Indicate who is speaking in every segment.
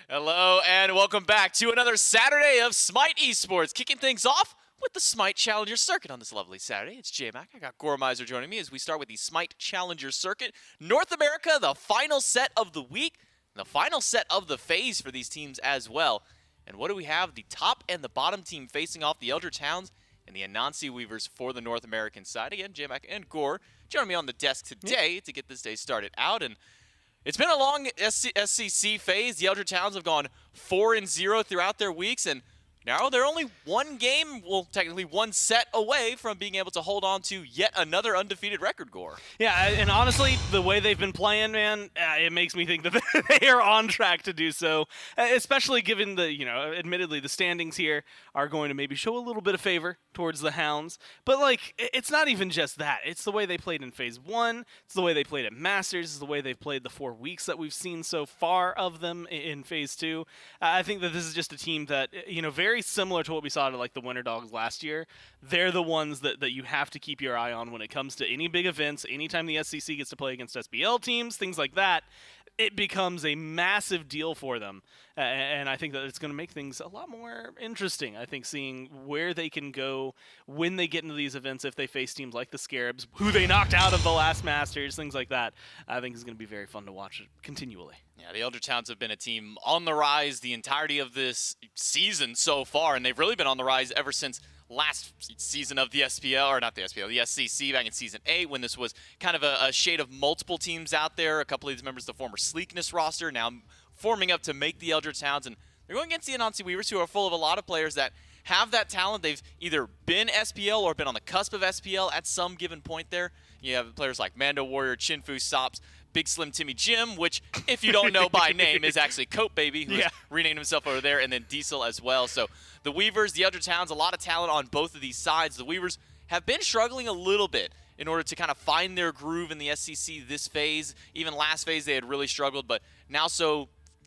Speaker 1: Hello and welcome back to another Saturday of SMITE Esports, kicking things off with the SMITE Challenger Circuit on this lovely Saturday. It's J-Mac. I got Gormizer joining me as we start with the SMITE Challenger Circuit. North America, the final set of the week, the final set of the phase for these teams as well. And what do we have? The top and the bottom team facing off the Eldritch Hounds and the Anansi Weavers for the North American side. Again, J-Mac and Gore joining me on the desk today to get this day started out. And it's been a long SCC phase. The Eldritch Hounds have gone 4-0 throughout their weeks, and now they're only one game, well, technically one set away from being able to hold on to yet another undefeated record, Gore.
Speaker 2: Yeah, and honestly, the way they've been playing, man, it makes me think that they are on track to do so, especially given the, admittedly, the standings here are going to maybe show a little bit of favor towards the Hounds. But, it's not even just that. It's the way they played in Phase 1. It's the way they played at Masters. It's the way they've played the 4 weeks that we've seen so far of them in Phase 2. I think that this is just a team that, very similar to what we saw to, the Winter Dogs last year. They're the ones that you have to keep your eye on when it comes to any big events. Anytime the SCC gets to play against SBL teams, things like that, it becomes a massive deal for them. And I think that it's going to make things a lot more interesting. I think seeing where they can go when they get into these events, if they face teams like the Scarabs, who they knocked out of the last Masters, things like that, I think is going to be very fun to watch continually.
Speaker 1: Yeah, the Eldritch Hounds have been a team on the rise the entirety of this season so far, and they've really been on the rise ever since last season of the SPL, or not the SPL, the SCC back in Season 8, when this was kind of a shade of multiple teams out there. A couple of these members of the former Sleekness roster now forming up to make the Eldritch Hounds, and they're going against the Anansi Weavers, who are full of a lot of players that have that talent. They've either been SPL or been on the cusp of SPL at some given point there. You have players like MandoWarrior, Chinfu, Sops, BIGSLIMTIMMYJIM, which, if you don't know by name, is actually Coat Baby, who's renamed himself over there, and then Diesel as well. So the Weavers, the Eldritch Hounds, a lot of talent on both of these sides. The Weavers have been struggling a little bit in order to kind of find their groove in the SCC this phase. Even last phase they had really struggled, but now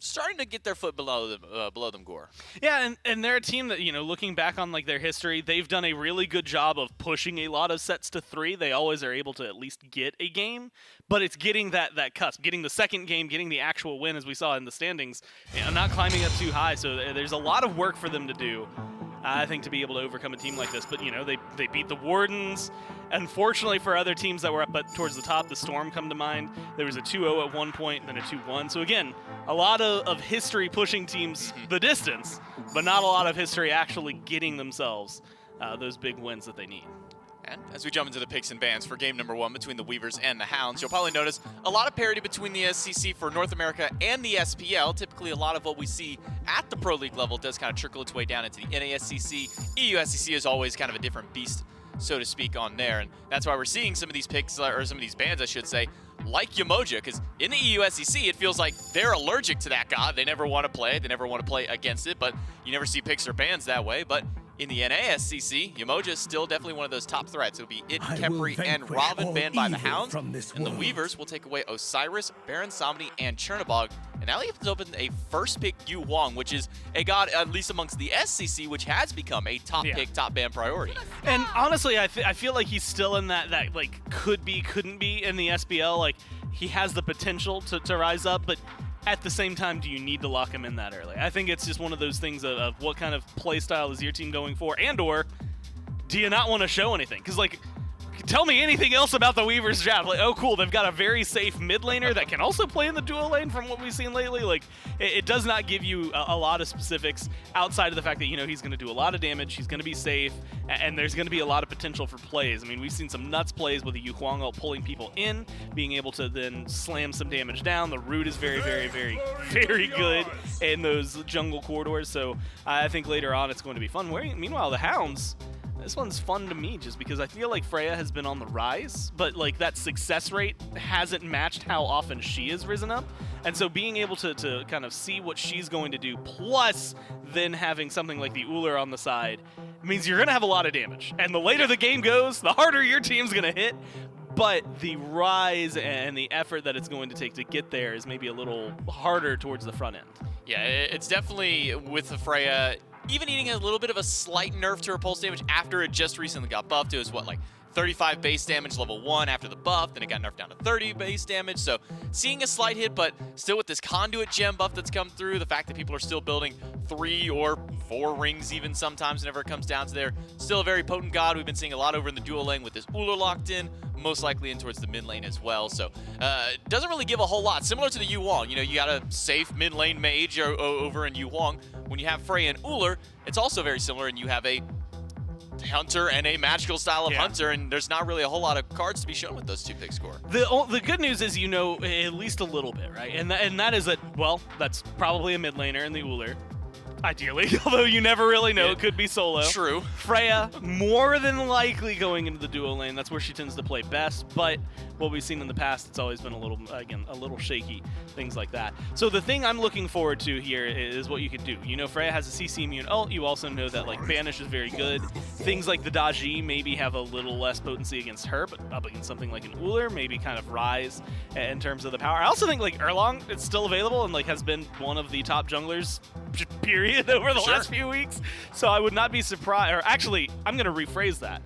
Speaker 1: starting to get their foot below them, Gore.
Speaker 2: Yeah, and they're a team that, looking back on their history, they've done a really good job of pushing a lot of sets to 3. They always are able to at least get a game, but it's getting that cusp, getting the second game, getting the actual win, as we saw in the standings, not climbing up too high. So there's a lot of work for them to do, I think, to be able to overcome a team like this. But, they beat the Wardens. Unfortunately for other teams that were up towards the top, the Storm come to mind. There was a 2-0 at one point, then a 2-1. So again, a lot of history pushing teams the distance, but not a lot of history actually getting themselves those big wins that they need.
Speaker 1: And as we jump into the picks and bans for game number 1 between the Weavers and the Hounds, you'll probably notice a lot of parity between the SCC for North America and the SPL. Typically, a lot of what we see at the Pro League level does kind of trickle its way down into the NASCC. EU SCC is always kind of a different beast, so to speak, on there. And that's why we're seeing some of these picks, or some of these bans, I should say, like Yamoja, because in the EU SEC, it feels like they're allergic to that god. They never want to play it. They never want to play against it, but you never see picks or bans that way. But in the NASCC, Yamoja is still definitely one of those top threats. It'll be it, Kepri, and Robin banned by the Hounds. And the Weavers will take away Osiris, Baron Samedi, and Chernobog. And that leaves open a first pick Huang, which is a god, at least amongst the SCC, which has become a top pick, top ban priority.
Speaker 2: And honestly, I feel like he's still in that could be, couldn't be in the SPL. He has the potential to rise up, but at the same time, do you need to lock him in that early? I think it's just one of those things of what kind of play style is your team going for, and/or do you not want to show anything? Because, tell me anything else about the Weavers draft. Oh, cool, they've got a very safe mid laner that can also play in the dual lane from what we've seen lately. It does not give you a lot of specifics outside of the fact that, he's going to do a lot of damage, he's going to be safe, and there's going to be a lot of potential for plays. I mean, we've seen some nuts plays with the Huang pulling people in, being able to then slam some damage down. The root is very, very, very, very good in those jungle corridors, so I think later on it's going to be fun. Meanwhile, the Hounds, this one's fun to me just because I feel like Freya has been on the rise, but that success rate hasn't matched how often she has risen up. And so being able to kind of see what she's going to do, plus then having something like the Ullr on the side, means you're going to have a lot of damage. And the later the game goes, the harder your team's going to hit. But the rise and the effort that it's going to take to get there is maybe a little harder towards the front end.
Speaker 1: Yeah, it's definitely with the Freya, even eating a little bit of a slight nerf to her pulse damage after it just recently got buffed. It was, 35 base damage level 1 after the buff, then it got nerfed down to 30 base damage, so seeing a slight hit, but still with this conduit gem buff that's come through, the fact that people are still building 3 or 4 rings even sometimes whenever it comes down to there, still a very potent god. We've been seeing a lot over in the dual lane with this Ullr locked in, most likely in towards the mid lane as well, so doesn't really give a whole lot. Similar to the Huang, you know, you got a safe mid lane mage over in Huang. When you have Freya and Ullr, it's also very similar, and you have a hunter and a magical style of hunter, and there's not really a whole lot of cards to be shown with those 2 pick score.
Speaker 2: The good news is you know at least a little bit, right? And that is that, well, that's probably a mid laner in the Ullr, ideally, although you never really know. It could be solo.
Speaker 1: True.
Speaker 2: Freya, more than likely going into the duo lane. That's where she tends to play best, but what we've seen in the past, it's always been a little shaky, things like that. So the thing I'm looking forward to here is what you could do. You know, Freya has a CC immune ult. You also know that, like, Banish is very good. Things like the Daji maybe have a little less potency against her, but up against something like an Ullr, maybe kind of rise in terms of the power. I also think, like, Erlang is still available and, like, has been one of the top junglers, period, over the last few weeks. So I would not be surprised, or actually, I'm going to rephrase that.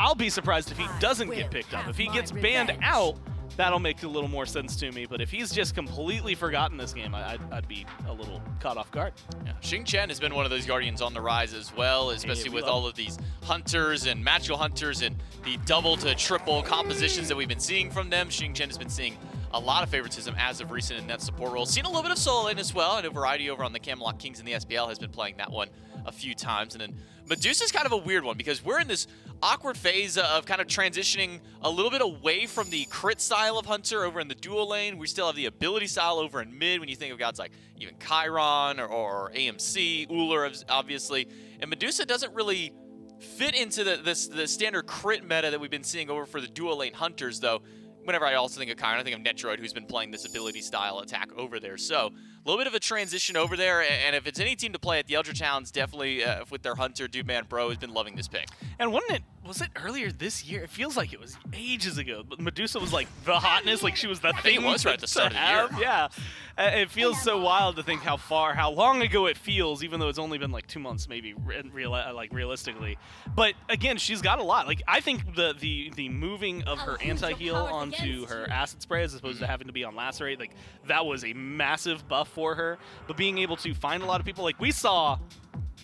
Speaker 2: I'll be surprised if he doesn't get picked up. If he gets banned out, that'll make a little more sense to me. But if he's just completely forgotten this game, I'd be a little caught off guard.
Speaker 1: Yeah. Xing Chen has been one of those Guardians on the rise as well, especially with all of these hunters and magical hunters and the double to triple compositions that we've been seeing from them. Xing Chen has been seeing a lot of favoritism as of recent in that support role. Seen a little bit of solo lane as well, and a variety over on the Camelot Kings in the SPL has been playing that one a few times. And then Medusa's kind of a weird one because we're in this awkward phase of kind of transitioning a little bit away from the crit style of Hunter over in the dual lane. We still have the ability style over in mid when you think of gods like even Chiron or AMC, Ullr obviously. And Medusa doesn't really fit into the standard crit meta that we've been seeing over for the dual lane Hunters, though. Whenever I also think of Chiron, I think of Netroid, who's been playing this ability style attack over there. So a little bit of a transition over there, and if it's any team to play at, the Eldritch Hounds definitely, with their Hunter, Dude Man Bro, has been loving this pick.
Speaker 2: And was it earlier this year? It feels like it was ages ago, but Medusa was like the hotness, like she was the thing.
Speaker 1: I think it was right at the start of the year.
Speaker 2: Yeah. It feels so wild to think how long ago it feels, even though it's only been like 2 months maybe, realistically. But again, she's got a lot. Like, I think the moving of her anti-heal onto her acid spray as opposed to having to be on lacerate, like, that was a massive buff for her. But being able to find a lot of people, like, we saw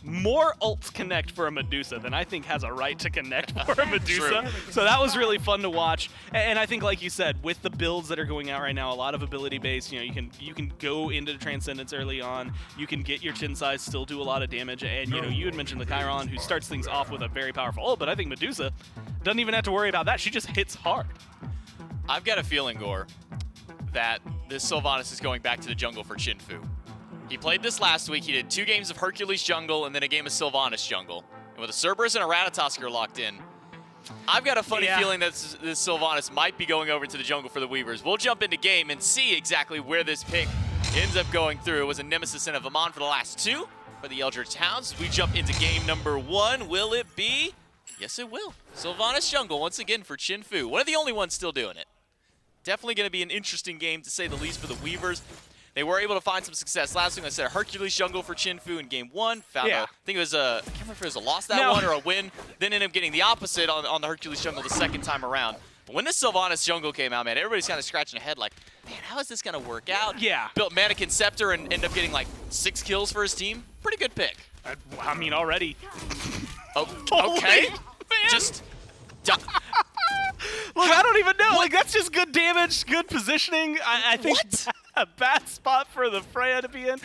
Speaker 2: more ults connect for a Medusa than I think has a right to connect for a Medusa. So that was really fun to watch. And I think, like you said, with the builds that are going out right now, a lot of ability based, you know, you can go into Transcendence early on. You can get your chin size, still do a lot of damage. And, you know, you had mentioned the Chiron, who starts things off with a very powerful ult, but I think Medusa doesn't even have to worry about that. She just hits hard.
Speaker 1: I've got a feeling, Gore, that this Sylvanus is going back to the jungle for Chinfu. He played this last week. He did 2 games of Hercules jungle and then a game of Sylvanus jungle. And with a Cerberus and a Ratatoskr locked in, I've got a funny feeling that this Sylvanus might be going over to the jungle for the Weavers. We'll jump into game and see exactly where this pick ends up going through. It was a Nemesis and a Vamana for the last 2 for the Eldritch Hounds. We jump into game number 1. Will it be? Yes, it will. Sylvanus jungle once again for Chinfu. One of the only ones still doing it. Definitely going to be an interesting game, to say the least, for the Weavers. They were able to find some success. Last week I said a Hercules jungle for Chinfu in game 1. Found I think it was I can't remember if it was a loss that one or a win. Then ended up getting the opposite on the Hercules jungle the second time around. But when this Sylvanus jungle came out, man, everybody's kind of scratching their head like, man, how is this going to work out?
Speaker 2: Yeah.
Speaker 1: Built Mannequin Scepter and ended up getting like 6 kills for his team. Pretty good pick.
Speaker 2: I mean, already.
Speaker 1: Oh, okay. Just...
Speaker 2: Look, I don't even know. Like, that's just good damage, good positioning. I think a bad spot for the Freya to be in.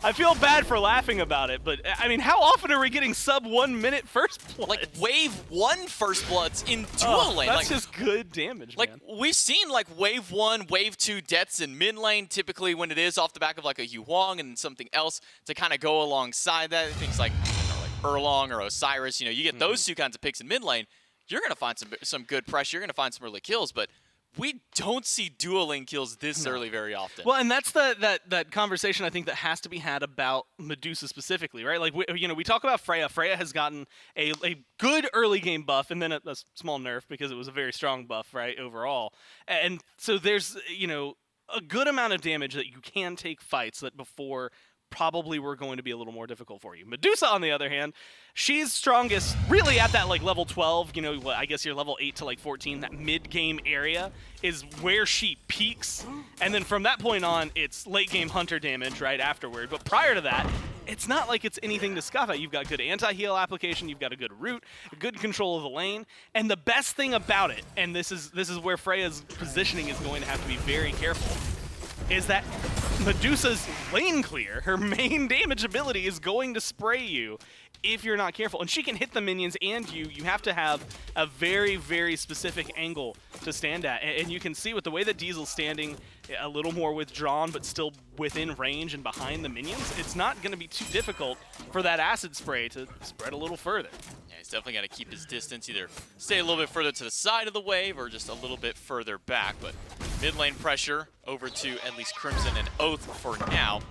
Speaker 2: I feel bad for laughing about it, but I mean, how often are we getting sub 1 minute first blood?
Speaker 1: Like wave 1 first bloods in dual lane.
Speaker 2: That's just good damage,
Speaker 1: like,
Speaker 2: man.
Speaker 1: We've seen like wave 1, wave 2 deaths in mid lane, typically when it is off the back of like a Huang and something else to kind of go alongside that. Things like, like Erlang or Osiris, you know, you get those 2 kinds of picks in mid lane. You're going to find some good pressure. You're going to find some early kills, but we don't see dual lane kills this early very often.
Speaker 2: Well, and that's that conversation I think that has to be had about Medusa specifically, right? Like, we talk about Freya. Freya has gotten a good early game buff and then a small nerf because it was a very strong buff, right, overall. And so there's, you know, a good amount of damage that you can take fights that before probably were going to be a little more difficult for you. Medusa, on the other hand, she's strongest really at that like level 12, you know, I guess you're level 8 to like 14, that mid-game area is where she peaks. And then from that point on, it's late-game hunter damage right afterward. But prior to that, it's not like it's anything to scoff at. You've got good anti-heal application, you've got a good root, good control of the lane, and the best thing about it, and this is where Freya's positioning is going to have to be very careful, is that Medusa's lane clear, her main damage ability, is going to spray you if you're not careful. And she can hit the minions and you. You have to have a very, very specific angle to stand at. And you can see with the way that Diesel's standing a little more withdrawn, but still within range and behind the minions, it's not going to be too difficult for that acid spray to spread a little further.
Speaker 1: Yeah, he's definitely got to keep his distance, either stay a little bit further to the side of the wave or just a little bit further back. But mid lane pressure over to at least Crimson and Oathhh for now.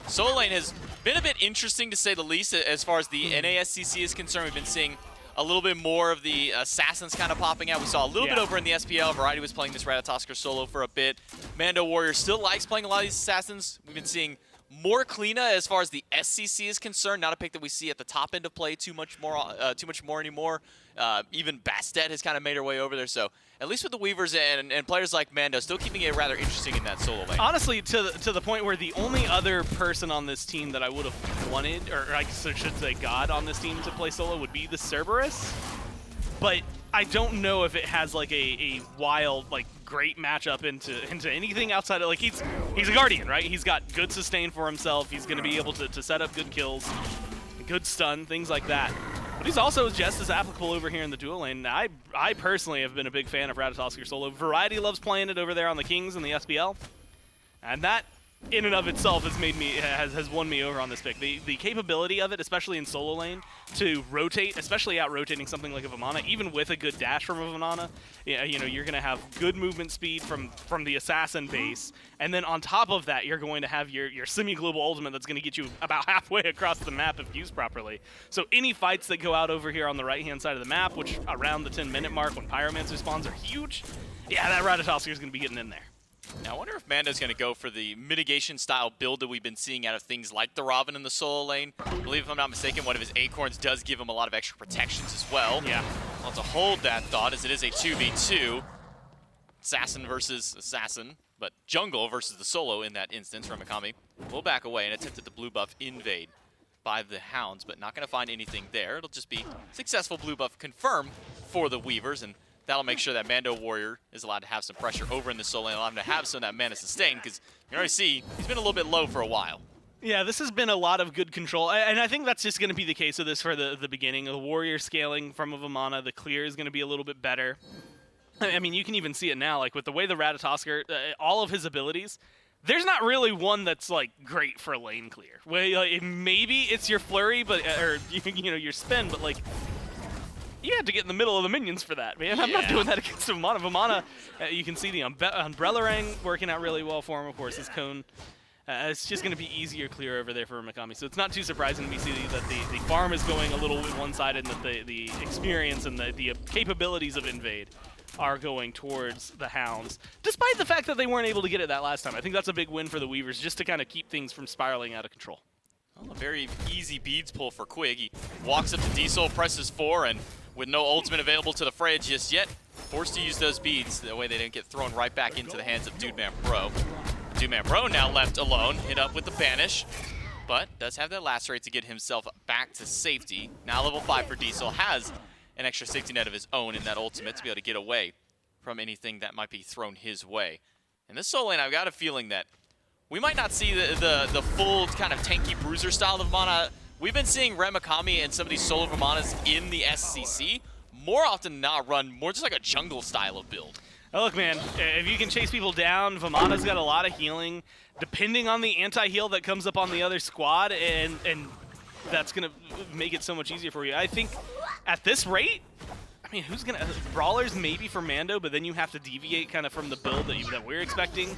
Speaker 1: Solo lane has been a bit interesting to say the least as far as the NASCC is concerned. We've been seeing a little bit more of the assassins kind of popping out. We saw a little bit over in the SPL. Variety was playing this Ratatoskr solo for a bit. MandoWarrior still likes playing a lot of these assassins. We've been seeing more Kleena as far as the SCC is concerned. Not a pick that we see at the top end of play too much more anymore. Even Bastet has kind of made her way over there. So at least with the Weavers and players like Mando, still keeping it rather interesting in that solo lane.
Speaker 2: Honestly, to the point where the only other person on this team that I would have wanted, or I should say God on this team to play solo, would be the Cerberus. But I don't know if it has like a wild, like great matchup into anything outside of, like, he's a Guardian, right? He's got good sustain for himself. He's going to be able to set up good kills, good stun, things like that. But he's also just as applicable over here in the dual lane. I personally have been a big fan of Ratatoskr solo. Variety loves playing it over there on the Kings and the SPL. And that, in and of itself, has won me over on this pick. The capability of it, especially in solo lane, to rotate, especially out-rotating something like a Vamana, even with a good dash from a Vamana, you know, you're going to have good movement speed from the assassin base, and then on top of that, you're going to have your semi-global ultimate that's going to get you about halfway across the map if used properly. So any fights that go out over here on the right-hand side of the map, which around the 10-minute mark when Pyromancer spawns are huge, yeah, that Ratatoskr is going to be getting in there.
Speaker 1: Now, I wonder if Mando's going to go for the mitigation-style build that we've been seeing out of things like the Robin in the solo lane. I believe, if I'm not mistaken, one of his acorns does give him a lot of extra protections as well.
Speaker 2: Yeah.
Speaker 1: Well, to hold that thought, as it is a 2v2. Assassin versus Assassin, but Jungle versus the solo in that instance. Remakami will back away and attempted the blue buff invade by the Hounds, but not going to find anything there. It'll just be successful blue buff confirmed for the Weavers, and that'll make sure that MandoWarrior is allowed to have some pressure over in the solo lane, allow him to have some of that mana sustain, because you already see he's been a little bit low for a while.
Speaker 2: Yeah, this has been a lot of good control, and I think that's just going to be the case of this for the beginning. The Warrior scaling from a Vamana, the clear is going to be a little bit better. I mean, you can even see it now, like with the way the Ratatoskr, all of his abilities, there's not really one that's like great for lane clear. Well, maybe it's your flurry, but or you know, your spin, but like you have to get in the middle of the minions for that, man. I'm not doing that against Vamana. Vamana, you can see the Umbrella Ring working out really well for him. Of course, his cone. It's just going to be easier clear over there for Remakami. So it's not too surprising to me see that the farm is going a little one-sided, and that the experience and the capabilities of Invade are going towards the Hounds, despite the fact that they weren't able to get it that last time. I think that's a big win for the Weavers, just to kind of keep things from spiraling out of control.
Speaker 1: Well, a very easy beads pull for Quig. He walks up to Diesel, presses 4, and with no ultimate available to the Freya just yet, forced to use those beads. That way they didn't get thrown right back into the hands of Dude Man Pro. Dude Man Pro now left alone, hit up with the Banish, but does have that lacerate to get himself back to safety. Now level 5 for Diesel, has an extra safety net of his own in that ultimate to be able to get away from anything that might be thrown his way. In this solo lane, I've got a feeling that we might not see the full kind of tanky bruiser style of Vamana. We've been seeing Remakami and some of these solo Vamanas in the SCC more often than not run more just like a jungle style of build.
Speaker 2: Oh, look, man, if you can chase people down, Vamana's got a lot of healing, depending on the anti-heal that comes up on the other squad, and that's going to make it so much easier for you. I think at this rate, I mean, who's going to... Brawlers maybe for Mando, but then you have to deviate kind of from the build that we're expecting.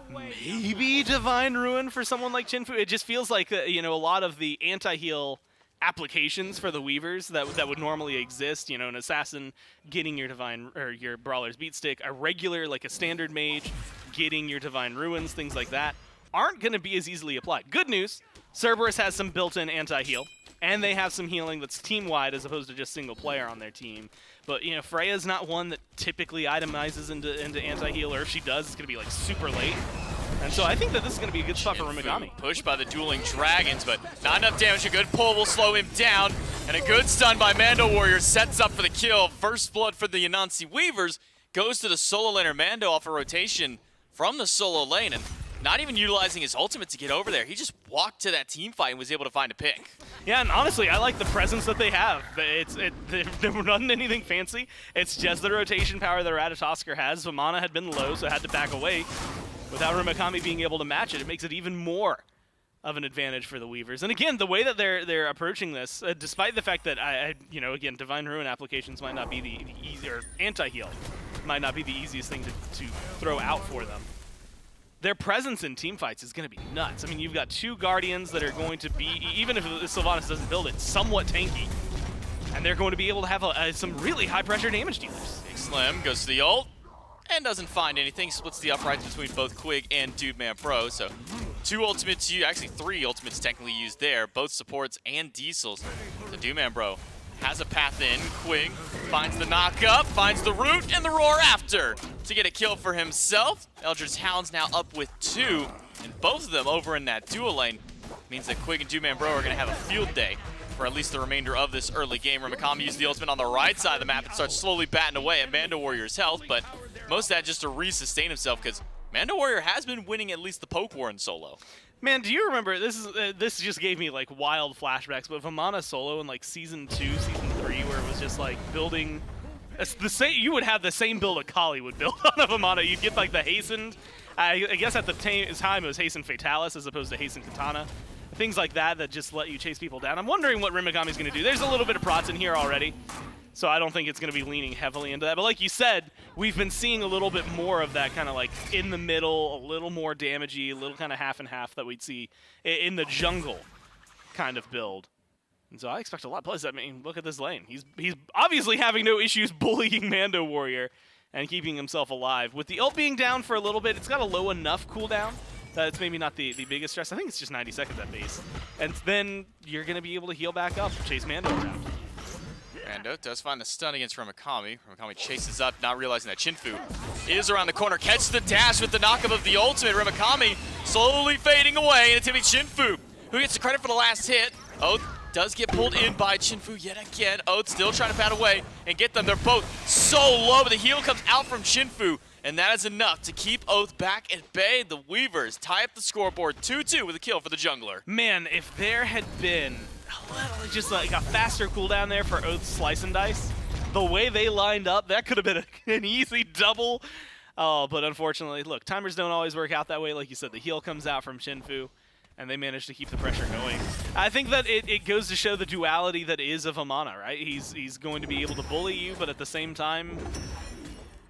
Speaker 2: Maybe Divine Ruin for someone like Chinfu. It just feels like, you know, a lot of the anti-heal applications for the Weavers that would normally exist, you know, an assassin getting your divine or your brawler's beat stick, a regular like a standard mage getting your divine ruins, things like that, aren't going to be as easily applied. Good news, Cerberus has some built-in anti-heal, and they have some healing that's team-wide as opposed to just single player on their team. But, you know, Freya's not one that typically itemizes into anti-heal, or if she does, it's going to be, like, super late. And so I think that this is going to be a good spot for Remakami.
Speaker 1: Pushed by the dueling dragons, but not enough damage. A good pull will slow him down, and a good stun by MandoWarrior sets up for the kill. First blood for the Anansi Weavers goes to the solo laner. Mando off a rotation from the solo lane, and not even utilizing his ultimate to get over there. He just walked to that team fight and was able to find a pick.
Speaker 2: Yeah, and honestly, I like the presence that they have. They're not anything fancy. It's just the rotation power that Ratatoskr has. Vamana had been low, so had to back away. Without Remakami being able to match it, it makes it even more of an advantage for the Weavers. And again, the way that they're approaching this, despite the fact that you know, again, Divine Ruin applications might not be the easier, anti-heal might not be the easiest thing to throw out for them. Their presence in teamfights is going to be nuts. I mean, you've got two Guardians that are going to be, even if Sylvanus doesn't build it, somewhat tanky. And they're going to be able to have some really high-pressure damage dealers.
Speaker 1: BIGSLIM goes to the ult and doesn't find anything. Splits the uprights between both Quig and Dude Man Pro. So 2 ultimates used, actually 3 ultimates technically used there, both supports and diesels. The Dude Man Bro has a path in. Quig finds the knock up, finds the root, and the roar after to get a kill for himself. Eldritch Hounds now up with 2, and both of them over in that dual lane. Means that Quig and Dude Man Bro are going to have a field day for at least the remainder of this early game. Remakami used the ultimate on the right side of the map and starts slowly batting away at MandoWarrior's health, but most of that just to re-sustain himself because MandoWarrior has been winning at least the poke war in solo.
Speaker 2: Man, do you remember, this just gave me like wild flashbacks, but Vamana solo in like Season 2, Season 3, where it was just like building, the same, you would have the same build a Kali would build on a Vamana. You'd get like the hastened, I guess at the time it was hastened Fatalis as opposed to hastened Katana. Things like that that just let you chase people down. I'm wondering what Remakami's going to do. There's a little bit of prots in here already, so I don't think it's going to be leaning heavily into that. But like you said, we've been seeing a little bit more of that kind of like in the middle, a little more damagey, a little kind of half and half that we'd see in the jungle kind of build. And so I expect a lot. Plus, I mean, look at this lane. He's obviously having no issues bullying MandoWarrior and keeping himself alive. With the ult being down for a little bit, it's got a low enough cooldown that it's maybe not the biggest stress. I think it's just 90 seconds at base. And then you're going to be able to heal back up, chase Mando around.
Speaker 1: Mando does find the stun against Remakami. Remakami chases up, not realizing that Chinfu is around the corner. Catches the dash with the knockup of the ultimate. Remakami slowly fading away, and it's going to be Chinfu who gets the credit for the last hit. Oathh does get pulled in by Chinfu yet again. Oathh still trying to pat away and get them. They're both so low, but the heal comes out from Chinfu, and that is enough to keep Oathh back at bay. The Weavers tie up the scoreboard 2-2 with a kill for the jungler.
Speaker 2: Man, if there had been just like a faster cooldown there for Oath's Slice and Dice, the way they lined up, that could have been an easy double. Oh, but unfortunately, look, timers don't always work out that way. Like you said, the heal comes out from Chinfu, and they managed to keep the pressure going. I think that it goes to show the duality that is of Vamana, right? He's going to be able to bully you, but at the same time,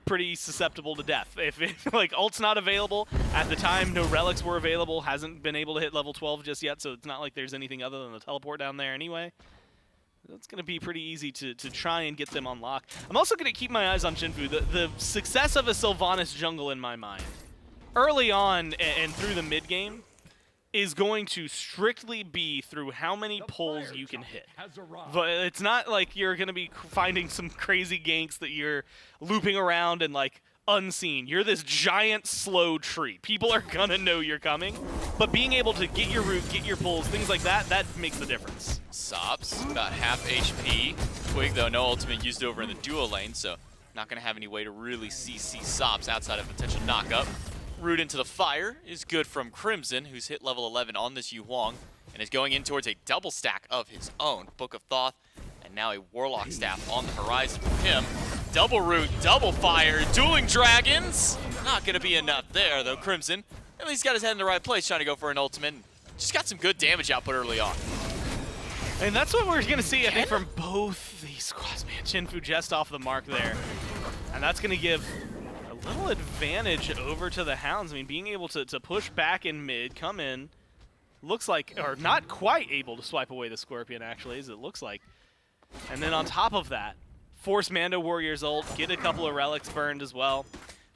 Speaker 2: pretty susceptible to death. If like ult's not available at the time, no relics were available, hasn't been able to hit level 12 just yet, so it's not like there's anything other than the teleport down there anyway. It's going to be pretty easy to try and get them on lock. I'm also going to keep my eyes on Chinfu. The success of a Sylvanus jungle in my mind, early on and through the mid game, is going to strictly be through how many pulls you can hit. But it's not like you're going to be finding some crazy ganks that you're looping around and like unseen. You're this giant slow tree. People are going to know you're coming, but being able to get your root, get your pulls, things like that, that makes the difference.
Speaker 1: Sops, about half HP. Quig, though, no ultimate used over in the duo lane, so not going to have any way to really CC Sops outside of potential knockup. Root into the fire is good from Crimson, who's hit level 11 on this Huang, and is going in towards a double stack of his own. Book of Thoth, and now a Warlock Staff on the horizon for him. Double root, double fire, dueling dragons. Not going to be enough there, though. Crimson at least got his head in the right place, trying to go for an ultimate. Just got some good damage output early on.
Speaker 2: And that's what we're going to see, I think, from both these squads. Man, Chinfu just off the mark there. And that's going to give a little advantage over to the Hounds. I mean, being able to push back in mid, come in, looks like, or not quite able to swipe away the Scorpion, actually, as it looks like. And then on top of that, force MandoWarrior's ult, get a couple of relics burned as well.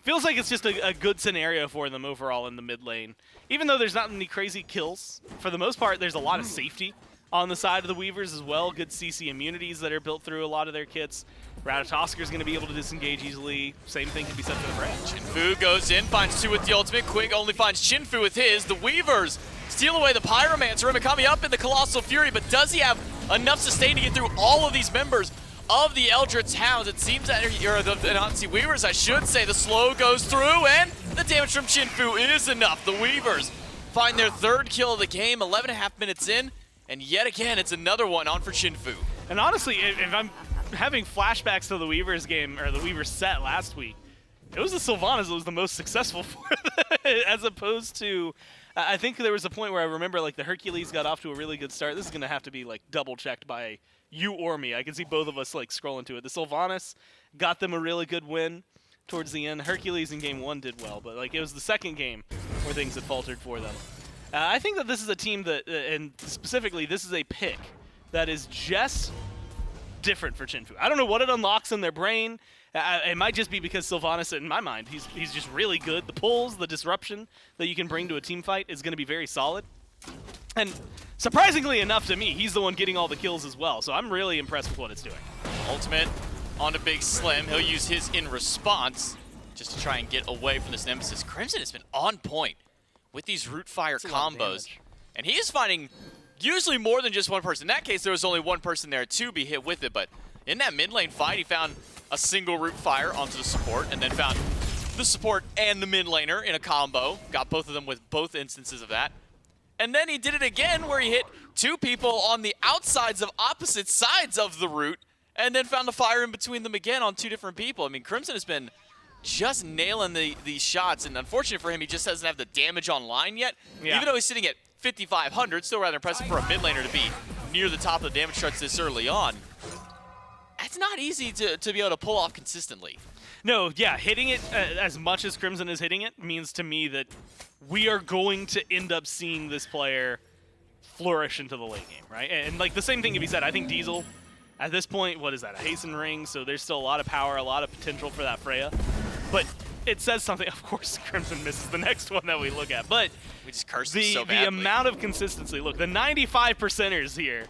Speaker 2: feels like it's just a good scenario for them overall in the mid lane. Even though there's not any crazy kills, for the most part, there's a lot of safety on the side of the Weavers as well. Good CC immunities that are built through a lot of their kits. Ratatoskr is going to be able to disengage easily. Same thing can be said for the Freya.
Speaker 1: Chinfu goes in, finds 2 with the ultimate. Quig only finds Chinfu with his. The Weavers steal away the Pyromancer. Remakami up in the Colossal Fury, but does he have enough sustain to get through all of these members of the Eldritch Hounds? It seems that, or the Anansi Weavers, I should say, the slow goes through, and the damage from Chinfu is enough. The Weavers find their 3rd kill of the game, 11.5 minutes in, and yet again, it's another one on for Chinfu.
Speaker 2: And honestly, if I'm having flashbacks to the Weavers game, or the Weavers set last week, it was the Sylvanus that was the most successful for them, as opposed to, I think there was a point where I remember like the Hercules got off to a really good start. This is going to have to be like double checked by you or me. I can see both of us like scrolling to it. The Sylvanus got them a really good win towards the end. Hercules in game 1 did well, but like it was the second game where things had faltered for them. I think that this is a team that, and specifically this is a pick that is just different for Chinfu. I don't know what it unlocks in their brain. It might just be because Sylvanus, in my mind, he's just really good. The pulls, the disruption that you can bring to a team fight is going to be very solid. And surprisingly enough to me, he's the one getting all the kills as well. So I'm really impressed with what it's doing.
Speaker 1: Ultimate onto Big Slim. He'll use his in response just to try and get away from this Nemesis. Crimson has been on point with these root fire combos. And he is finding usually more than just one person. In that case, there was only one person there to be hit with it. But in that mid lane fight, he found a single root fire onto the support and then found the support and the mid laner in a combo. Got both of them with both instances of that. And then he did it again where he hit 2 people on the outsides of opposite sides of the root and then found a fire in between them again on 2 different people. I mean, Crimson has been just nailing these shots, and unfortunately for him, he just doesn't have the damage online yet. Yeah. Even though he's sitting at 5,500, still rather impressive for a mid laner to be near the top of the damage charts this early on. It's not easy to be able to pull off consistently.
Speaker 2: No, yeah, hitting it as much as Crimson is hitting it means to me that we are going to end up seeing this player flourish into the late game, right? And like the same thing can be said. I think Diesel, at this point, what is that, a hasten ring? So there's still a lot of power, a lot of potential for that Freya. But it says something. Of course, Crimson misses the next one that we look at. But
Speaker 1: we just cursed so badly.
Speaker 2: The amount of consistency. Look, the 95%ers here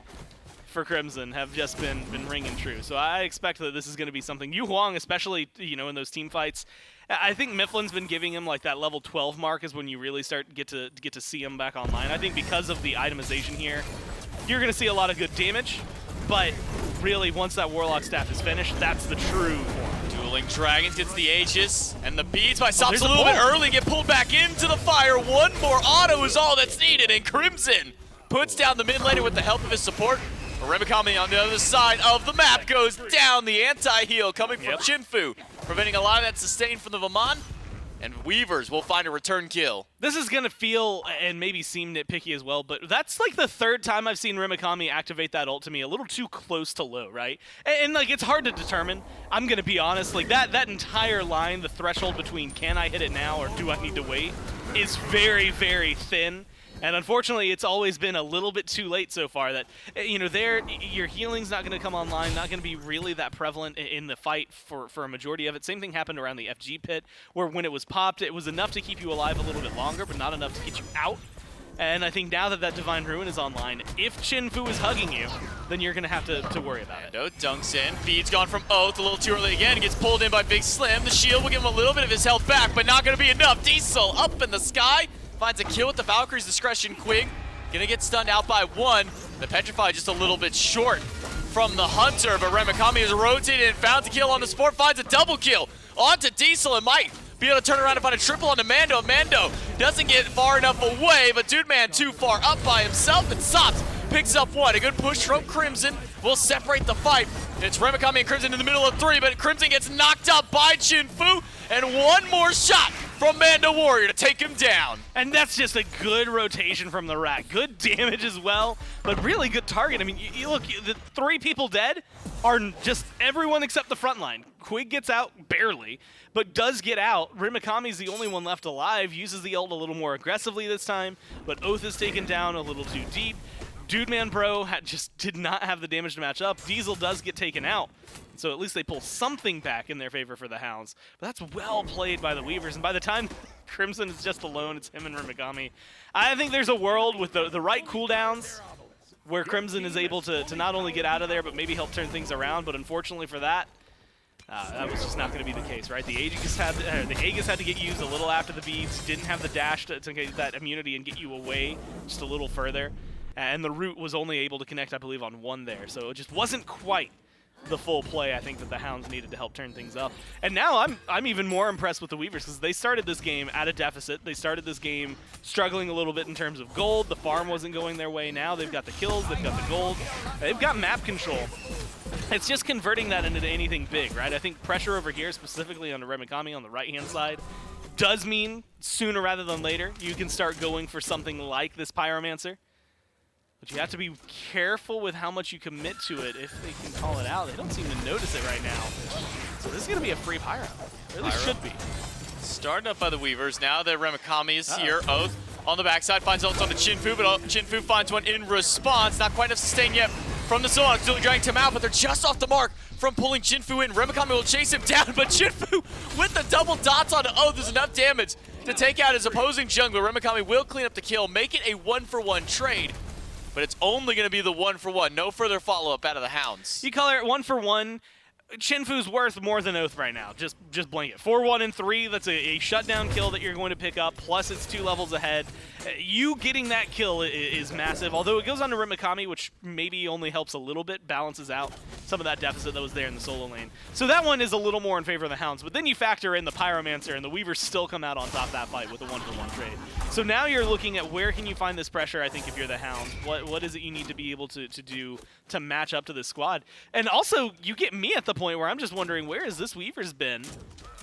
Speaker 2: for Crimson have just been ringing true. So I expect that this is going to be something. Huang, especially, you know, in those team fights, I think Mifflin's been giving him like that level 12 mark is when you really start get to see him back online. I think because of the itemization here, you're going to see a lot of good damage. But really, once that Warlock staff is finished, that's the true form.
Speaker 1: Dueling Dragons gets the Aegis, and the beads by Sops a little bit early get pulled back into the fire. One more auto is all that's needed, and Crimson puts down the mid laner with the help of his support. Remakami on the other side of the map goes down. The anti-heal coming from Chinfu, preventing a lot of that sustain from the Vamana. And Weavers will find a return kill.
Speaker 2: This is going to feel and maybe seem nitpicky as well, but that's like the 3rd time I've seen Remakami activate that ult to me, a little too close to low, right? And like, it's hard to determine. I'm going to be honest, like that entire line, the threshold between can I hit it now or do I need to wait, is very, very thin. And unfortunately, it's always been a little bit too late so far that, you know, your healing's not going to come online, not going to be really that prevalent in the fight for a majority of it. Same thing happened around the FG pit, where when it was popped, it was enough to keep you alive a little bit longer, but not enough to get you out. And I think now that Divine Ruin is online, if Chinfu is hugging you, then you're going to have to worry about it.
Speaker 1: Mando dunks in. Feed's gone from Oathhh a little too early again. He gets pulled in by Big Slim. The shield will give him a little bit of his health back, but not going to be enough. Diesel up in the sky. Finds a kill with the Valkyrie's discretion. Quig gonna get stunned out by 1. The Petrify just a little bit short from the Hunter, but Remakami is rotated and found to kill on the support. Finds a double kill onto Diesel and might be able to turn around and find a triple onto Mando. Mando doesn't get far enough away, but Dude Man too far up by himself, and Sops picks up 1. A good push from Crimson will separate the fight. It's Remakami and Crimson in the middle of 3, but Crimson gets knocked up by Chinfu, and 1 more shot from MandoWarrior to take him down.
Speaker 2: And that's just a good rotation from the Rat. Good damage as well, but really good target. I mean, you look, the 3 people dead are just everyone except the front line. Quig gets out barely, but does get out. Remakami's the only one left alive, uses the ult a little more aggressively this time, but Oathhh is taken down a little too deep. Dude Man Bro just did not have the damage to match up. Diesel does get taken out, so at least they pull something back in their favor for the Hounds. But that's well played by the Weavers, and by the time Crimson is just alone, it's him and Remakami. I think there's a world with the right cooldowns where Crimson is able to not only get out of there, but maybe help turn things around. But unfortunately for that, that was just not going to be the case, right? The Aegis had to get used a little after the beads. Didn't have the dash to get that immunity and get you away just a little further. And the root was only able to connect, I believe, on one there. So it just wasn't quite the full play, I think, that the Hounds needed to help turn things up. And now I'm even more impressed with the Weavers because they started this game at a deficit. They started this game struggling a little bit in terms of gold. The farm wasn't going their way. Now they've got the kills, they've got the gold, they've got map control. It's just converting that into anything big, right? I think pressure over here, specifically on the Remakami on the right-hand side, does mean sooner rather than later you can start going for something like this Pyromancer. But you have to be careful with how much you commit to it if they can call it out. They don't seem to notice it right now. So this is going to be a free Pyro. It really should be.
Speaker 1: Starting up by the Weavers. Now that Remakami is here. Oathhh on the backside finds ult on the Chinfu, but Chinfu finds one in response. Not quite enough sustain yet from the Sylvanus. Still dragging him out, but they're just off the mark from pulling Chinfu in. Remakami will chase him down, but Chinfu with the double dots on Oathhh is enough damage to take out his opposing jungler. Remakami will clean up the kill, make it a 1-for-1 trade. But it's only going to be the 1-for-1. No further follow-up out of the Hounds.
Speaker 2: You color it 1-for-1. Chinfu's worth more than Oathhh right now. Just blanket. 4-1 and 3, that's a shutdown kill that you're going to pick up, plus it's 2 levels ahead. You getting that kill is massive, although it goes on to Remakami, which maybe only helps a little bit, balances out some of that deficit that was there in the solo lane. So that one is a little more in favor of the Hounds, but then you factor in the Pyromancer, and the Weavers still come out on top of that fight with a 1-for-1 trade. So now you're looking at where can you find this pressure, I think, if you're the Hounds. What is it you need to be able to do to match up to this squad? And also, you get me at the point where I'm just wondering, where has this Weavers been?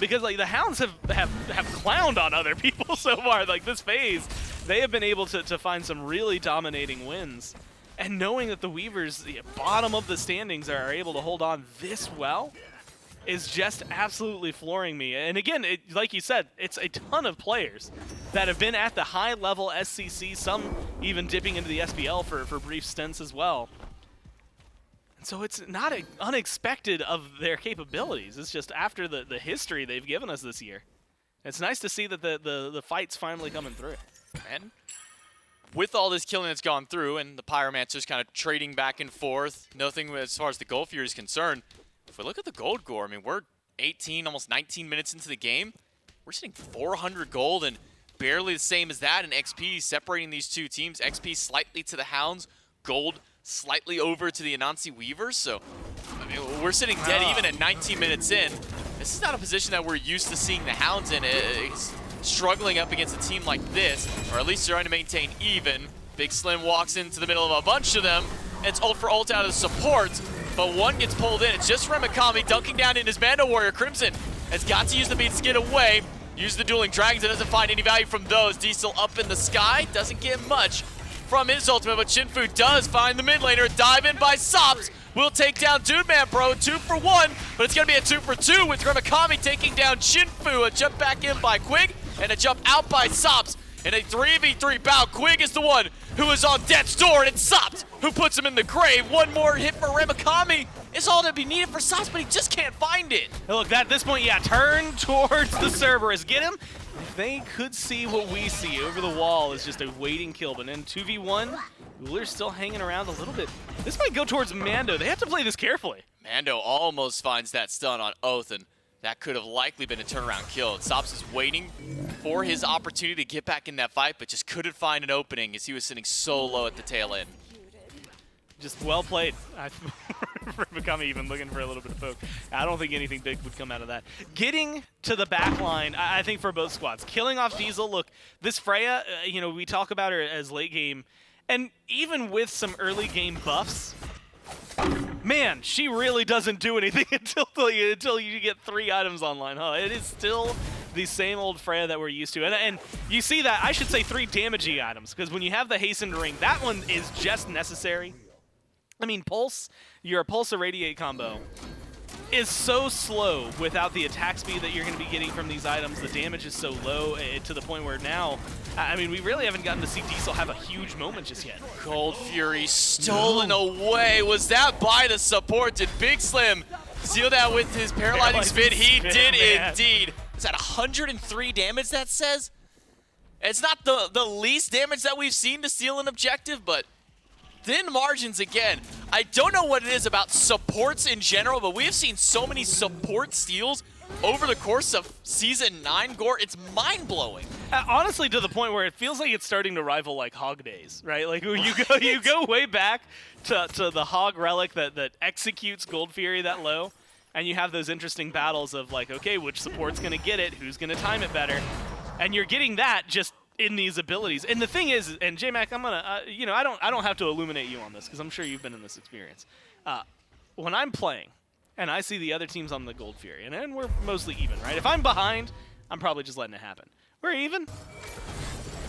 Speaker 2: Because like the Hounds have clowned on other people so far. Like this phase, they have been able to find some really dominating wins. And knowing that the Weavers, the bottom of the standings, are able to hold on this well is just absolutely flooring me. And again, like you said, it's a ton of players that have been at the high-level SCC, some even dipping into the SPL for brief stints as well. And so it's not unexpected of their capabilities. It's just after the history they've given us this year. It's nice to see that the fight's finally coming through.
Speaker 1: And with all this killing that's gone through and the Pyromancer's kind of trading back and forth, nothing as far as the Gold Fury is concerned, if we look at the gold gore, I mean, we're 18, almost 19 minutes into the game. We're sitting 400 gold and barely the same as that in XP separating these two teams. XP slightly to the Hounds, gold slightly over to the Anansi Weavers. So, I mean, we're sitting dead even at 19 minutes in. This is not a position that we're used to seeing the Hounds in. It's struggling up against a team like this, or at least trying to maintain even. Big Slim walks into the middle of a bunch of them. It's ult for ult out of the support, but one gets pulled in. It's just Remakami dunking down in his MandoWarrior. Crimson has got to use the beats to get away. Use the dueling dragons. It doesn't find any value from those. Diesel up in the sky. Doesn't get much from his ultimate, but Chinfu does find the mid laner. Dive in by Sops. Will take down Dude Man Bro. 2-for-1, but it's going to be a 2-for-2 with Remakami taking down Chinfu. A jump back in by Quig and a jump out by Sops. In a 3v3 bout, Quig is the one who is on death's door, and it's Sops who puts him in the grave. One more hit for Remakami is all that be needed for Sops, but he just can't find it.
Speaker 2: Hey, look, at this point, yeah, turn towards the Cerberus. Get him. If they could see what we see over the wall is just a waiting kill, but in 2v1, Ullr's still hanging around a little bit. This might go towards Mando. They have to play this carefully.
Speaker 1: Mando almost finds that stun on Oathhh, and that could have likely been a turnaround kill. Sops is waiting for his opportunity to get back in that fight, but just couldn't find an opening as he was sitting so low at the tail end.
Speaker 2: Just well played. Remakami even looking for a little bit of poke. I don't think anything big would come out of that. Getting to the back line, I think for both squads. Killing off Diesel, look, this Freya, you know, we talk about her as late game, and even with some early game buffs, man, she really doesn't do anything until you get 3 items online, huh? It is still the same old Freya that we're used to. And you see that, I should say 3 damaging items, because when you have the Hastened Ring, that one is just necessary. I mean, Pulse, you're a Pulse Irradiate combo. is so slow without the attack speed that you're going to be getting from these items. The damage is so low to the point where now, I mean, we really haven't gotten to see Diesel have a huge moment just yet.
Speaker 1: Gold Fury stolen away. Was that by the support? Did Big Slim seal that with his paralyzing spin? He did indeed. Is that 103 damage, that says? It's not the least damage that we've seen to steal an objective, but thin margins again. I don't know what it is about supports in general, but we have seen so many support steals over the course of Season 9, Gore. It's mind-blowing.
Speaker 2: Honestly, to the point where it feels like it's starting to rival like Hog days, right? Like you go way back to the Hog relic that executes Gold Fury that low, and you have those interesting battles of like, okay, which support's gonna get it, who's gonna time it better, and you're getting that just in these abilities. And the thing is, and J-Mac, I'm gonna, you know, I don't have to illuminate you on this because I'm sure you've been in this experience. When I'm playing and I see the other teams on the Gold Fury, and we're mostly even, right? If I'm behind, I'm probably just letting it happen. We're even.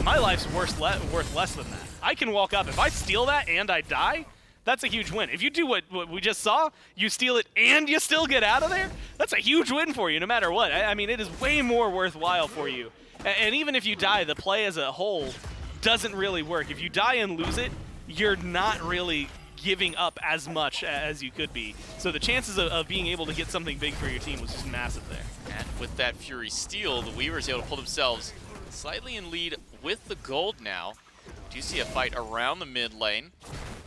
Speaker 2: My life's worth less than that. I can walk up. If I steal that and I die, that's a huge win. If you do what we just saw, you steal it and you still get out of there, that's a huge win for you no matter what. I mean, it is way more worthwhile for you. And even if you die, the play as a whole doesn't really work. If you die and lose it, you're not really giving up as much as you could be. So the chances of being able to get something big for your team was just massive there.
Speaker 1: And with that Fury steal, the Weavers able to pull themselves slightly in lead with the gold now. Do you see a fight around the mid lane?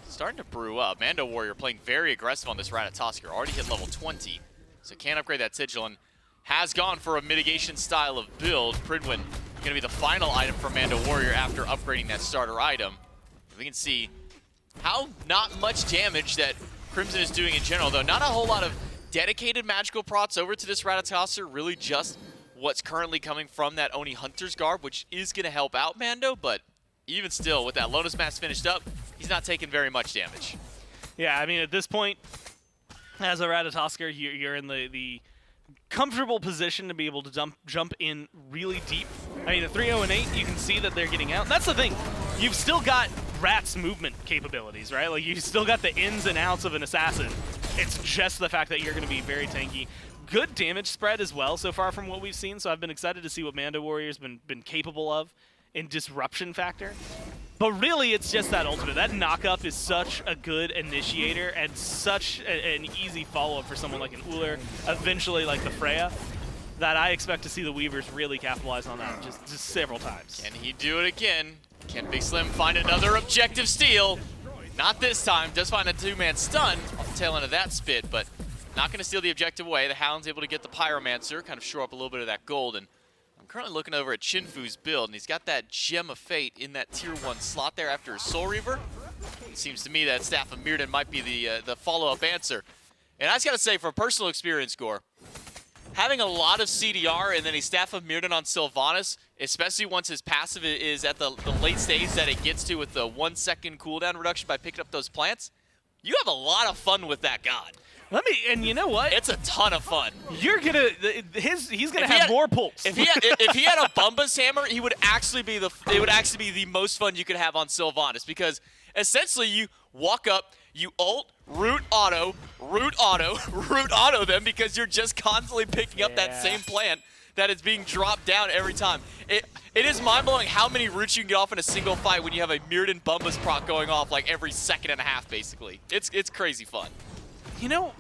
Speaker 1: Starting to brew up. MandoWarrior playing very aggressive on this Ratatoskr. Already hit level 20, so can't upgrade that Sigil. And has gone for a mitigation style of build. Pridwin going to be the final item for MandoWarrior after upgrading that starter item. We can see how not much damage that Crimson is doing in general, though. Not a whole lot of dedicated magical procs over to this Ratatoskr, really just what's currently coming from that Oni Hunter's Garb, which is going to help out Mando, but even still, with that Lotus Mask finished up, he's not taking very much damage.
Speaker 2: Yeah, I mean, at this point, as a Ratatoskr, you're in the comfortable position to be able to jump in really deep. I mean, the 3-0 and 8, you can see that they're getting out. And that's the thing. You've still got Rat's movement capabilities, right? Like, you've still got the ins and outs of an assassin. It's just the fact that you're going to be very tanky. Good damage spread as well so far from what we've seen, so I've been excited to see what MandoWarrior's been capable of in disruption factor. But really, it's just that ultimate. That knock-up is such a good initiator and such an easy follow-up for someone like an Ullr, eventually like the Freya, that I expect to see the Weavers really capitalize on that just several times.
Speaker 1: Can he do it again? Can Big Slim find another objective steal? Not this time. Does find a two-man stun off the tail end of that spit, but not going to steal the objective away. The Hound's able to get the Pyromancer, kind of shore up a little bit of that gold. And I'm currently looking over at Chinfu's build, and he's got that Gem of Fate in that Tier 1 slot there after his Soul Reaver. It seems to me that Staff of Mirrodin might be the follow-up answer. And I just got to say, from personal experience, Gore, having a lot of CDR and then a Staff of Mirrodin on Sylvanus, especially once his passive is at the late stage that it gets to with the 1 second cooldown reduction by picking up those plants, you have a lot of fun with that god.
Speaker 2: And you know what?
Speaker 1: It's a ton of fun.
Speaker 2: You're gonna, he's gonna have more pulls.
Speaker 1: If he had a Bumbus hammer, it would actually be the most fun you could have on Sylvanus, because essentially you walk up, you ult, root auto, root auto them, because you're just constantly picking up that same plant that is being dropped down every time. It is mind-blowing how many roots you can get off in a single fight when you have a Mirrodin Bumbus proc going off like every second and a half, basically. It's crazy fun.
Speaker 2: You know,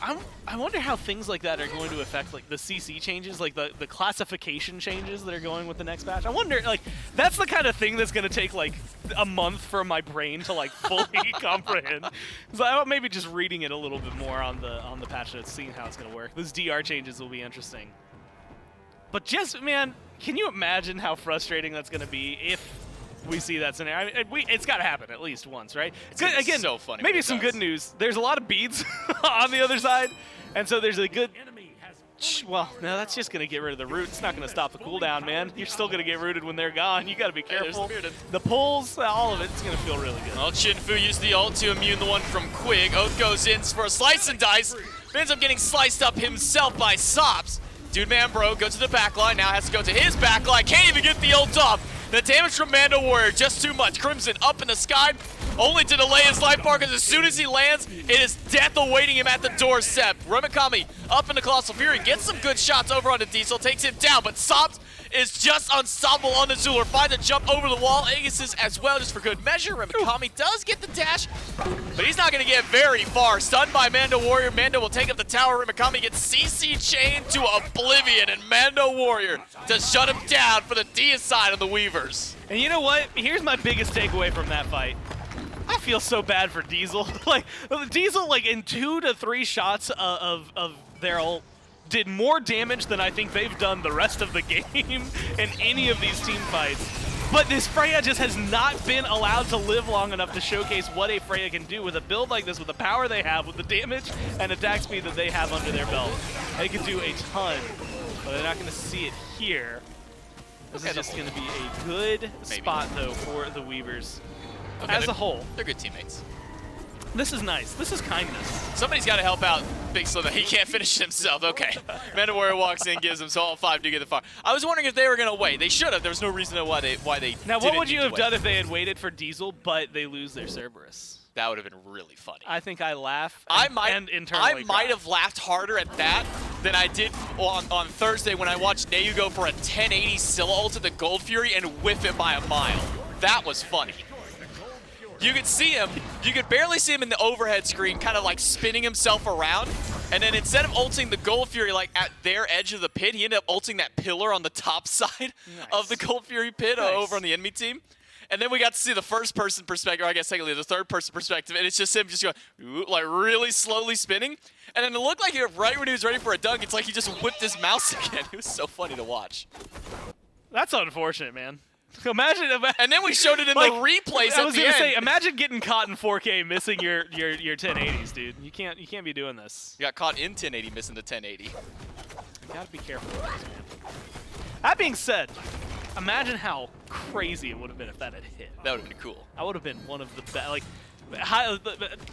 Speaker 2: I wonder how things like that are going to affect like the CC changes, like the classification changes that are going with the next patch. I wonder, like, that's the kind of thing that's going to take like a month for my brain to like fully comprehend. So I'm maybe just reading it a little bit more on the patch notes, seeing how it's going to work. Those DR changes will be interesting. But just, man, can you imagine how frustrating that's going to be if we see that scenario? I mean, it's got to happen at least once, right?
Speaker 1: Again, so funny.
Speaker 2: Maybe some good news. There's a lot of beads on the other side, and so there's a good. Well, no, that's just gonna get rid of the root. It's not gonna stop the cooldown, man. You're still gonna get rooted when they're gone. You gotta be careful. The pulls, all of it's gonna feel really good.
Speaker 1: Well, Chinfu used the ult to immune the one from Quig. Oathhh goes in for a slice and dice. Ends up getting sliced up himself by Sops. Dude man bro goes to the backline, now has to go to his backline. Can't even get the ult off. The damage from MandoWarrior, just too much. Crimson up in the sky. only to delay his life bar because as soon as he lands, it is death awaiting him at the doorstep. Remakami up into Colossal Fury, gets some good shots over onto Diesel, takes him down, but Sops is just unstoppable on the Ullr. Finds a jump over the wall. Aegis as well, just for good measure. Remakami does get the dash, but he's not going to get very far. Stunned by MandoWarrior. Mando will take up the tower. Remakami gets CC chained to oblivion, and MandoWarrior to shut him down for the deicide of the Weavers.
Speaker 2: And you know what? Here's my biggest takeaway from that fight. I feel so bad for Diesel. Like, Diesel, like, in 2 to 3 shots of their ult, did more damage than I think they've done the rest of the game in any of these team fights. But this Freya just has not been allowed to live long enough to showcase what a Freya can do with a build like this, with the power they have, with the damage and attack speed that they have under their belt. They can do a ton, but they're not going to see it here. This is just going to be a good spot, though, for the Weavers as a whole.
Speaker 1: They're good teammates.
Speaker 2: This is nice. This is kindness.
Speaker 1: Somebody's got to help out Big Slim. He can't finish himself. Okay. MandoWarrior walks in, gives him, so all 5 do get the fire. I was wondering if they were going to wait. They should have. There was no reason why they
Speaker 2: Now, what would you have done if they had waited for Diesel, but they lose their Cerberus?
Speaker 1: That would have been really funny.
Speaker 2: I think I laugh
Speaker 1: and
Speaker 2: internally
Speaker 1: might have laughed harder at that than I did on Thursday when I watched Nayu go for a 1080 Scylla ult at the Gold Fury and whiff it by a mile. That was funny. You could see him, you could barely see him in the overhead screen, kind of like spinning himself around. And then instead of ulting the Gold Fury like at their edge of the pit, he ended up ulting that pillar on the top side of the Gold Fury pit over on the enemy team. And then we got to see the first-person perspective, or I guess technically the third-person perspective, and it's just him just going, like, really slowly spinning. And then it looked like right when he was ready for a dunk, it's like he just whipped his mouse again. It was so funny to watch.
Speaker 2: That's unfortunate, man. Imagine,
Speaker 1: and then we showed it in like, the replays
Speaker 2: I was
Speaker 1: at the
Speaker 2: gonna
Speaker 1: end.
Speaker 2: say, imagine getting caught in 4K missing your 1080s, dude. You can't be doing this.
Speaker 1: You got caught in 1080 missing the 1080.
Speaker 2: You gotta be careful with this, man. That being said, imagine how crazy it would have been if that had hit.
Speaker 1: That would have been cool.
Speaker 2: I would have been one of the best, like,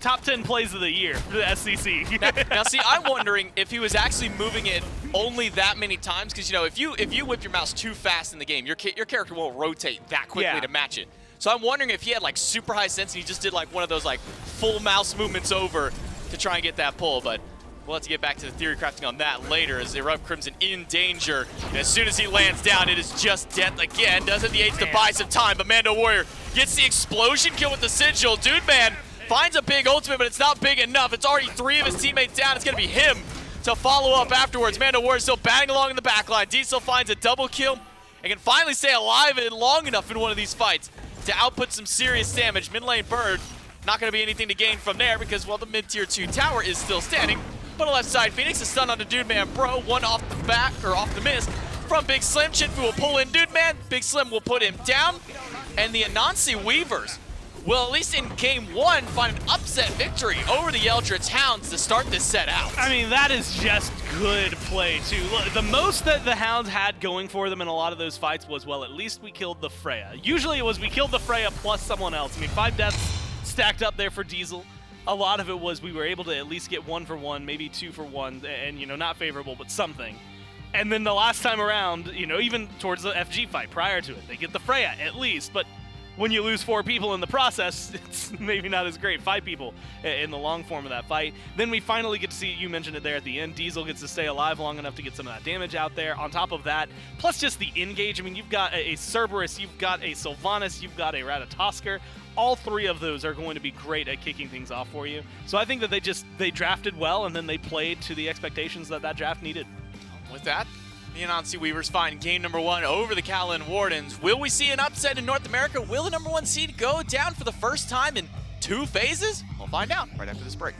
Speaker 2: top 10 plays of the year for the SCC.
Speaker 1: now, see, I'm wondering if he was actually moving it only that many times, because you know, if you whip your mouse too fast in the game, your character won't rotate that quickly to match it. So I'm wondering if he had like super high sense and he just did like one of those like full mouse movements over to try and get that pull, but we'll have to get back to the theory crafting on that later as EruptCrimson in danger. And as soon as he lands down, it is just death again. Does have the age to buy some time, but MandoWarrior gets the explosion kill with the Sigil. Dude, man, finds a big ultimate, but it's not big enough. It's already 3 of his teammates down. It's going to be him to follow up afterwards. MandoWarrior still batting along in the backline. Diesel finds a double kill and can finally stay alive and long enough in one of these fights to output some serious damage. Mid lane Bird, not going to be anything to gain from there because, well, the mid-tier 2 tower is still standing. But on the left side, Phoenix is stunned onto Dude Man Bro. One off the back, or off the miss from Big Slim. Chinfu will pull in Dude Man. Big Slim will put him down. And the Anansi Weavers will, at least in game 1, find an upset victory over the Eldritch Hounds to start this set out.
Speaker 2: I mean, that is just good play, too. Look, the most that the Hounds had going for them in a lot of those fights was, well, at least we killed the Freya. Usually it was we killed the Freya plus someone else. I mean, 5 deaths stacked up there for Diesel. A lot of it was we were able to at least get 1 for 1, maybe 2 for 1, and, you know, not favorable, but something. And then the last time around, you know, even towards the FG fight prior to it, they get the Freya at least, but when you lose 4 people in the process, it's maybe not as great. 5 people in the long form of that fight. Then we finally get to see, you mentioned it there at the end, Diesel gets to stay alive long enough to get some of that damage out there. On top of that, plus just the engage, I mean, you've got a Cerberus, you've got a Sylvanus, you've got a Ratatoskr. All 3 of those are going to be great at kicking things off for you. So I think that they drafted well, and then they played to the expectations that that draft needed.
Speaker 1: With that, the Anansi Weavers find game number 1 over the Callan Wardens. Will we see an upset in North America? Will the number 1 seed go down for the first time in 2 phases? We'll find out right after this break.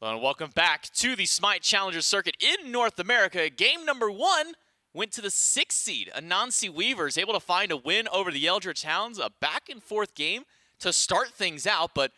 Speaker 1: Well, and welcome back to the SMITE Challenger Circuit in North America. Game number 1 went to the 6th seed. Anansi Weavers able to find a win over the Eldritch Hounds, a back-and-forth game to start things out. But,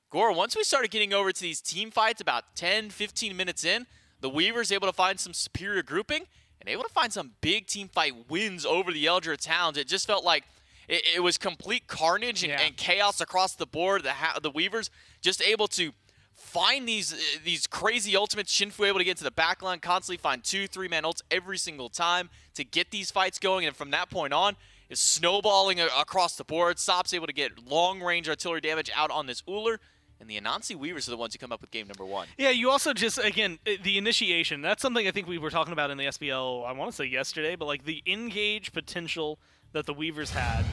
Speaker 1: Gore, once we started getting over to these team fights about 10, 15 minutes in, the Weavers able to find some superior grouping and able to find some big team fight wins over the Eldritch Hounds. It just felt like it was complete carnage and chaos across the board. The Weavers just able to find these crazy ultimates. Chinfu able to get to the backline, constantly find 2, 3-man ults every single time to get these fights going. And from that point on, is snowballing across the board. Sops able to get long-range artillery damage out on this Ullr. And the Anansi Weavers are the ones who come up with game number 1.
Speaker 2: Yeah, you also just, again, the initiation. That's something I think we were talking about in the SPL, I want to say yesterday, but like the engage potential that the Weavers had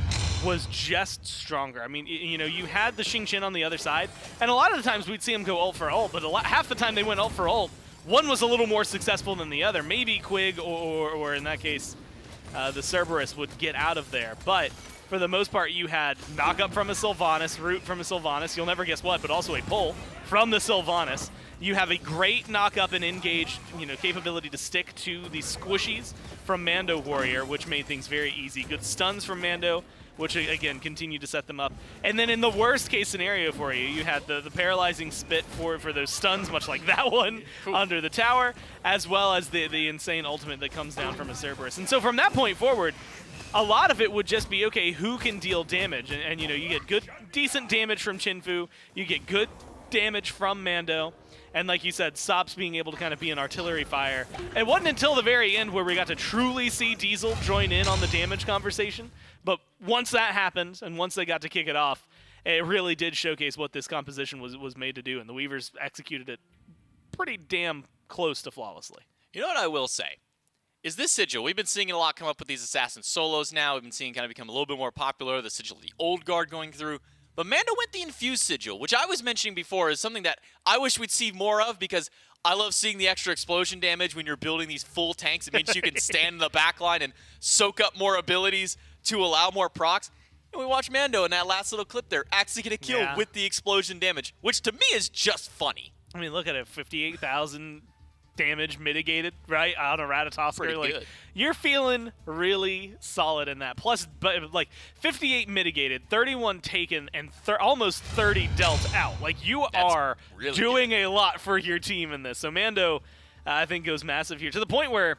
Speaker 2: was just stronger. I mean, you know, you had the Xing on the other side, and a lot of the times we'd see them go ult for ult, but half the time they went ult for ult, one was a little more successful than the other. Maybe Quig or in that case, the Cerberus would get out of there. But for the most part, you had knock up from a Sylvanus, root from a Sylvanus, you'll never guess what, but also a pull from the Sylvanus. You have a great knock up and engage, you know, capability to stick to the squishies from MandoWarrior, which made things very easy. Good stuns from Mando, which again continued to set them up. And then in the worst case scenario for you, you had the paralyzing spit for those stuns, much like that one under the tower, as well as the insane ultimate that comes down from a Cerberus. And so from that point forward, a lot of it would just be, okay, who can deal damage? And you know, you get decent damage from Chinfu, you get good damage from Mando, and like you said, Sops being able to kind of be an artillery fire. It wasn't until the very end where we got to truly see Diesel join in on the damage conversation, but once that happened, and once they got to kick it off, it really did showcase what this composition was made to do, and the Weavers executed it pretty damn close to flawlessly.
Speaker 1: You know what I will say? Is this sigil, we've been seeing it a lot come up with these assassin solos now. We've been seeing kind of become a little bit more popular, the sigil of the old guard going through. But Mando went the infused sigil, which I was mentioning before is something that I wish we'd see more of because I love seeing the extra explosion damage when you're building these full tanks. It means you can stand in the backline and soak up more abilities to allow more procs. And we watched Mando in that last little clip there actually get a kill with the explosion damage, which to me is just funny.
Speaker 2: I mean, look at it, 58,000 damage mitigated, right, on a Ratatoskr. Like,
Speaker 1: good.
Speaker 2: You're feeling really solid in that. Plus, but like 58 mitigated, 31 taken, and almost 30 dealt out. Like, you are really doing a lot for your team in this. So Mando, I think, goes massive here to the point where,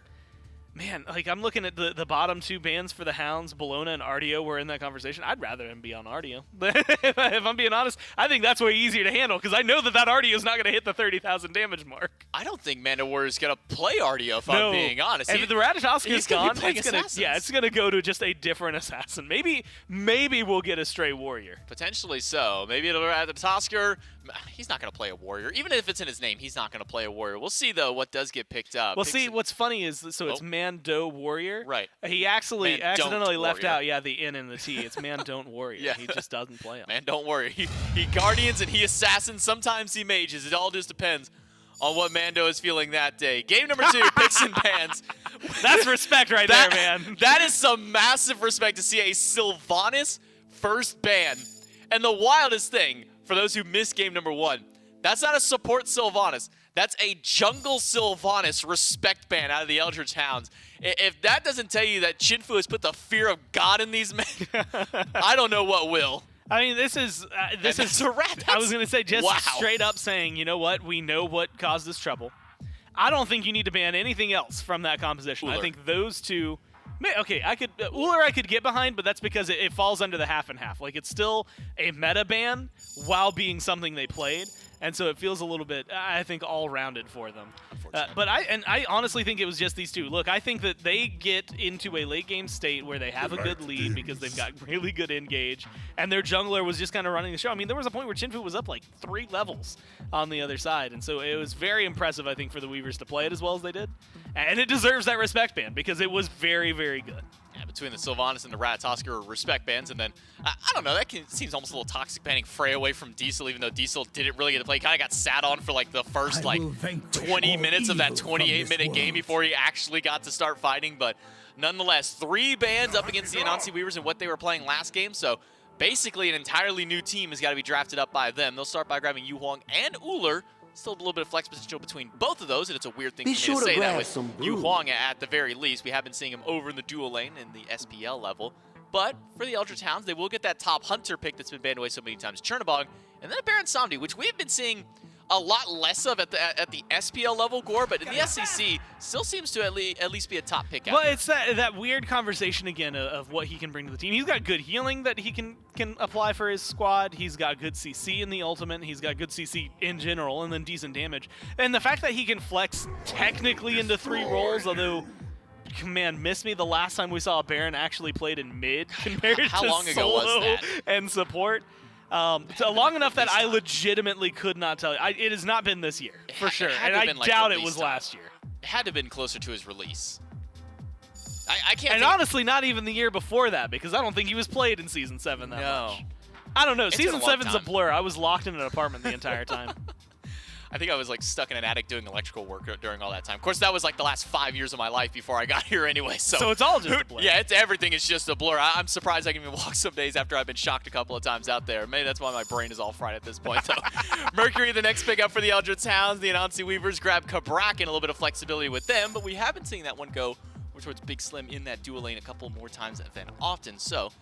Speaker 2: man, like I'm looking at the bottom 2 bans for the Hounds, Bologna and Artio were in that conversation. I'd rather him be on Artio. If I'm being honest, I think that's way easier to handle because I know that Artio is not going to hit the 30,000 damage mark.
Speaker 1: I don't think MandoWarrior is going to play Artio, if I'm being honest.
Speaker 2: If the Ratatoskr is gone,
Speaker 1: it's
Speaker 2: going to go to just a different assassin. Maybe we'll get a stray warrior.
Speaker 1: Potentially so. Maybe it'll Ratatoskr. He's not going to play a warrior. Even if it's in his name, he's not going to play a warrior. We'll see, though, what does get picked up.
Speaker 2: Well, see, what's funny is, so it's MandoWarrior.
Speaker 1: Right.
Speaker 2: He actually accidentally left out, the N and the T. It's ManDontWarrior.
Speaker 1: Yeah.
Speaker 2: He just doesn't play him.
Speaker 1: Man, don't worry. He guardians and he assassins. Sometimes he mages. It all just depends on what Mando is feeling that day. Game number 2, picks and pans.
Speaker 2: That's respect right there, man.
Speaker 1: That is some massive respect to see a Sylvanus first ban. And the wildest thing, for those who missed game number 1, that's not a support Sylvanus. That's a jungle Sylvanus respect ban out of the Eldritch Hounds. If that doesn't tell you that Chinfu has put the fear of God in these men, I don't know what will.
Speaker 2: I mean, this is
Speaker 1: a rat.
Speaker 2: I was going to say, just straight up saying, you know what? We know what caused this trouble. I don't think you need to ban anything else from that composition.
Speaker 1: Ullr.
Speaker 2: I think those two... Okay, Ullr I could get behind, but that's because it falls under the half and half. Like, it's still a meta ban while being something they played, and so it feels a little bit, I think, all-rounded for them. But I honestly think it was just these two. Look, I think that they get into a late-game state where they have a good lead because they've got really good engage, and their jungler was just kind of running the show. I mean, there was a point where Chinfu was up like 3 levels on the other side, and so it was very impressive, I think, for the Weavers to play it as well as they did. And it deserves that respect ban because it was very, very good.
Speaker 1: Yeah, between the Sylvanus and the Ratatoskr respect bans, and then, I don't know, seems almost a little toxic banning Freya away from Diesel, even though Diesel didn't really get to play. He kind of got sat on for like the first 20 minutes of that 28-minute game before he actually got to start fighting. But nonetheless, 3 bans up against the Anansi Weavers and what they were playing last game. So basically an entirely new team has got to be drafted up by them. They'll start by grabbing Huang and Ullr Still a little bit of flex potential between both of those, and it's a weird thing
Speaker 3: Be
Speaker 1: for me
Speaker 3: sure
Speaker 1: to
Speaker 3: to
Speaker 1: say that
Speaker 3: grab
Speaker 1: with
Speaker 3: some
Speaker 1: Huang at the very least. We have been seeing him over in the dual lane in the SPL level. But for the Eldritch Hounds, they will get that top hunter pick that's been banned away so many times, Chernobog, and then a Baron Samedi, which we have been seeing a lot less of at the SPL level, Gore, but in the SCC still seems to at least be a top pick out.
Speaker 2: Well, it's that weird conversation again of what he can bring to the team. He's got good healing that he can apply for his squad. He's got good CC in the ultimate. He's got good CC in general, and then decent damage. And the fact that he can flex technically into 3 roles, although, man, miss me the last time we saw a Baron actually played in mid compared
Speaker 1: How
Speaker 2: to
Speaker 1: long ago
Speaker 2: solo
Speaker 1: was that?
Speaker 2: and support. So long enough that I legitimately could not tell you. It has not been this year, for sure. And I doubt it was last year.
Speaker 1: It had to have been closer to his release. I can't
Speaker 2: And honestly, not even the year before that, because I don't think he was played in Season 7 that much. I don't know.
Speaker 1: It's been a
Speaker 2: Season
Speaker 1: long
Speaker 2: 7's a
Speaker 1: time.
Speaker 2: blur. I was locked in an apartment the entire time.
Speaker 1: I think I was like stuck in an attic doing electrical work during all that time. Of course, that was like the last 5 years of my life before I got here anyway. So
Speaker 2: it's all just a blur.
Speaker 1: Yeah, everything is just a blur. I'm surprised I can even walk some days after I've been shocked a couple of times out there. Maybe that's why my brain is all fried at this point. So Mercury, the next pick up for the Eldritch Hounds. The Anansi Weavers grab Cabrakan, a little bit of flexibility with them, but we haven't seen that one go towards Big Slim in that dual lane a couple more times than often. So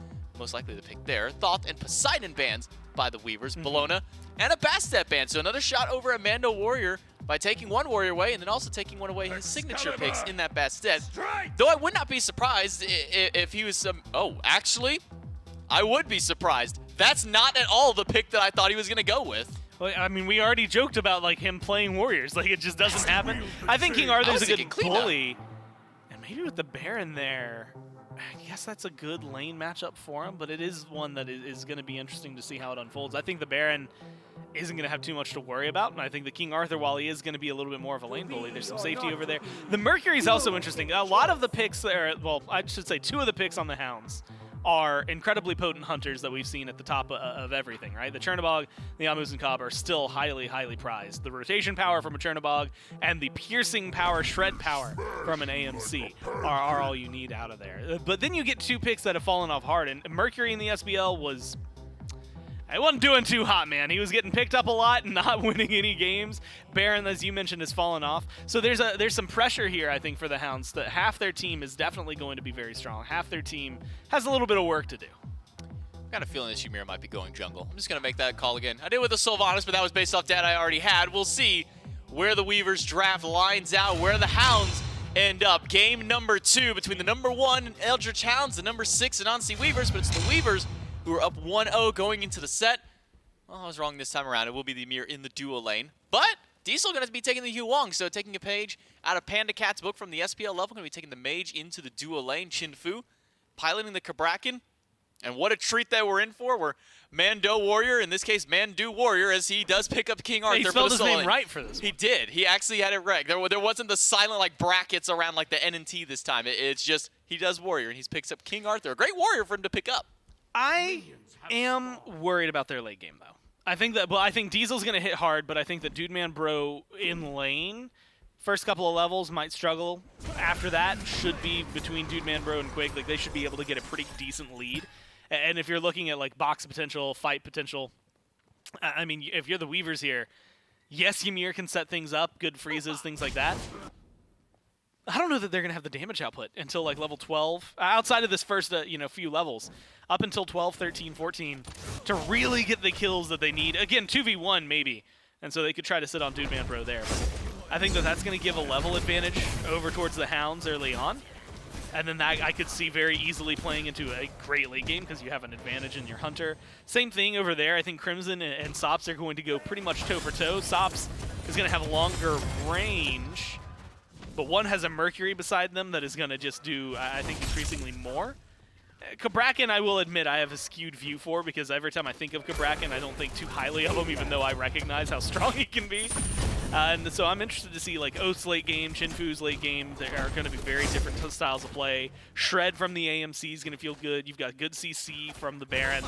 Speaker 1: most likely the pick there. Thoth and Poseidon bans by the Weavers. Bologna and a Bastet ban. So another shot over at MandoWarrior by taking one warrior away and then also taking one away his signature picks in that Bastet. Though I would not be surprised if he was some... Oh, actually, I would be surprised. That's not at all the pick that I thought he was going to go with.
Speaker 2: Well, I mean, we already joked about like him playing warriors. Like, it just doesn't happen. I think King Arthur's a good bully. And maybe with the Baron there, I guess that's a good lane matchup for him, but it is one that is going to be interesting to see how it unfolds. I think the Baron isn't going to have too much to worry about, and I think the King Arthur, while he is going to be a little bit more of a lane bully, there's some safety over there. The Mercury's also interesting. A lot of the picks there, well, I should say 2 of the picks on the Hounds are incredibly potent hunters that we've seen at the top of everything, right? The Chernobog, the Muzen are still highly, highly prized. The rotation power from a Chernobog and the piercing power, shred power from an AMC are all you need out of there. But then you get 2 picks that have fallen off hard, and Mercury in the SBL was... I wasn't doing too hot, man. He was getting picked up a lot and not winning any games. Baron, as you mentioned, has fallen off. So there's some pressure here, I think, for the Hounds. That half their team is definitely going to be very strong. Half their team has a little bit of work to do.
Speaker 1: I've got a feeling this Ymir might be going jungle. I'm just going to make that call again. I did with the Sylvanus, but that was based off data I already had. We'll see where the Weavers draft lines out, where the Hounds end up. Game number 2 between the number 1 Eldritch Hounds, the number 6 Anansi Weavers, but it's the Weavers who are up 1-0 going into the set. Well, I was wrong this time around. It will be the Ymir in the dual lane. But Diesel going to be taking the Huang, so taking a page out of Panda Cat's book from the SPL level, going to be taking the mage into the dual lane. Chinfu piloting the Cabrakan. And what a treat that we're in for. We're MandoWarrior, in this case MandoWarrior, as he does pick up King Arthur.
Speaker 2: He spelled his name right for this one.
Speaker 1: He did. He actually had it right. There wasn't the silent like brackets around like the N and T this time. It's just he does warrior, and he picks up King Arthur. A great warrior for him to pick up.
Speaker 2: I am worried about their late game, though. I think Diesel's going to hit hard, but I think that Dude Man Bro in lane, first couple of levels might struggle. After that, should be between Dude Man Bro and Quig. Like, they should be able to get a pretty decent lead. And if you're looking at, like, box potential, fight potential, I mean, if you're the Weavers here, yes, Ymir can set things up, good freezes, things like that. I don't know that they're going to have the damage output until, like, level 12. Outside of this first, few levels. Up until 12, 13, 14, to really get the kills that they need. Again, 2v1 maybe, and so they could try to sit on Dude Man Bro there. But I think that that's going to give a level advantage over towards the Hounds early on. And then that I could see very easily playing into a great late game because you have an advantage in your Hunter. Same thing over there. I think Crimson and Sops are going to go pretty much toe-for-toe. Sops is going to have longer range, but one has a Mercury beside them that is going to just do, I think, increasingly more. Cabrakan, I will admit, I have a skewed view for because every time I think of Cabrakan, I don't think too highly of him, even though I recognize how strong he can be. And so I'm interested to see like Oathh's late game, Chinfu's late game. They are going to be very different styles of play. Shred from the AMC is going to feel good. You've got good CC from the Baron.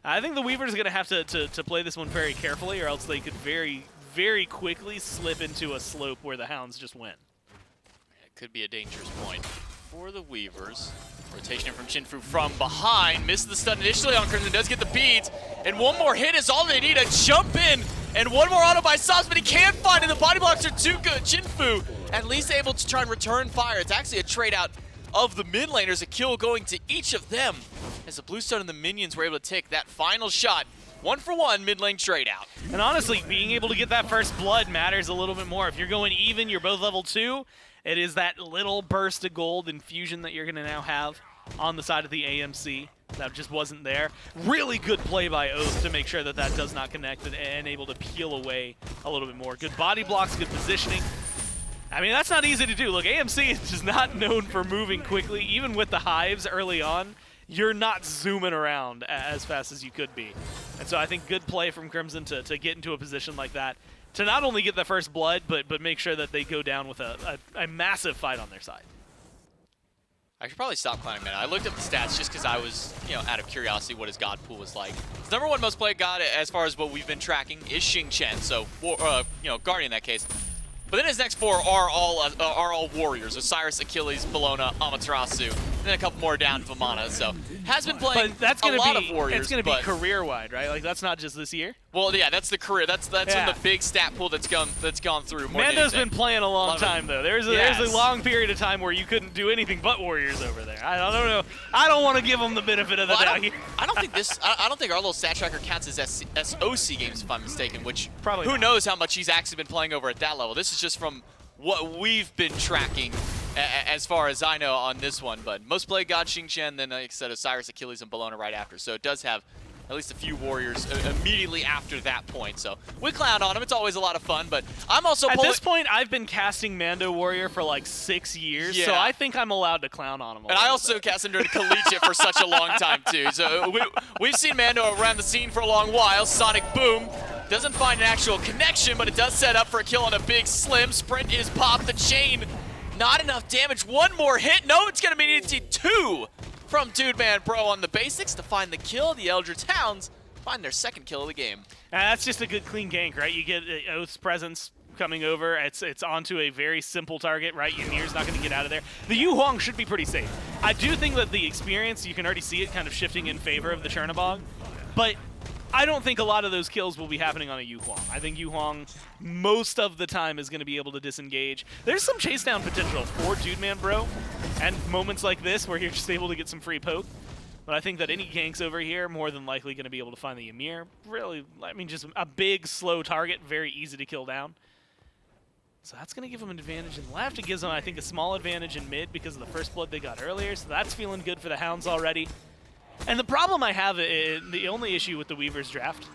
Speaker 2: I think the Weavers are going to have to play this one very carefully, or else they could very, very quickly slip into a slope where the Hounds just win.
Speaker 1: It could be a dangerous point for the Weavers. Rotation in from Chinfu from behind. Missed the stun initially on Crimson. Does get the beads. And one more hit is all they need. A jump in And one more auto by sops, but he can't find it. The body blocks are too good. Chinfu at least able to try and return fire. It's actually a trade out of the mid laners, a kill going to each of them as the Bluestone and the minions were able to take that final shot. 1-for-1 mid lane trade out.
Speaker 2: And honestly, being able to get that first blood matters a little bit more. If you're going even, you're both level 2, it is that little burst of gold infusion that you're going to now have on the side of the AMC. That just wasn't there. Really good play by Oathhh to make sure that that does not connect and able to peel away a little bit more. Good body blocks, good positioning. I mean, that's not easy to do. Look, AMC is just not known for moving quickly. Even with the hives early on, you're not zooming around as fast as you could be. And so I think good play from Crimson to get into a position like that, to not only get the first blood, but make sure that they go down with a massive fight on their side.
Speaker 1: I should probably stop clowning Mana. I looked up the stats just because I was, out of curiosity what his god pool was like. His #1 most played god, as far as what we've been tracking, is Xing, so, Guardian in that case. But then his next 4 are all warriors: Osiris, Achilles, Bellona, Amaterasu, and then a couple more down Vamana. So has been playing a lot of warriors.
Speaker 2: It's going to be career-wide, right? Like, that's not just this year?
Speaker 1: Well, yeah, that's the career. That's in the big stat pool that's gone through. More
Speaker 2: Mando's been playing a long time, though. There's a long period of time where you couldn't do anything but warriors over there. I don't know. I don't want to give them the benefit of the doubt here.
Speaker 1: I don't think our little stat tracker counts as SOC games, if I'm mistaken. Which
Speaker 2: probably
Speaker 1: who knows how much he's actually been playing over at that level. This is just from what we've been tracking, as far as I know on this one. But most played god Xing, then like I said, Osiris, Achilles, and Bellona right after. So it does have at least a few warriors immediately after that point. So we clown on him. It's always a lot of fun. But I'm also
Speaker 2: at this point, I've been casting MandoWarrior for like 6 years, so I think I'm allowed to clown on him.
Speaker 1: And I also cast him during Collegiate for such a long time too. So we've seen Mando around the scene for a long while. Sonic Boom doesn't find an actual connection, but it does set up for a kill on a big Slim. Sprint is popped. The chain, not enough damage. One more hit. No, it's going to be needed 2 from Dude Man Bro on the basics to find the kill. The Eldritch Hounds find their second kill of the game.
Speaker 2: And that's just a good clean gank, right? You get Oath's presence coming over. It's onto a very simple target, right? Ymir's not going to get out of there. The Huang should be pretty safe. I do think that the experience, you can already see it kind of shifting in favor of the Chernobog, but I don't think a lot of those kills will be happening on a Huang. I think Huang most of the time is going to be able to disengage. There's some chase down potential for Dude Man Bro, and moments like this where you're just able to get some free poke. But I think that any ganks over here more than likely going to be able to find the Ymir. Really, I mean, just a big, slow target, very easy to kill down. So that's going to give them an advantage in left. It gives them, I think, a small advantage in mid because of the first blood they got earlier. So that's feeling good for the Hounds already. And the problem I have, the only issue with the Weavers draft,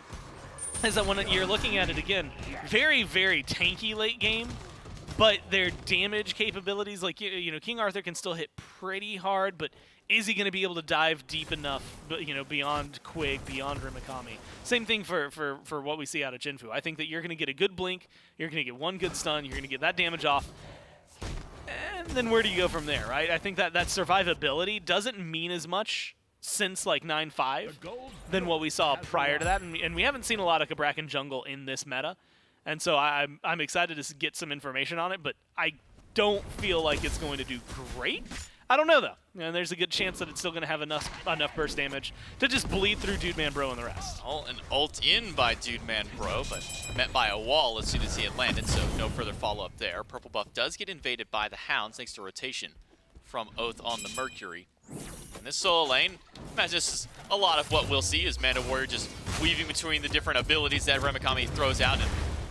Speaker 2: is that when you're looking at it again, very, very tanky late game, but their damage capabilities, like, King Arthur can still hit pretty hard, but is he going to be able to dive deep enough, beyond Quig, beyond Remakami? Same thing for what we see out of Chinfu. I think that you're going to get a good blink, you're going to get one good stun, you're going to get that damage off, and then where do you go from there, right? I think that survivability doesn't mean as much since like 9.5 than what we saw prior to that, and we haven't seen a lot of Cabrakan jungle in this meta, and so I'm excited to get some information on it, but I don't feel like it's going to do great. I don't know though, and there's a good chance that it's still going to have enough burst damage to just bleed through Dude Man Bro and the rest.
Speaker 1: An ult in by Dude Man Bro, but met by a wall as soon as he had landed, so no further follow-up there. Purple buff does get invaded by the Hounds thanks to rotation from Oathhh on the Mercury. In this solo lane, just a lot of what we'll see is MandoWarrior just weaving between the different abilities that Remakami throws out and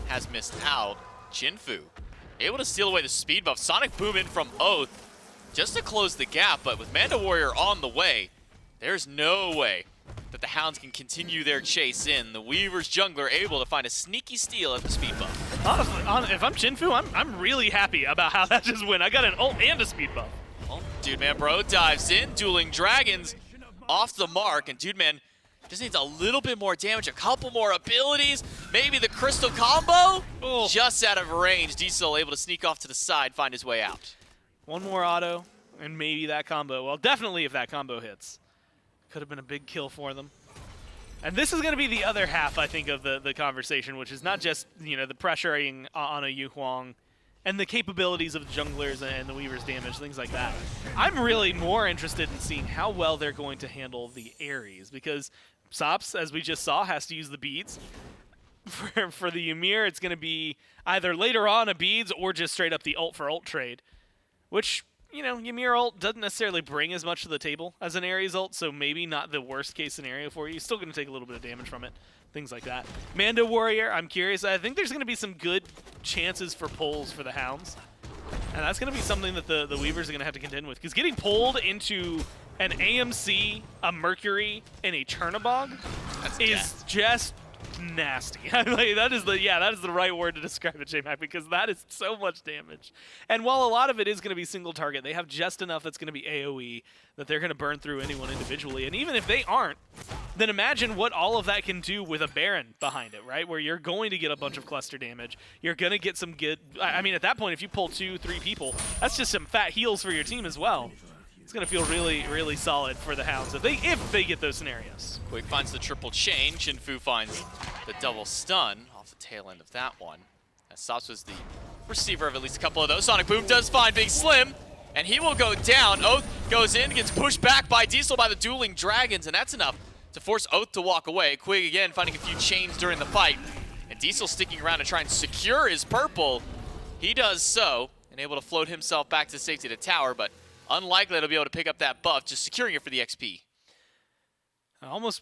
Speaker 1: has missed out. Chinfu able to steal away the speed buff. Sonic Boom in from Oathhh just to close the gap, but with MandoWarrior on the way, there's no way that the Hounds can continue their chase in. The Weavers jungler able to find a sneaky steal at the speed buff.
Speaker 2: Honestly, if I'm Chinfu, I'm really happy about how that just went. I got an ult and a speed buff.
Speaker 1: Well, Dude Man Bro dives in, dueling dragons off the mark, and Dude Man just needs a little bit more damage, a couple more abilities, maybe the crystal combo.
Speaker 2: Oh.
Speaker 1: Just out of range, Diesel able to sneak off to the side, find his way out.
Speaker 2: One more auto, and maybe that combo. Well, definitely if that combo hits. Could have been a big kill for them. And this is going to be the other half, I think, of the conversation, which is not just, the pressuring on a Huang and the capabilities of the junglers and the Weavers' damage, things like that. I'm really more interested in seeing how well they're going to handle the Ares, because Sops, as we just saw, has to use the beads. for the Ymir, it's going to be either later on a beads or just straight up the ult for ult trade, which, you know, Ymir ult doesn't necessarily bring as much to the table as an Ares ult, so maybe not the worst case scenario for you. You're still going to take a little bit of damage from it, things like that. MandoWarrior, I'm curious. I think there's going to be some good chances for pulls for the Hounds, and that's going to be something that the Weavers are going to have to contend with, because getting pulled into an AMC, a Mercury, and a Chernobog is just nasty. Like, that is the right word to describe it, J-Mac, because that is so much damage. And while a lot of it is going to be single target, they have just enough that's going to be AoE that they're going to burn through anyone individually. And even if they aren't, then imagine what all of that can do with a Baron behind it, right? Where you're going to get a bunch of cluster damage. You're going to get some good... I mean, at that point, if you pull 2-3 people, that's just some fat heals for your team as well. It's going to feel really, really solid for the Hounds if they get those scenarios.
Speaker 1: Quig finds the triple chain. Chinfu finds the double stun off the tail end of that one. As Sops was the receiver of at least a couple of those. Sonic Boom does find Big Slim, and he will go down. Oathhh goes in, gets pushed back by Diesel by the dueling dragons, and that's enough to force Oathhh to walk away. Quig again finding a few chains during the fight, and Diesel sticking around to try and secure his purple. He does so, and able to float himself back to safety to tower, but unlikely to be able to pick up that buff, just securing it for the XP.
Speaker 2: I almost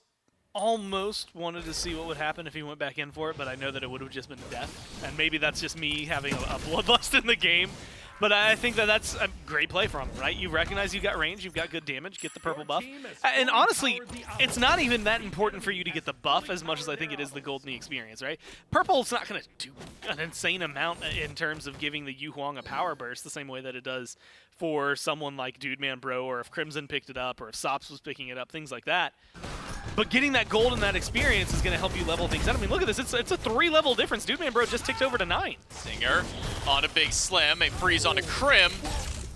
Speaker 2: wanted to see what would happen if he went back in for it, but I know that it would have just been death. And maybe that's just me having a bloodlust in the game. But I think that that's a great play from him, right? You recognize you've got range, you've got good damage, get the purple buff. And honestly, it's not even that important for you to get the buff as much as I think it is the Goldney experience, right? Purple's not going to do an insane amount in terms of giving the Huang a power burst the same way that it does for someone like Dude Man Bro, or if Crimson picked it up, or if Sops was picking it up, things like that. But getting that gold and that experience is going to help you level things out. I mean, look at this. It's a 3-level difference. Dude Man Bro just ticked over to 9.
Speaker 1: Stinger on a Big Slim. A freeze on a Crim.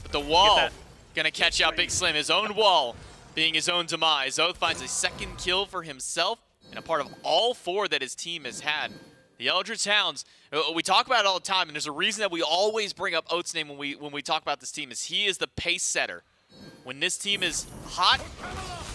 Speaker 1: But the wall going to catch out Big Slim. His own wall being his own demise. Oathhh finds a second kill for himself and a part of all 4 that his team has had. The Eldritch Hounds, we talk about it all the time, and there's a reason that we always bring up Oathh's name when we talk about this team, is he is the pace setter. When this team is hot,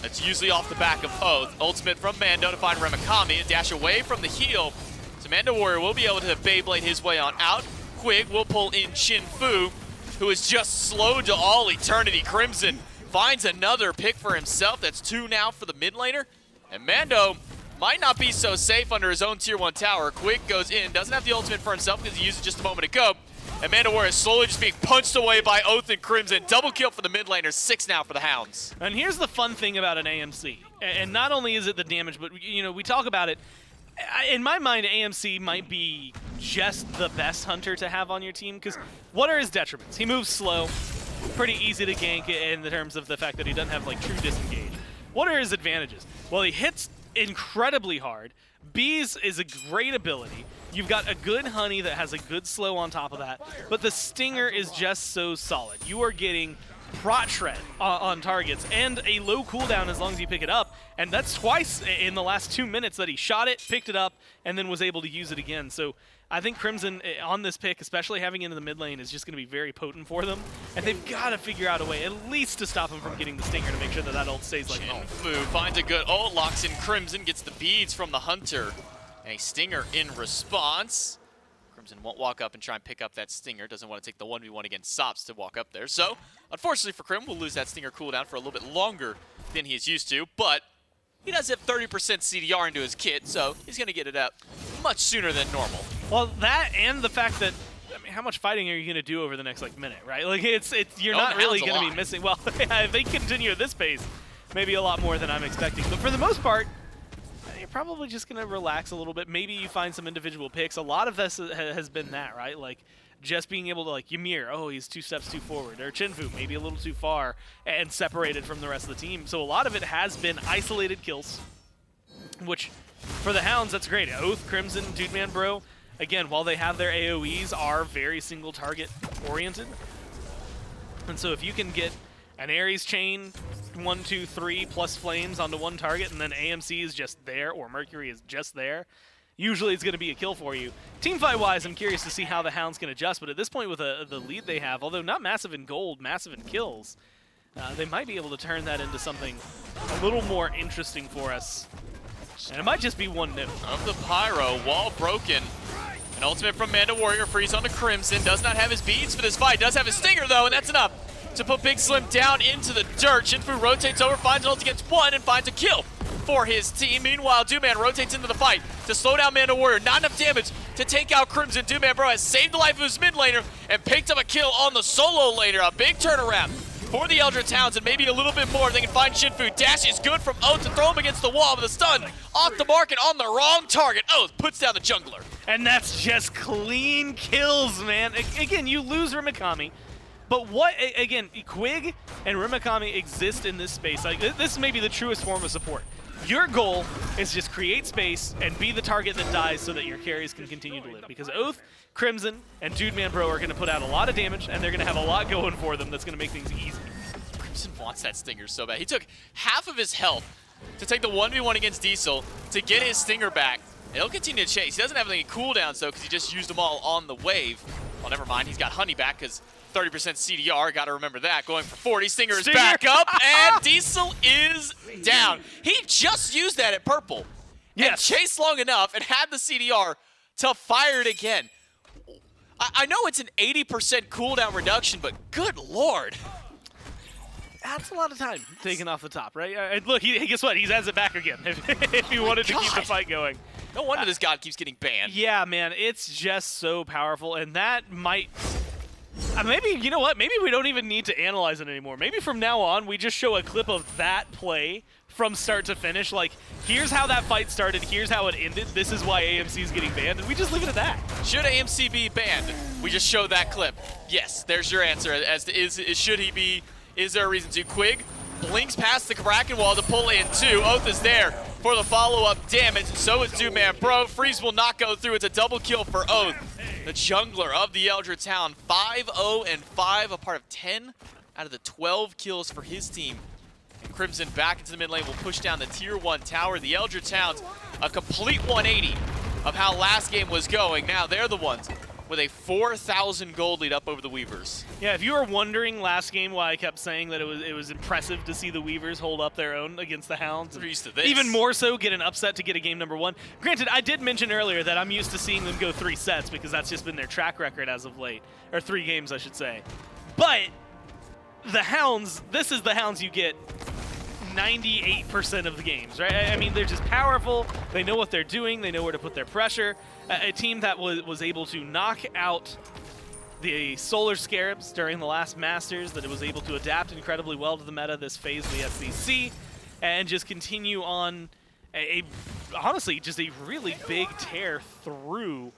Speaker 1: that's usually off the back of Oathhh. Ultimate from Mando to find Remakami, a dash away from the heal. So MandoWarrior will be able to Beyblade his way on out. Quig will pull in Chinfu, who is just slowed to all eternity. Crimson finds another pick for himself. That's 2 now for the mid laner. And Mando might not be so safe under his own tier 1 tower. Quig goes in, doesn't have the ultimate for himself because he used it just a moment ago. And MandoWarrior is slowly just being punched away by Oathhh and Crimson. Double kill for the mid laner, 6 now for the Hounds.
Speaker 2: And here's the fun thing about an AMC. And not only is it the damage, but you know, we talk about it. In my mind, AMC might be just the best hunter to have on your team, because what are his detriments? He moves slow, pretty easy to gank in terms of the fact that he doesn't have like true disengage. What are his advantages? Well, he hits incredibly hard. Bees is a great ability. You've got a good honey that has a good slow on top of that, but the stinger is just so solid. You are getting prot shred on targets and a low cooldown as long as you pick it up, and that's twice in the last 2 minutes that he shot it, picked it up, and then was able to use it again. So I think Crimson on this pick, especially having into the mid lane, is just going to be very potent for them, and they've got to figure out a way at least to stop him from getting the stinger to make sure that that ult stays like home.
Speaker 1: Chinfu finds a good ult, locks in Crimson, gets the beads from the hunter. A stinger in response. Crimson won't walk up and try and pick up that stinger. Doesn't want to take the 1v1 against Sops to walk up there. So, unfortunately for Crim, we'll lose that stinger cooldown for a little bit longer than he is used to. But he does have 30% CDR into his kit, so he's going to get it out much sooner than normal.
Speaker 2: Well, that and the fact that, I mean, how much fighting are you going to do over the next minute, right? Like you're not really going to be missing. Well, if they continue at this pace, maybe a lot more than I'm expecting. But for the most part, you're probably just going to relax a little bit. Maybe you find some individual picks. A lot of this has been that, right? Like, just being able to, like, Ymir, oh, he's 2 steps too forward. Or Chinfu, maybe a little too far and separated from the rest of the team. So a lot of it has been isolated kills, which, for the Hounds, that's great. Oathhh, Crimson, Dude Man Bro, again, while they have their AoEs, are very single target oriented. And so if you can get an Ares chain, 1, 2, 3 plus flames onto one target, and then AMC is just there, or Mercury is just there, usually it's going to be a kill for you. Teamfight-wise, I'm curious to see how the Hounds can adjust, but at this point with the lead they have, although not massive in gold, massive in kills, they might be able to turn that into something a little more interesting for us And it might just be one new.
Speaker 1: Of the Pyro, wall broken. An ultimate from MandoWarrior, freeze onto Crimson. Does not have his beads for this fight. Does have his stinger though, and that's enough to put Big Slim down into the dirt. Chinfu rotates over, finds an ult against one, and finds a kill for his team. Meanwhile, Dooman rotates into the fight to slow down MandoWarrior. Not enough damage to take out Crimson. Dooman Bro has saved the life of his mid laner and picked up a kill on the solo laner. A big turnaround for the Eldritch Hounds, and maybe a little bit more. They can find Chinfu. Dash is good from Oathhh to throw him against the wall, but the stun off the mark and on the wrong target. Oathhh puts down the jungler.
Speaker 2: And that's just clean kills, man. Again, you lose Remakami. But what, again, Quig and Remakami exist in this space. Like, this may be the truest form of support. Your goal is just create space and be the target that dies so that your carries can continue to live. Because Oathhh, Crimson, and Dude Man Bro are going to put out a lot of damage, and they're going to have a lot going for them that's going to make things easy.
Speaker 1: Crimson wants that stinger so bad. He took half of his health to take the 1v1 against Diesel to get his stinger back. And he'll continue to chase. He doesn't have any cooldowns, though, because he just used them all on the wave. Well, never mind. He's got Honey back because 30% CDR. Got to remember that. Going for 40. Stinger is back up, and Diesel is down. He just used that at purple.
Speaker 2: Yes.
Speaker 1: And chased long enough and had the CDR to fire it again. I know it's an 80% cooldown reduction, but good lord.
Speaker 2: That's a lot of time taken off the top, right? And look, guess what? He has it back again if he wanted to keep the fight going.
Speaker 1: No wonder this god keeps getting banned.
Speaker 2: Yeah, man, it's just so powerful, and that might... maybe, you know what? Maybe we don't even need to analyze it anymore. Maybe from now on, we just show a clip of that play from start to finish. Like, here's how that fight started, here's how it ended, this is why AMC is getting banned, and we just leave it at that.
Speaker 1: Should AMC be banned? We just show that clip. Yes, there's your answer. As to should he be, is there a reason to? Quig blinks past the Cabrakan wall to pull in two. Oathhh is there for the follow-up damage, and so is Dooman Bro. Freeze will not go through. It's a double kill for Oathhh, the jungler of the Eldritch Hound. 5-0-5, a part of 10 out of the 12 kills for his team. And Crimson back into the mid lane will push down the tier 1 tower. The Eldritch Hounds, a complete 180 of how last game was going. Now they're the ones with a 4,000 gold lead up over the Weavers.
Speaker 2: Yeah, if you were wondering last game why I kept saying that it was impressive to see the Weavers hold up their own against the Hounds.
Speaker 1: We're used to this.
Speaker 2: Even more so, get an upset to get a game number 1. Granted, I did mention earlier that I'm used to seeing them go 3 sets because that's just been their track record as of late. Or 3 games, I should say. But the Hounds, this is the Hounds you get 98% of the games, right? I mean, they're just powerful. They know what they're doing. They know where to put their pressure. A team that was able to knock out the Solar Scarabs during the last Masters, that it was able to adapt incredibly well to the meta this phase of the SCC, and just continue on honestly, just a really big tear through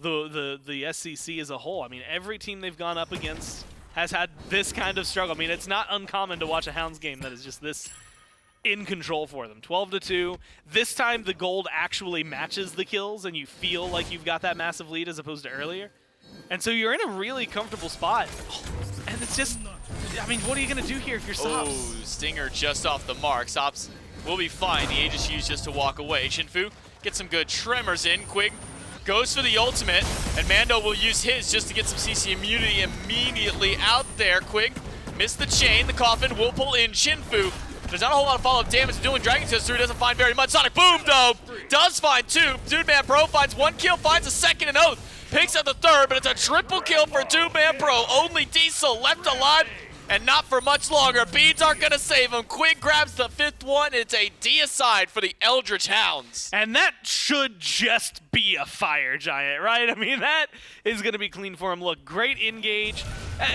Speaker 2: the SCC as a whole. I mean, every team they've gone up against has had this kind of struggle. I mean, it's not uncommon to watch a Hounds game that is just this in control for them. 12-2. This time the gold actually matches the kills and you feel like you've got that massive lead as opposed to earlier. And so you're in a really comfortable spot. And it's just, I mean, what are you going to do here if you're Sops?
Speaker 1: Oh, Stinger just off the mark. Sops will be fine. The Aegis used just to walk away. Chinfu gets some good tremors in. Quig goes for the ultimate, and Mando will use his just to get some CC immunity immediately out there. Quig missed the chain. The coffin will pull in Chinfu. There's not a whole lot of follow-up damage. Doing Dragon Test through doesn't find very much. Sonic Boom, though, does find 2. Dude Man Pro finds 1 kill, finds a second, and Oathhh picks up the 3rd, but it's a triple kill for Dude Man Pro. Only Diesel left alive, and not for much longer. Beads aren't going to save him. Quig grabs the 5th one. It's a deicide for the Eldritch Hounds.
Speaker 2: And that should just be a fire giant, right? I mean, that is going to be clean for him. Look, great engage.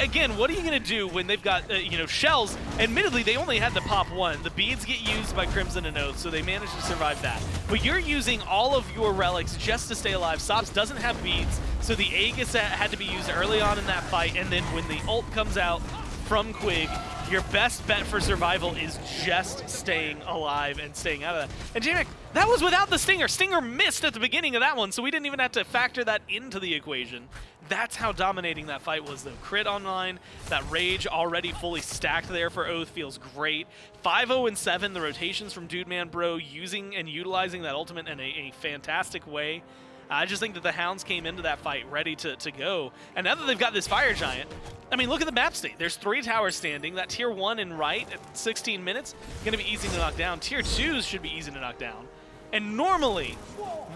Speaker 2: Again, what are you going to do when they've got, shells? Admittedly, they only had to pop 1. The beads get used by Crimson and Oathhh, so they managed to survive that. But you're using all of your relics just to stay alive. Sops doesn't have beads, so the Aegis had to be used early on in that fight, and then when the ult comes out from Quig, your best bet for survival is just staying alive and staying out of that. And J-Mac, that was without the Stinger. Stinger missed at the beginning of that one, so we didn't even have to factor that into the equation. That's how dominating that fight was, though. Crit online, that Rage already fully stacked there for Oathhh feels great. 5-0-7, the rotations from Dude Man Bro using and utilizing that ultimate in a fantastic way. I just think that the Hounds came into that fight ready to go. And now that they've got this Fire Giant, I mean, look at the map state. There's 3 towers standing. That tier 1 in right at 16 minutes, going to be easy to knock down. Tier 2s should be easy to knock down. And normally,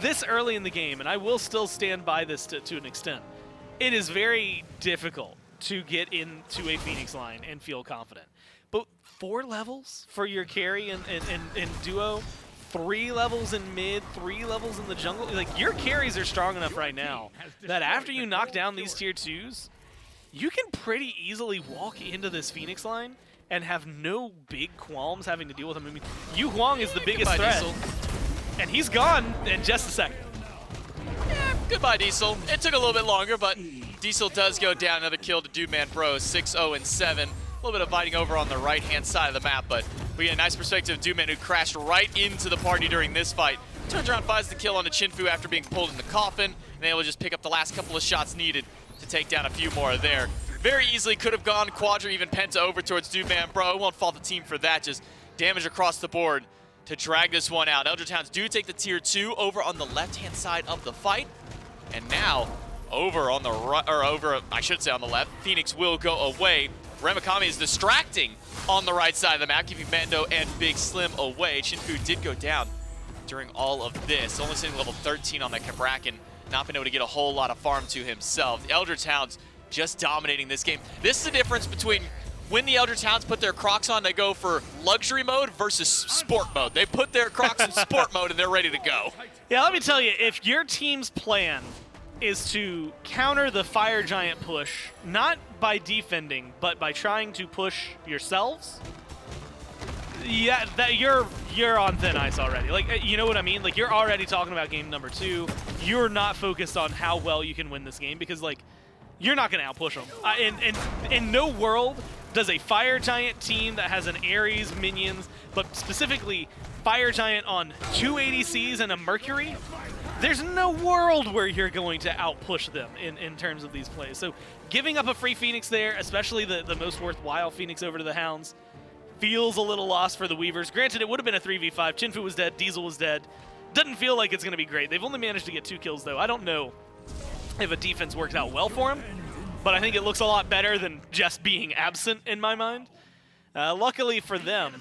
Speaker 2: this early in the game, and I will still stand by this to an extent, it is very difficult to get into a Phoenix line and feel confident. But 4 levels for your carry in duo, 3 levels in mid, 3 levels in the jungle, like your carries are strong enough right now that after you knock down these tier 2s, you can pretty easily walk into this Phoenix line and have no big qualms having to deal with him. I mean, Huang is the biggest threat, Diesel. And he's gone in just a second.
Speaker 1: Yeah, goodbye, Diesel. It took a little bit longer, but Diesel does go down. Another kill to Dudeman Bro, 6-0-7. A little bit of fighting over on the right-hand side of the map, but we get a nice perspective of Dudeman, who crashed right into the party during this fight. Turns around, finds the kill on the Chinfu after being pulled in the coffin, and able to just pick up the last couple of shots needed to take down a few more there. Very easily could have gone Quadra, even Penta over towards Dudeman Bro. I won't fault the team for that, just damage across the board to drag this one out. Eldritch Hounds do take the tier 2 over on the left-hand side of the fight. And now, over on the right, or over, I should say on the left, Phoenix will go away. Remakami is distracting on the right side of the map, keeping Mando and Big Slim away. Chinfu did go down during all of this. Only sitting level 13 on that Cabrakan, not been able to get a whole lot of farm to himself. The Eldritch Hounds just dominating this game. This is the difference between when the Eldritch Hounds put their Crocs on, they go for luxury mode versus sport mode. They put their Crocs in sport mode and they're ready to go.
Speaker 2: Yeah, let me tell you, if your team's plan is to counter the Fire Giant push, not by defending, but by trying to push yourselves, yeah, that you're on thin ice already. Like, you know what I mean? Like, you're already talking about game number 2. You're not focused on how well you can win this game because, like, you're not going to outpush them. In no world does a Fire Giant team that has an Ares, minions, but specifically Fire Giant on 2 ADCs and a Mercury, there's no world where you're going to outpush them in terms of these plays. So giving up a free Phoenix there, especially the most worthwhile Phoenix over to the Hounds, feels a little lost for the Weavers. Granted, it would have been a 3v5. Chinfu was dead, Diesel was dead. Doesn't feel like it's going to be great. They've only managed to get 2 kills, though. I don't know if a defense worked out well for him, but I think it looks a lot better than just being absent in my mind. Luckily for them,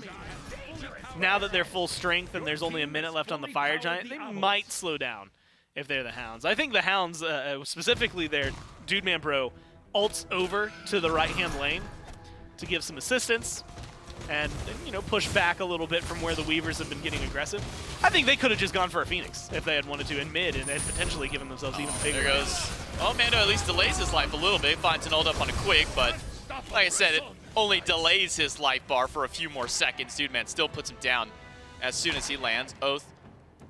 Speaker 2: now that they're full strength and there's only a minute left on the Fire Giant, they might slow down if they're the Hounds. I think the Hounds, specifically their Dudeman Bro, ults over to the right-hand lane to give some assistance and, you know, push back a little bit from where the Weavers have been getting aggressive. I think they could have just gone for a Phoenix if they had wanted to in mid and potentially given themselves even bigger.
Speaker 1: There goes. Well, Mando at least delays his life a little bit, finds an ult up on a Quig, but like I said, it only delays his life bar for a few more seconds. Dudeman still puts him down as soon as he lands. Oathhh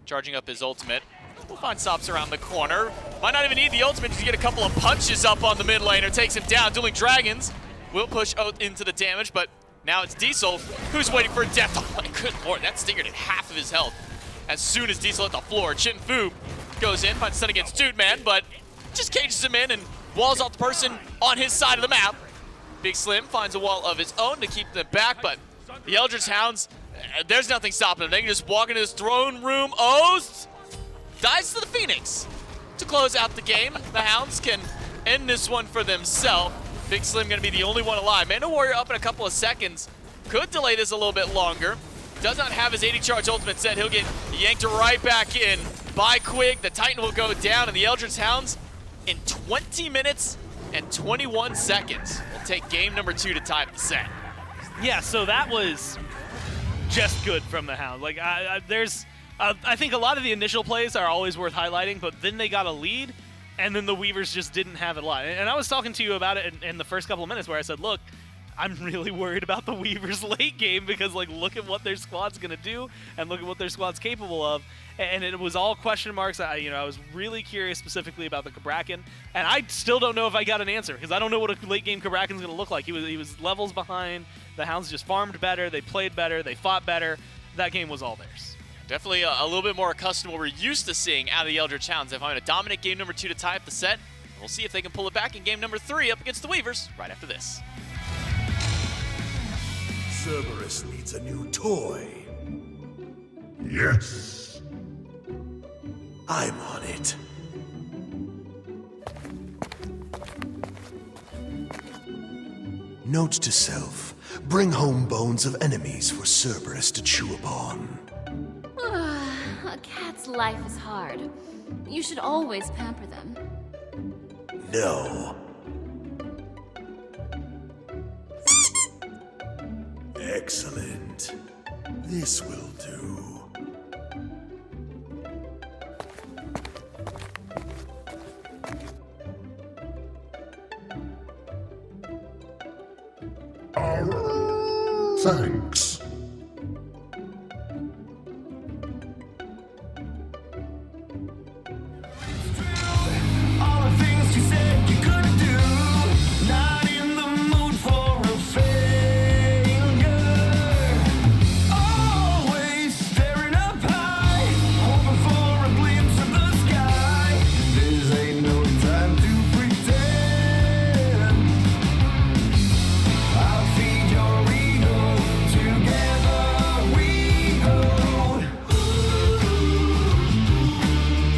Speaker 1: charging up his ultimate. We'll find sops around the corner. Might not even need the ultimate to get a couple of punches up on the mid laner. Takes him down. Dueling Dragons will push Oathhh into the damage, but now it's Diesel who's waiting for death. Oh my good lord, that Stinger did half of his health as soon as Diesel hit the floor. Chinfu goes in, finds stun against Dudeman, but just cages him in and walls off the person on his side of the map. Big Slim finds a wall of his own to keep them back, but the Eldritch Hounds, there's nothing stopping them. They can just walk into this throne room. Oathhh dies to the Phoenix to close out the game. The Hounds can end this one for themselves. Big Slim gonna be the only one alive. MandoWarrior up in a couple of seconds. Could delay this a little bit longer. Does not have his 80 charge ultimate set. He'll get yanked right back in by Quig. The Titan will go down, and the Eldritch Hounds in 20 minutes and 21 seconds will take game number 2 to tie up the set.
Speaker 2: Yeah, so that was just good from the Hounds. Like, I think a lot of the initial plays are always worth highlighting, but then they got a lead, and then the Weavers just didn't have it a lot. And I was talking to you about it in the first couple of minutes where I said, look, I'm really worried about the Weavers late game because, like, look at what their squad's going to do and look at what their squad's capable of. And it was all question marks. I was really curious specifically about the Cabrakan, and I still don't know if I got an answer because I don't know what a late game Cabrakan's going to look like. He was levels behind. The Hounds just farmed better. They played better. They fought better. That game was all theirs.
Speaker 1: Definitely a little bit more accustomed to what we're used to seeing out of the Eldritch Hounds. They're going to dominate game number 2 to tie up the set. We'll see if they can pull it back in game number 3 up against the Weavers right after this.
Speaker 3: Cerberus needs a new toy. Yes. I'm on it. Note to self, bring home bones of enemies for Cerberus to chew upon.
Speaker 4: A cat's life is hard. You should always pamper them.
Speaker 3: No. Excellent. This will do. Thanks.
Speaker 5: All the things you said you couldn't do, not in the mood for a failure. Always staring up high, hoping for a glimpse of the sky. This ain't no time to pretend. I'll feed your ego, together we go.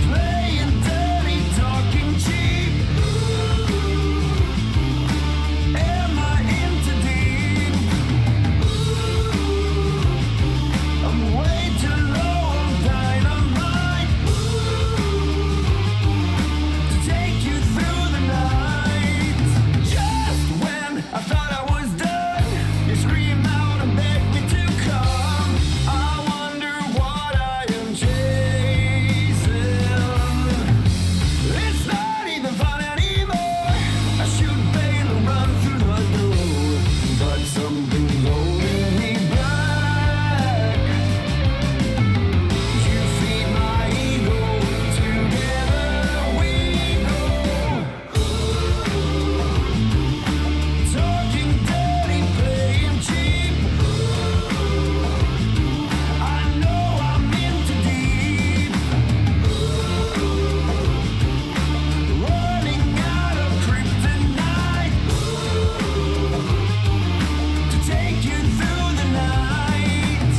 Speaker 5: Playing dirty, talking cheap. Am I in too deep? I'm way too low on dynamite to take you through the night. Just when I thought I was done, you scream out and beg me to come. I wonder what I am chasing. It's not even fun anymore. I should bail and run through the door, but something's holding me back. You feed my ego, together we go. Talking dirty, playing cheap. I know I'm in too deep. Running out of kryptonite to take you through the night.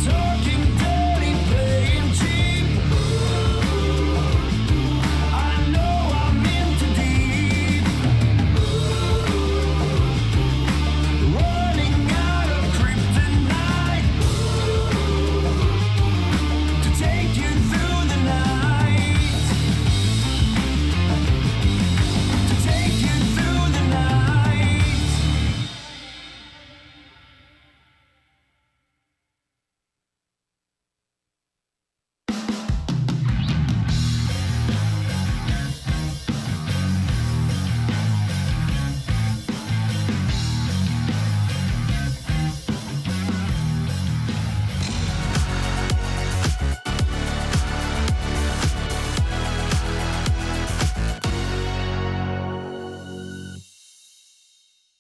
Speaker 5: Talking dirty, playing cheap. I know I'm in too deep. Running out of kryptonite to take you through the night. To take you through the night.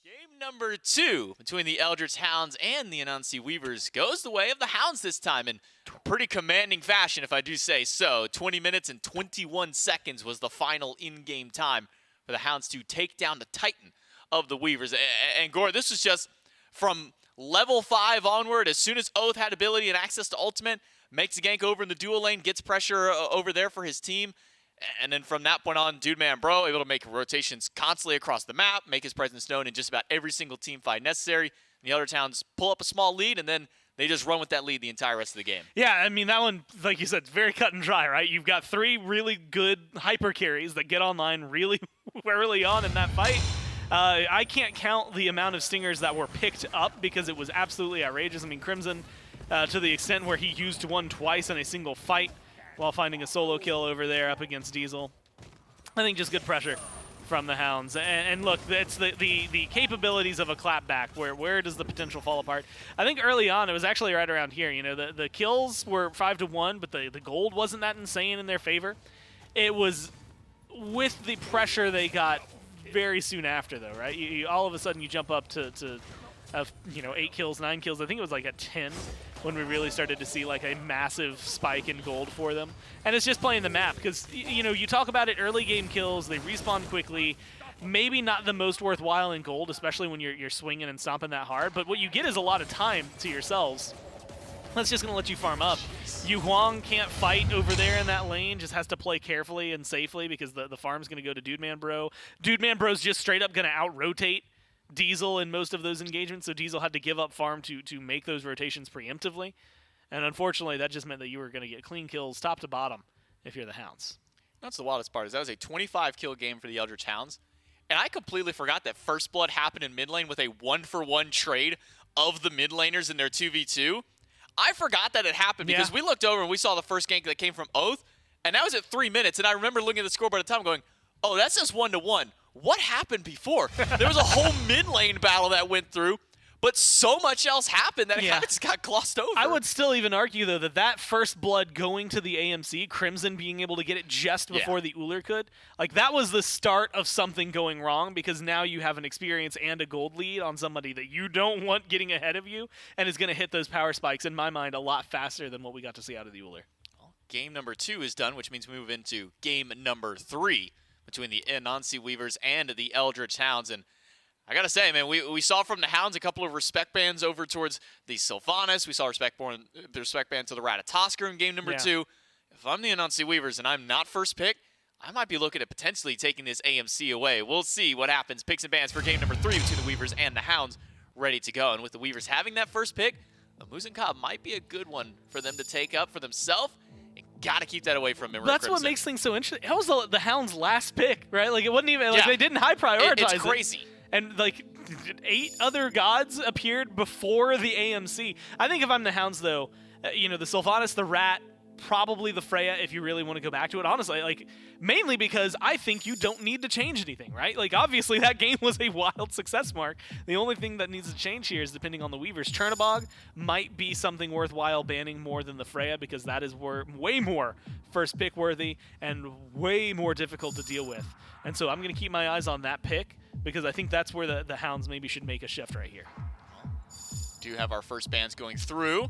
Speaker 1: Game number 2 between the Eldritch Hounds and the Anansi Weavers goes the way of the Hounds this time in pretty commanding fashion, if I do say so. 20 minutes and 21 seconds was the final in-game time for the Hounds to take down the Titan of the Weavers. And Gore, this was just from level 5 onward. As soon as Oathhh had ability and access to ultimate, makes a gank over in the dual lane, gets pressure over there for his team. And then from that point on, dude, man, bro, able to make rotations constantly across the map, make his presence known in just about every single team fight necessary. And the other towns pull up a small lead, and then they just run with that lead the entire rest of the game.
Speaker 2: Yeah, I mean, that one, like you said, very cut and dry, right? You've got 3 really good hyper carries that get online really early on in that fight. I can't count the amount of stingers that were picked up because it was absolutely outrageous. I mean, Crimson, to the extent where he used one twice in a single fight while finding a solo kill over there up against Diesel. I think just good pressure from the Hounds. And look, it's the capabilities of a clapback. Where does the potential fall apart? I think early on, it was actually right around here. You know, the kills were 5-1, but the gold wasn't that insane in their favor. It was with the pressure they got very soon after, though, right? You all of a sudden you jump up to 8 kills, 9 kills. I think it was like at 10 when we really started to see like a massive spike in gold for them. And it's just playing the map because, you talk about it, early game kills, they respawn quickly. Maybe not the most worthwhile in gold, especially when you're swinging and stomping that hard. But what you get is a lot of time to yourselves. That's just going to let you farm up. Huang can't fight over there in that lane, just has to play carefully and safely because the farm's going to go to Dude Man Bro. Dude Man Bro's just straight up going to out-rotate Diesel in most of those engagements, so Diesel had to give up farm to make those rotations preemptively. And unfortunately, that just meant that you were going to get clean kills top to bottom if you're the Hounds.
Speaker 1: That's the wildest part, is that was a 25-kill game for the Eldritch Hounds. And I completely forgot that First Blood happened in mid lane with a 1-for-1 trade of the mid laners in their 2v2. I forgot that it happened because we looked over and we saw the first gank that came from Oathhh, and that was at 3 minutes. And I remember looking at the scoreboard at the time going, oh, that's just 1-to-1. What happened before? There was a whole mid lane battle that went through, but so much else happened that it kind of just got glossed over.
Speaker 2: I would still even argue, though, that First Blood going to the AMC, Crimson being able to get it just before the Ullr could, like that was the start of something going wrong because now you have an experience and a gold lead on somebody that you don't want getting ahead of you and is going to hit those power spikes, in my mind, a lot faster than what we got to see out of the Ullr.
Speaker 1: Well, game number 2 is done, which means we move into game number 3 between the Anansi Weavers and the Eldritch Hounds. And I gotta say, man, we saw from the Hounds a couple of respect bans over towards the Sylvanus. We saw respect band to the Ratatoskr in game number 2. If I'm the Anansi Weavers and I'm not first pick, I might be looking at potentially taking this AMC away. We'll see what happens. Picks and bans for game number 3 between the Weavers and the Hounds ready to go. And with the Weavers having that first pick, the Muzen might be a good one for them to take up for themselves. Got to keep that away from Emerald
Speaker 2: That's
Speaker 1: Crimson.
Speaker 2: what makes things so interesting. That was the Hounds' last pick, right? Like, it wasn't even, like, they didn't high prioritize it.
Speaker 1: It's crazy.
Speaker 2: And, like, 8 other gods appeared before the AMC. I think if I'm the Hounds, though, the Sylvanus, the Rat, probably the Freya, if you really want to go back to it. Honestly, like, mainly because I think you don't need to change anything, right? Like, obviously, that game was a wild success mark. The only thing that needs to change here is depending on the Weavers. Chernobog might be something worthwhile banning more than the Freya because that is way more first pick worthy and way more difficult to deal with. And so I'm going to keep my eyes on that pick because I think that's where the Hounds maybe should make a shift right here.
Speaker 1: Do have our first bans going through.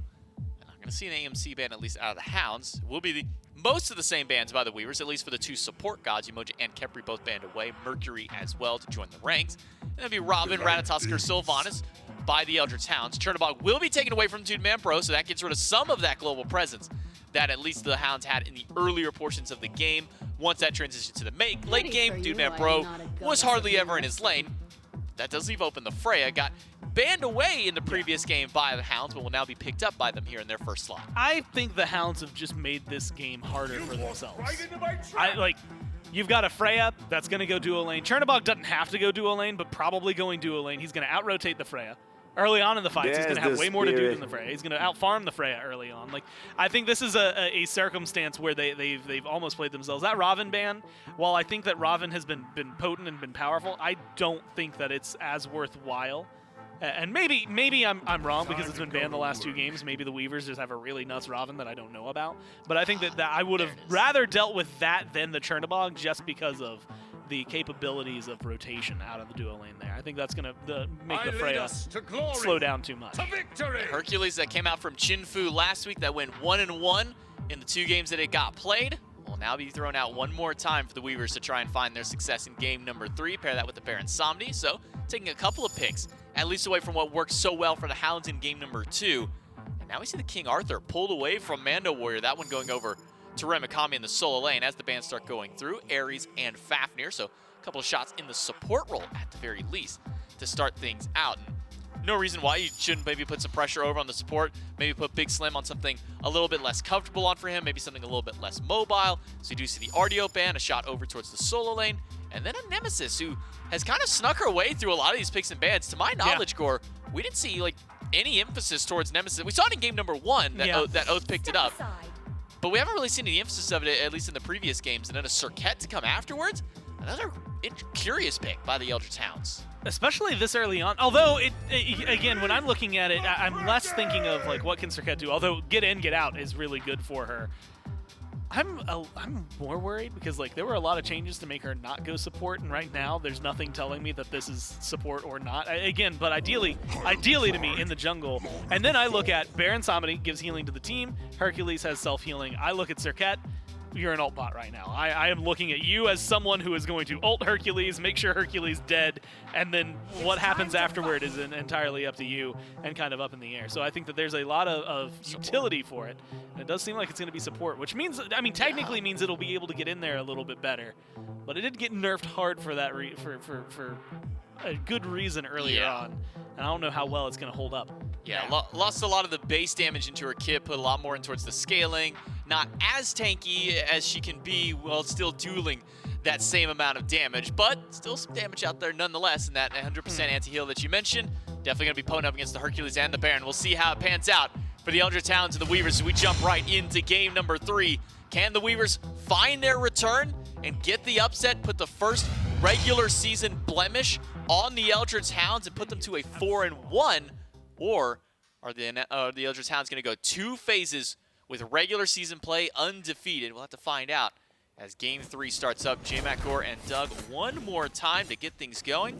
Speaker 1: I'm going to see an AMC ban at least out of the Hounds. Will be most of the same bans by the Weavers, at least for the 2 support gods. Emoji and Kepri both banned away. Mercury as well to join the ranks. And that'd be Robin, Ratatoskr, Sylvanus by the Eldritch Hounds. Chernobog will be taken away from Dude Man Pro, so that gets rid of some of that global presence that at least the Hounds had in the earlier portions of the game. Once that transitioned to the late game, Dude Man Pro was hardly ever in his lane. That does leave open the Freya. Got banned away in the previous game by the Hounds, but will now be picked up by them here in their first slot.
Speaker 2: I think the Hounds have just made this game harder for themselves. You've got a Freya that's going to go dual lane. Chernobog doesn't have to go dual lane, but probably going dual lane. He's going to out-rotate the Freya. Early on in the fights, he's going to have way more to do than the Freya. He's going to out-farm the Freya early on. Like, I think this is a circumstance where they've almost played themselves. That Raven ban, while I think that Raven has been potent and been powerful, I don't think that it's as worthwhile. And maybe I'm wrong because it's been banned the last 2 games. Maybe the Weavers just have a really nuts Raven that I don't know about. But I think that I would have rather dealt with that than the Chernobog just because of the capabilities of rotation out of the duo lane there. I think that's going to make the Freya slow down too much.
Speaker 1: Hercules that came out from Chinfu last week that went 1-1 in the 2 games that it got played will now be thrown out one more time for the Weavers to try and find their success in game number 3. Pair that with the Baron Samedi, so taking a couple of picks, at least away from what worked so well for the Hounds in game number 2. And now we see the King Arthur pulled away from MandoWarrior, that one going over to Remakami in the solo lane as the bans start going through, Ares and Fafnir. So a couple of shots in the support role at the very least to start things out. And no reason why you shouldn't maybe put some pressure over on the support, maybe put Big Slim on something a little bit less comfortable on for him, maybe something a little bit less mobile. So you do see the RDO ban, a shot over towards the solo lane, and then a Nemesis who has kind of snuck her way through a lot of these picks and bans. To my knowledge, Gore, we didn't see like any emphasis towards Nemesis. We saw it in game number 1 that Oathhh picked it up. But we haven't really seen any emphasis of it, at least in the previous games. And then a Serqet to come afterwards. Another curious pick by the Eldritch Hounds.
Speaker 2: Especially this early on. Although, again, when I'm looking at it, I'm less thinking of, like, what can Serqet do? Although get in, get out is really good for her. I'm more worried because like there were a lot of changes to make her not go support, and right now there's nothing telling me that this is support or not. Again, but ideally to me in the jungle. And then I look at Baron Samedi gives healing to the team. Hercules has self-healing. I look at Serqet. You're an ult bot right now. I am looking at you as someone who is going to ult Hercules, make sure Hercules dead, and then what happens afterward is entirely up to you and kind of up in the air. So I think that there's a lot of utility for it. And it does seem like it's going to be support, which means, I mean, technically means it'll be able to get in there a little bit better. But it did get nerfed hard for that for a good reason earlier on. And I don't know how well it's going to hold up.
Speaker 1: Yeah, lost a lot of the base damage into her kit, put a lot more in towards the scaling. Not as tanky as she can be while still dueling that same amount of damage, but still some damage out there nonetheless. And that 100% anti-heal that you mentioned, definitely going to be potent up against the Hercules and the Baron. We'll see how it pans out for the Eldritch Hounds and the Weavers as we jump right into game number 3. Can the Weavers find their return and get the upset, put the first regular season blemish on the Eldritch Hounds and put them to a 4-1? Or are the Eldritch Hounds going to go 2 phases with regular season play undefeated? We'll have to find out as game 3 starts up. J-Mac, Gore, and Doug one more time to get things going.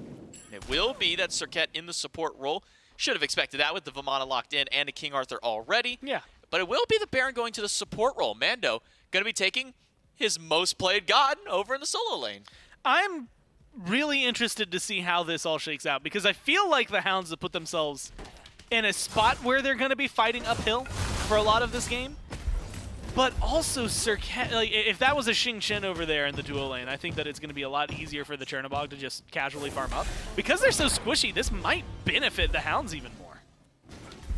Speaker 1: And it will be that Serqet in the support role. Should have expected that with the Vamana locked in and a King Arthur already.
Speaker 2: Yeah.
Speaker 1: But it will be the Baron going to the support role. Mando going to be taking his most played god over in the solo lane.
Speaker 2: I'm really interested to see how this all shakes out because I feel like the Hounds have put themselves in a spot where they're going to be fighting uphill for a lot of this game. But also, Serqet, like, if that was a Xing over there in the duo lane, I think that it's going to be a lot easier for the Chernobog to just casually farm up. Because they're so squishy, this might benefit the Hounds even more.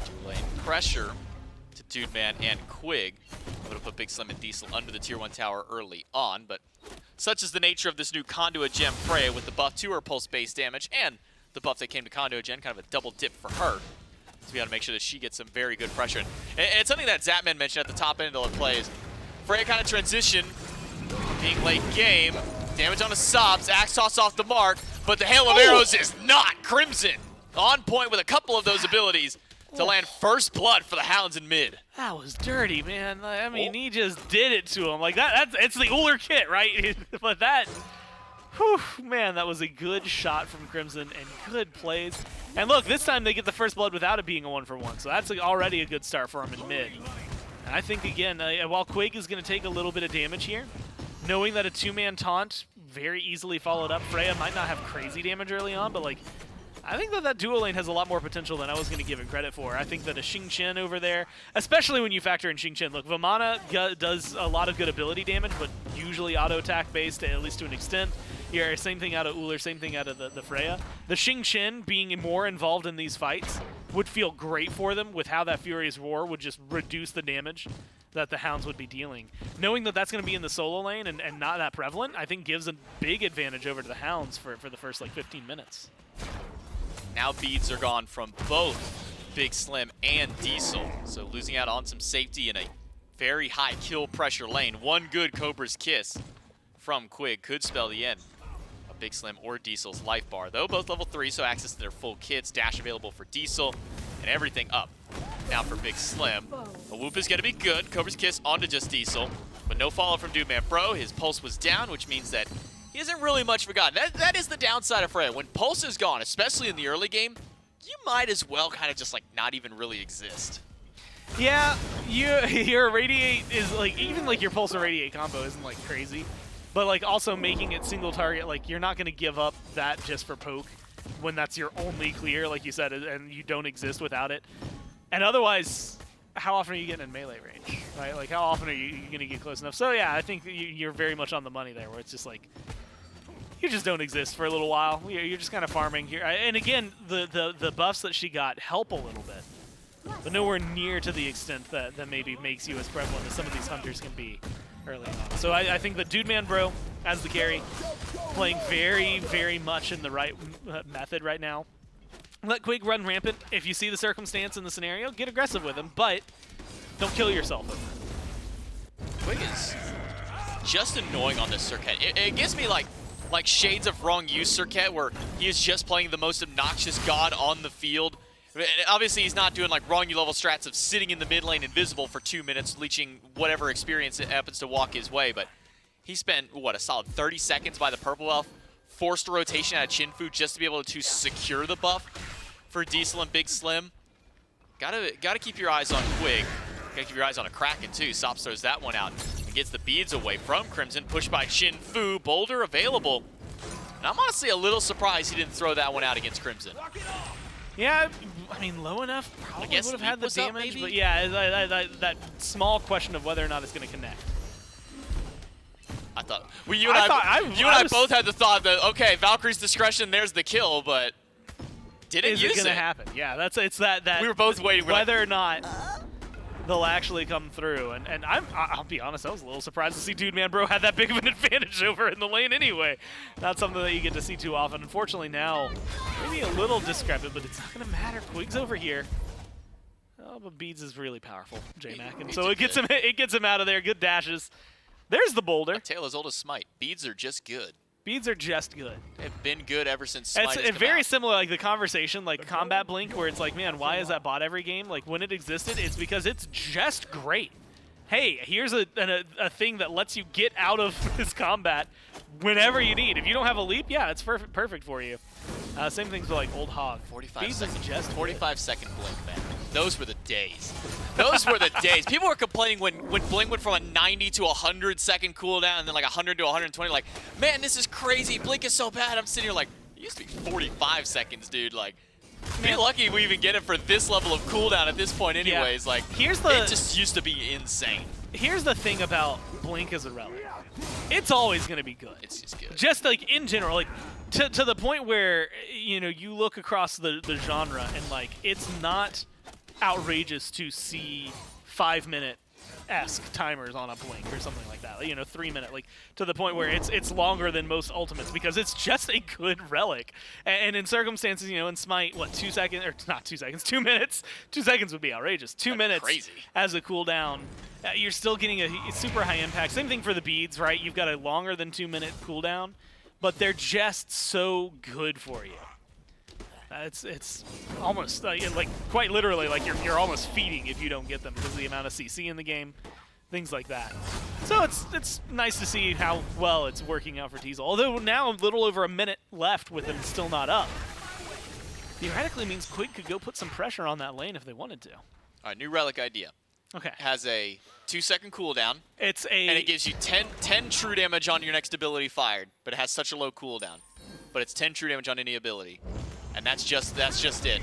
Speaker 1: Duo lane pressure to Dude Man and Quig. I'm going to put Big Slim and Diesel under the tier 1 tower early on, but such is the nature of this new Conduit gem Freya with the buff to her pulse base damage and the buff that came to Conduit Gen, kind of a double dip for her. So we got to make sure that she gets some very good pressure. And it's something that Zapman mentioned at the top end of the plays. Freya kind of transition, being late game, damage on the sops, axe toss off the mark, but the hail of arrows is not. Crimson on point with a couple of those abilities to land first blood for the Hounds in mid.
Speaker 2: That was dirty, man. I mean, he just did it to him. Like, it's the Ullr kit, right? But that, whew, man, that was a good shot from Crimson and good plays. And look, this time they get the first blood without it being a 1-for-1, so that's already a good start for him in mid. And I think, again, while Quig is going to take a little bit of damage here, knowing that a 2-man taunt very easily followed up, Freya might not have crazy damage early on, but like, I think that duo lane has a lot more potential than I was going to give it credit for. I think that a Xing over there, especially when you factor in Xing. Look, Vamana does a lot of good ability damage, but usually auto-attack based, at least to an extent. Yeah, same thing out of Ullr, same thing out of the Freya. The Xing being more involved in these fights would feel great for them with how that Furious Roar would just reduce the damage that the Hounds would be dealing. Knowing that that's going to be in the solo lane and not that prevalent, I think gives a big advantage over to the Hounds for the first like 15 minutes.
Speaker 1: Now beads are gone from both Big Slim and Diesel, so losing out on some safety in a very high kill pressure lane. One good Cobra's Kiss from Quig could spell the end of Big Slim or Diesel's life bar, though both level 3, so access to their full kits, dash available for Diesel, and everything up. Now for Big Slim, a whoop is going to be good. Cobra's Kiss onto just Diesel, but no follow from Dude Man Bro. His pulse was down, which means that he isn't really much forgotten. That is the downside of Freya. When pulse is gone, especially in the early game, you might as well kind of just like not even really exist.
Speaker 2: Yeah, your Radiate is like, even like your Pulse and Radiate combo isn't like crazy, but like also making it single target, like you're not going to give up that just for poke when that's your only clear, like you said, and you don't exist without it. And otherwise, how often are you getting in melee range, right? Like how often are you going to get close enough? So yeah, I think you're very much on the money there, where it's just like, you just don't exist for a little while. You're just kind of farming here. And again, the buffs that she got help a little bit, but nowhere near to the extent that maybe makes you as prevalent as some of these hunters can be early on. So I think the Dude Man Bro, as the carry, playing very, very much in the right method right now. Let Quig run rampant. If you see the circumstance in the scenario, get aggressive with him, but don't kill yourself with him.
Speaker 1: Quig is just annoying on this Serqet. It gives me like shades of Wrong Use Serqet, where he is just playing the most obnoxious god on the field, Obviously, he's not doing like wrong level strats of sitting in the mid lane invisible for 2 minutes, leeching whatever experience it happens to walk his way. But he spent, what, a solid 30 seconds by the purple buff, forced a rotation out of Chinfu just to be able to secure the buff for Diesel and Big Slim. Gotta keep your eyes on Quig. Gotta keep your eyes on a Kraken too. Sops throws that one out and gets the beads away from Crimson. Pushed by Chinfu. Boulder available. And I'm honestly a little surprised he didn't throw that one out against Crimson.
Speaker 2: Yeah, I mean, low enough probably would have had the
Speaker 1: was up,
Speaker 2: damage,
Speaker 1: maybe?
Speaker 2: but yeah, that small question of whether or not it's going to connect.
Speaker 1: I thought, well, you and I
Speaker 2: was-
Speaker 1: both had the thought that, okay, Valkyrie's discretion, there's the kill, but didn't
Speaker 2: Is
Speaker 1: use
Speaker 2: it going to happen? Yeah, it's that
Speaker 1: We were both waiting. We're like,
Speaker 2: whether or not they'll actually come through. And I'll be honest, I was a little surprised to see Dude Man Bro had that big of an advantage over in the lane anyway. Not something that you get to see too often. Unfortunately now, maybe a little discrepant, but it's not going to matter. Quig's over here. Oh, but Beads is really powerful, J-Mac, and so it gets him out of there. Good dashes. There's the boulder.
Speaker 1: a tale as old as Smite. Beads are just good.
Speaker 2: Beads are just good.
Speaker 1: They've been good ever since Smite has
Speaker 2: It's
Speaker 1: come
Speaker 2: very
Speaker 1: out.
Speaker 2: similar, like the conversation, like Combat Blink, where it's like, man, why is that bot every game? Like when it existed, it's because it's just great. Hey, here's a thing that lets you get out of this combat whenever you need. If you don't have a leap, yeah, it's perfect for you. Same things with like Old Hog.
Speaker 1: 45
Speaker 2: Beads is
Speaker 1: second,
Speaker 2: just
Speaker 1: 45-second blink, man. Those were the days. Those were the days. People were complaining when Blink went from a 90 to 100-second cooldown and then like 100 to 120. Like, man, this is crazy. Blink is so bad. I'm sitting here like, it used to be 45 seconds, dude. Like, be lucky we even get it for this level of cooldown at this point anyways. Like, it just used to be insane.
Speaker 2: Here's the thing about Blink as a relic. It's always going to be good.
Speaker 1: It's just good.
Speaker 2: Just like in general, like to the point where, you know, you look across the genre and like it's not outrageous to see 5-minute-esque timers on a Blink or something like that. You know, 3-minute, like to the point where it's longer than most ultimates because it's just a good relic. And in circumstances, you know, in Smite, what, 2 seconds or not 2 seconds, 2 minutes. 2 seconds would be outrageous. 2 minutes
Speaker 1: crazy.
Speaker 2: as a cooldown. You're still getting a super high impact. Same thing for the beads, right? You've got a longer than 2-minute cooldown, but they're just so good for you. It's almost like quite literally like you're almost feeding if you don't get them because of the amount of CC in the game, things like that. So it's nice to see how well it's working out for Diesel. Although now a little over a minute left with him still not up. Theoretically means Quig could go put some pressure on that lane if they wanted to.
Speaker 1: All right, new relic idea.
Speaker 2: Okay.
Speaker 1: Has a 2-second cooldown. And
Speaker 2: And
Speaker 1: it gives you 10 true damage on your next ability fired, but it has such a low cooldown. But it's 10 true damage on any ability. And that's just it.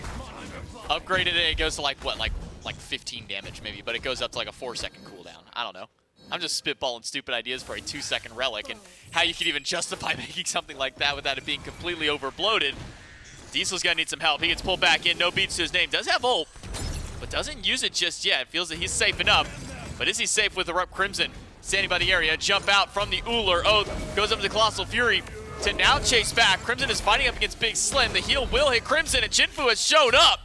Speaker 1: Upgraded it goes to like what, like 15 damage maybe, but it goes up to like a 4-second cooldown. I don't know. I'm just spitballing stupid ideas for a 2-second relic and how you could even justify making something like that without it being completely overbloated. Diesel's gonna need some help. He gets pulled back in, no beats to his name. Does have ult, but doesn't use it just yet. Feels that he's safe enough. But is he safe with EruptCrimson standing by the area? Jump out from the Ullr. Oathhh goes up to the Colossal Fury to now chase back. Crimson is fighting up against Big Slim. The heal will hit Crimson, and Chinfu has showed up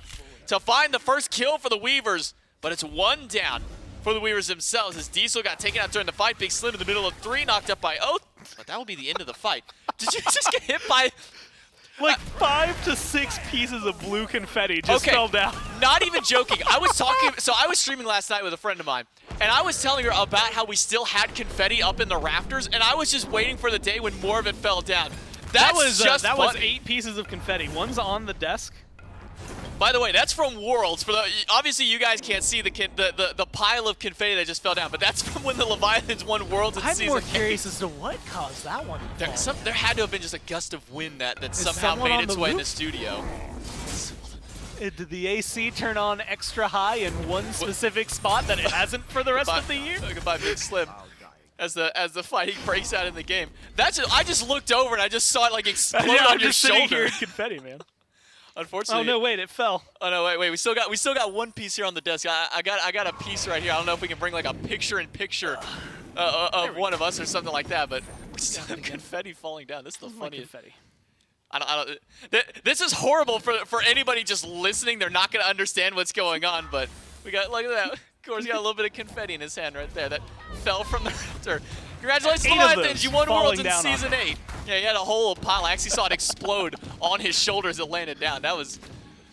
Speaker 1: to find the first kill for the Weavers. But it's one down for the Weavers themselves as Diesel got taken out during the fight. Big Slim in the middle of 3, knocked up by Oathhh. But that will be the end of the fight. Did you just get hit by...
Speaker 2: like 5 to 6 pieces of blue confetti just fell down.
Speaker 1: Not even joking. I was streaming last night with a friend of mine, and I was telling her about how we still had confetti up in the rafters, and I was just waiting for the day when more of it fell down. That was
Speaker 2: 8 pieces of confetti. One's on the desk.
Speaker 1: By the way, that's from Worlds. Obviously, you guys can't see the pile of confetti that just fell down, but that's from when the Leviathans won Worlds in
Speaker 2: I'm
Speaker 1: Season
Speaker 2: more
Speaker 1: 8.
Speaker 2: curious as to what caused that one to fall.
Speaker 1: There had to have been just a gust of wind that somehow
Speaker 2: someone
Speaker 1: made
Speaker 2: on
Speaker 1: its
Speaker 2: the
Speaker 1: way in
Speaker 2: roof?
Speaker 1: the studio.
Speaker 2: Did the AC turn on extra high in one specific spot that it hasn't for the rest of the year?
Speaker 1: Goodbye, Big Slim. As the fighting breaks out in the game. I just looked over and I just saw it like explode
Speaker 2: Yeah,
Speaker 1: on
Speaker 2: I'm
Speaker 1: your
Speaker 2: just sitting
Speaker 1: shoulder.
Speaker 2: here in confetti, man.
Speaker 1: Unfortunately.
Speaker 2: Oh no, wait, it fell.
Speaker 1: Oh no, wait. We still got one piece here on the desk. I got a piece right here. I don't know if we can bring like a picture-in-picture of one of us or something like that, but we still have confetti falling down. This is the funniest.
Speaker 2: Confetti.
Speaker 1: This is horrible for anybody just listening. They're not gonna understand what's going on, but we got, look at that. Of course, he got a little bit of confetti in his hand right there that fell from the rafter. Congratulations,
Speaker 2: 8 of
Speaker 1: Leviathans!
Speaker 2: those
Speaker 1: You won
Speaker 2: falling
Speaker 1: Worlds in
Speaker 2: down on
Speaker 1: Season 8. Yeah, he had a whole pile. I actually saw it explode on his shoulder as it landed down. That was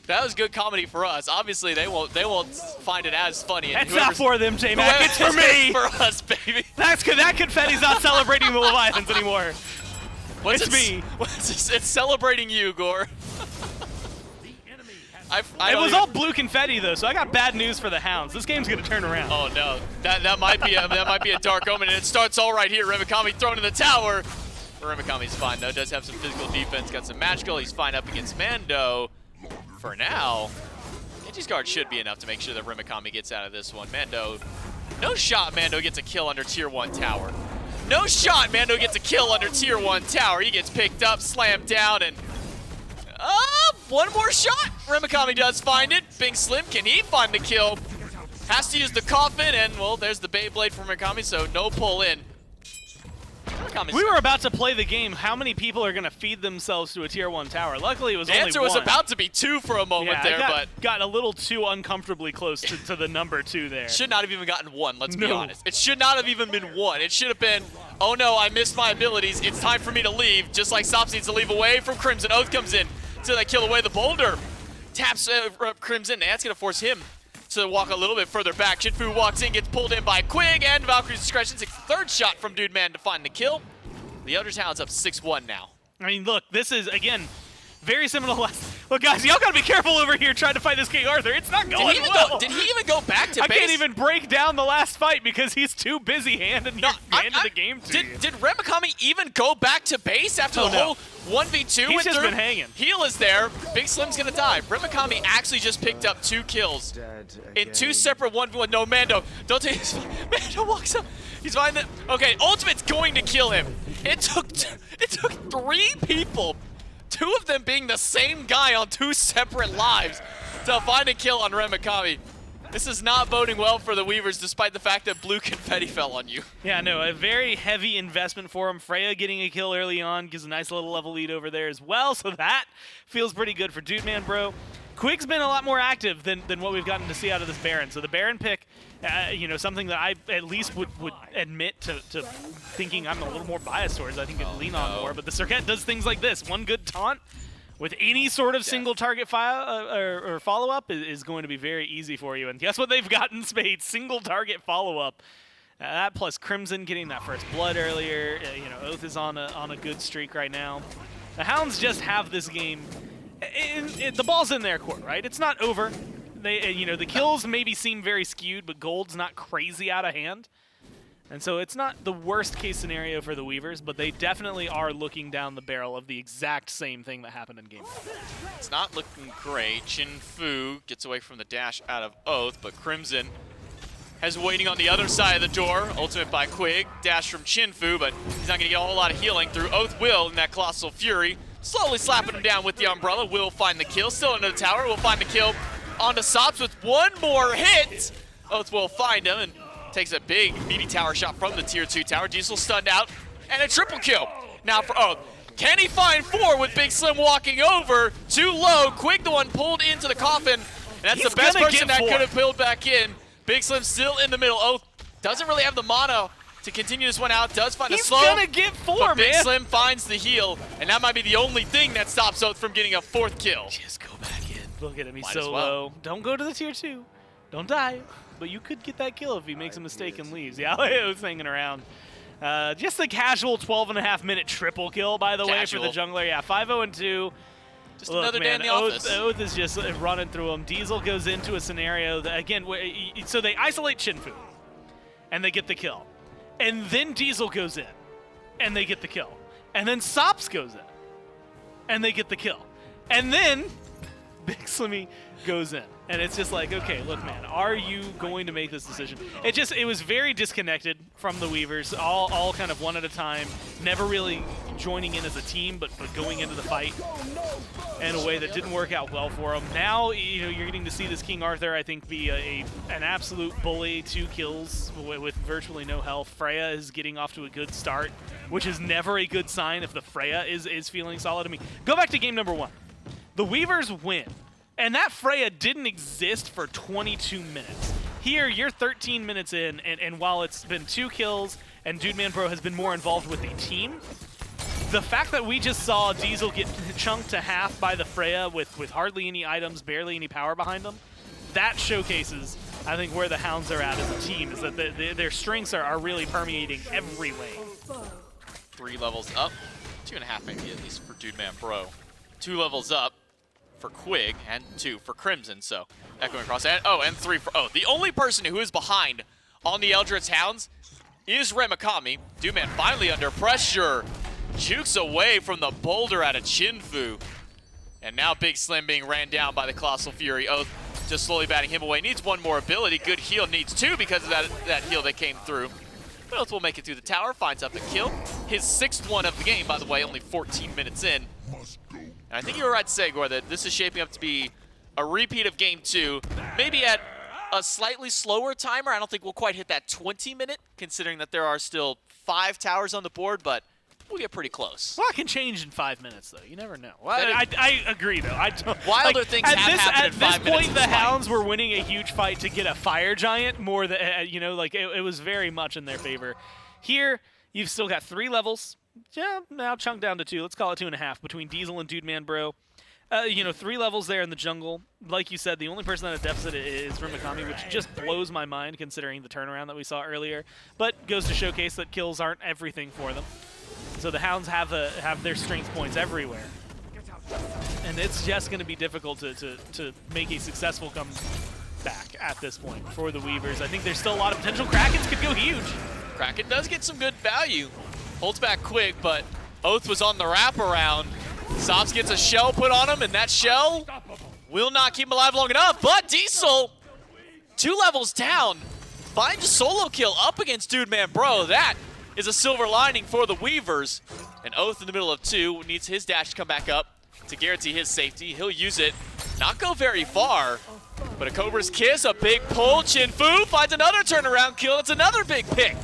Speaker 1: That was good comedy for us. Obviously, they won't find it as funny. And
Speaker 2: It's not for them, J-Mac. It's for me.
Speaker 1: For us, baby.
Speaker 2: That confetti's not celebrating the Leviathans anymore. It's me.
Speaker 1: It's celebrating you, Gore.
Speaker 2: It was all blue confetti though, so I got bad news for the Hounds. This game's gonna turn around.
Speaker 1: Oh no, that might be a dark omen, and it starts all right here. Remakami thrown in the tower. Remakami's fine though. Does have some physical defense. Got some magical. He's fine up against Mando. For now, Genji's guard should be enough to make sure that Remakami gets out of this one. Mando, no shot. Mando gets a kill under tier 1 tower. No shot. Mando gets a kill under tier 1 tower. He gets picked up, slammed down, and one more shot. Remakami does find it. BIGSLIM, can he find the kill? Has to use the coffin, and well, there's the Beyblade from Remakami, so no pull in.
Speaker 2: We were about to play the game. How many people are going to feed themselves to a tier 1 tower? Luckily, it was only one.
Speaker 1: The answer was about to be 2 for a moment there, but
Speaker 2: got a little too uncomfortably close to the number 2 there.
Speaker 1: Should not have even gotten 1, let's be honest. It should not have even been 1. It should have been, oh no, I missed my abilities. It's time for me to leave, just like Sops needs to leave away from Crimson. Oathhh comes in to that kill away the boulder. Taps Crimson, and that's going to force him to walk a little bit further back. Chinfu walks in, gets pulled in by Quig, and Valkyrie's discretion takes the 3rd shot from Dude Man to find the kill. The Eldritch Hounds up 6-1 now.
Speaker 2: I mean, look, this is, again, very similar to last. Look, guys, y'all gotta be careful over here trying to fight this King Arthur. It's not going well.
Speaker 1: Did he even go back to base?
Speaker 2: I can't even break down the last fight because he's too busy handing the game to you.
Speaker 1: Did Remakami even go back to base after the whole 1v2
Speaker 2: He's just been hanging.
Speaker 1: Heal is there. BIGSLIM's gonna die. Remakami actually just picked up 2 kills in 2 separate 1v1. No, Mando, don't take this. Mando walks up. He's fine. Okay, Ultimate's going to kill him. It took 3 people, 2 of them being the same guy on 2 separate lives, to find a kill on Remakami. This is not boding well for the Weavers, despite the fact that blue confetti fell on you.
Speaker 2: Yeah, no, a very heavy investment for him. Freya getting a kill early on gives a nice little level lead over there as well, so that feels pretty good for Dude Man, bro. Quig's been a lot more active than what we've gotten to see out of this Baron. So the Baron pick, you know, something that I at least would admit to thinking I'm a little more biased towards. I think it'd lean on more. But the Serqet does things like this. One good taunt with any sort of single target or follow-up is going to be very easy for you. And guess what they've got in spades? Single target follow-up. That plus Crimson getting that first blood earlier. You know, Oathhh is on a good streak right now. The Hounds just have this game. The ball's in their court, right? It's not over. They, you know, the kills maybe seem very skewed, but gold's not crazy out of hand. And so it's not the worst case scenario for the Weavers, but they definitely are looking down the barrel of the exact same thing that happened in game 1.
Speaker 1: It's not looking great. Chinfu gets away from the dash out of Oathhh, but Crimson has waiting on the other side of the door. Ultimate by Quig. Dash from Chinfu, but he's not going to get a whole lot of healing through Oathhh will in that Colossal Fury. Slowly slapping him down with the umbrella. Will find the kill. Still into the tower. Will find the kill onto Sops with 1 more hit. Oathhh will find him and takes a big meaty tower shot from the tier 2 tower. Diesel stunned out and a triple kill. Now for Oathhh. Can he find 4 with BIGSLIM walking over? Too low. Quig the one pulled into the coffin. And that's the best person that could have pulled back in. BIGSLIM still in the middle. Oathhh doesn't really have the mana to continue this one out. Does find a slow.
Speaker 2: He's gonna get 4,
Speaker 1: but
Speaker 2: man.
Speaker 1: BIGSLIM finds the heal, and that might be the only thing that stops Oathhh from getting a 4th kill.
Speaker 2: Just go back in. Look at him. He's
Speaker 1: Might
Speaker 2: so
Speaker 1: as well.
Speaker 2: low. Don't go to the tier 2. Don't die. But you could get that kill if he makes a mistake and leaves. Yeah, Oathh's hanging around. Just a casual 12.5-minute triple kill, by the way, for the jungler. Yeah, 5-0-2.
Speaker 1: Just another day in the office.
Speaker 2: Oathhh is just running through him. Diesel goes into a scenario that, again, so they isolate Chinfu, and they get the kill. And then Diesel goes in, and they get the kill. And then Sops goes in, and they get the kill. And then BIGSLIMmy goes in. And it's just like, okay, look, man, are you going to make this decision? It was very disconnected from the Weavers, all kind of one at a time, never really joining in as a team, but going into the fight in a way that didn't work out well for them. Now, you know, you're getting to see this King Arthur, I think, be an absolute bully. 2 kills with virtually no health. Freya is getting off to a good start, which is never a good sign if the Freya is feeling solid. I mean, go back to game number 1. The Weavers win. And that Freya didn't exist for 22 minutes. Here, you're 13 minutes in, and while it's been 2 kills, and Dude Man Bro has been more involved with the team, the fact that we just saw Diesel get chunked to half by the Freya with hardly any items, barely any power behind them, that showcases, I think, where the Hounds are at as a team, is that their strengths are really permeating every lane.
Speaker 1: 3 levels up, 2.5 maybe at least for Dude Man Bro. 2 levels up for Quig, and 2 for Crimson, so echoing across, and 3 for Oathhh. The only person who is behind on the Eldritch Hounds is Remakami. Dude Man finally under pressure. Jukes away from the boulder out of Chinfu. And now Big Slim being ran down by the Colossal Fury. Oathhh just slowly batting him away. Needs 1 more ability. Good heal. Needs 2 because of that heal that came through. But Oathhh will make it through the tower. Finds up the kill. His 6th one of the game, by the way, only 14 minutes in. And I think you were right to say, Gore, that this is shaping up to be a repeat of Game 2. Maybe at a slightly slower timer. I don't think we'll quite hit that 20-minute, considering that there are still 5 towers on the board, but we'll get pretty close.
Speaker 2: Well, it can change in 5 minutes, though. You never know. Well, I agree, though. I don't,
Speaker 1: Wilder things have happened in 5 minutes.
Speaker 2: At this point, the Hounds were winning a huge fight to get a Fire Giant more than, you know, like, it was very much in their favor. Here, you've still got 3 levels. Yeah, now chunked down to 2. Let's call it 2.5 between Diesel and Dude Man Bro. You know, 3 levels there in the jungle. Like you said, the only person at a deficit is Remakami, which just blows my mind considering the turnaround that we saw earlier. But goes to showcase that kills aren't everything for them. So the Hounds have their strength points everywhere. And it's just going to be difficult to make a successful comeback at this point for the Weavers. I think there's still a lot of potential. Krakens could go huge.
Speaker 1: Kraken does get some good value. Holds back Quig, but Oathhh was on the wraparound. Sops gets a shell put on him, and that shell will not keep him alive long enough. But Diesel, 2 levels down, finds a solo kill up against Dude Man Bro. That is a silver lining for the Weavers. And Oathhh in the middle of 2 needs his dash to come back up to guarantee his safety. He'll use it, not go very far, but a Cobra's Kiss, a big pull. Chinfu finds another turnaround kill. It's another big pick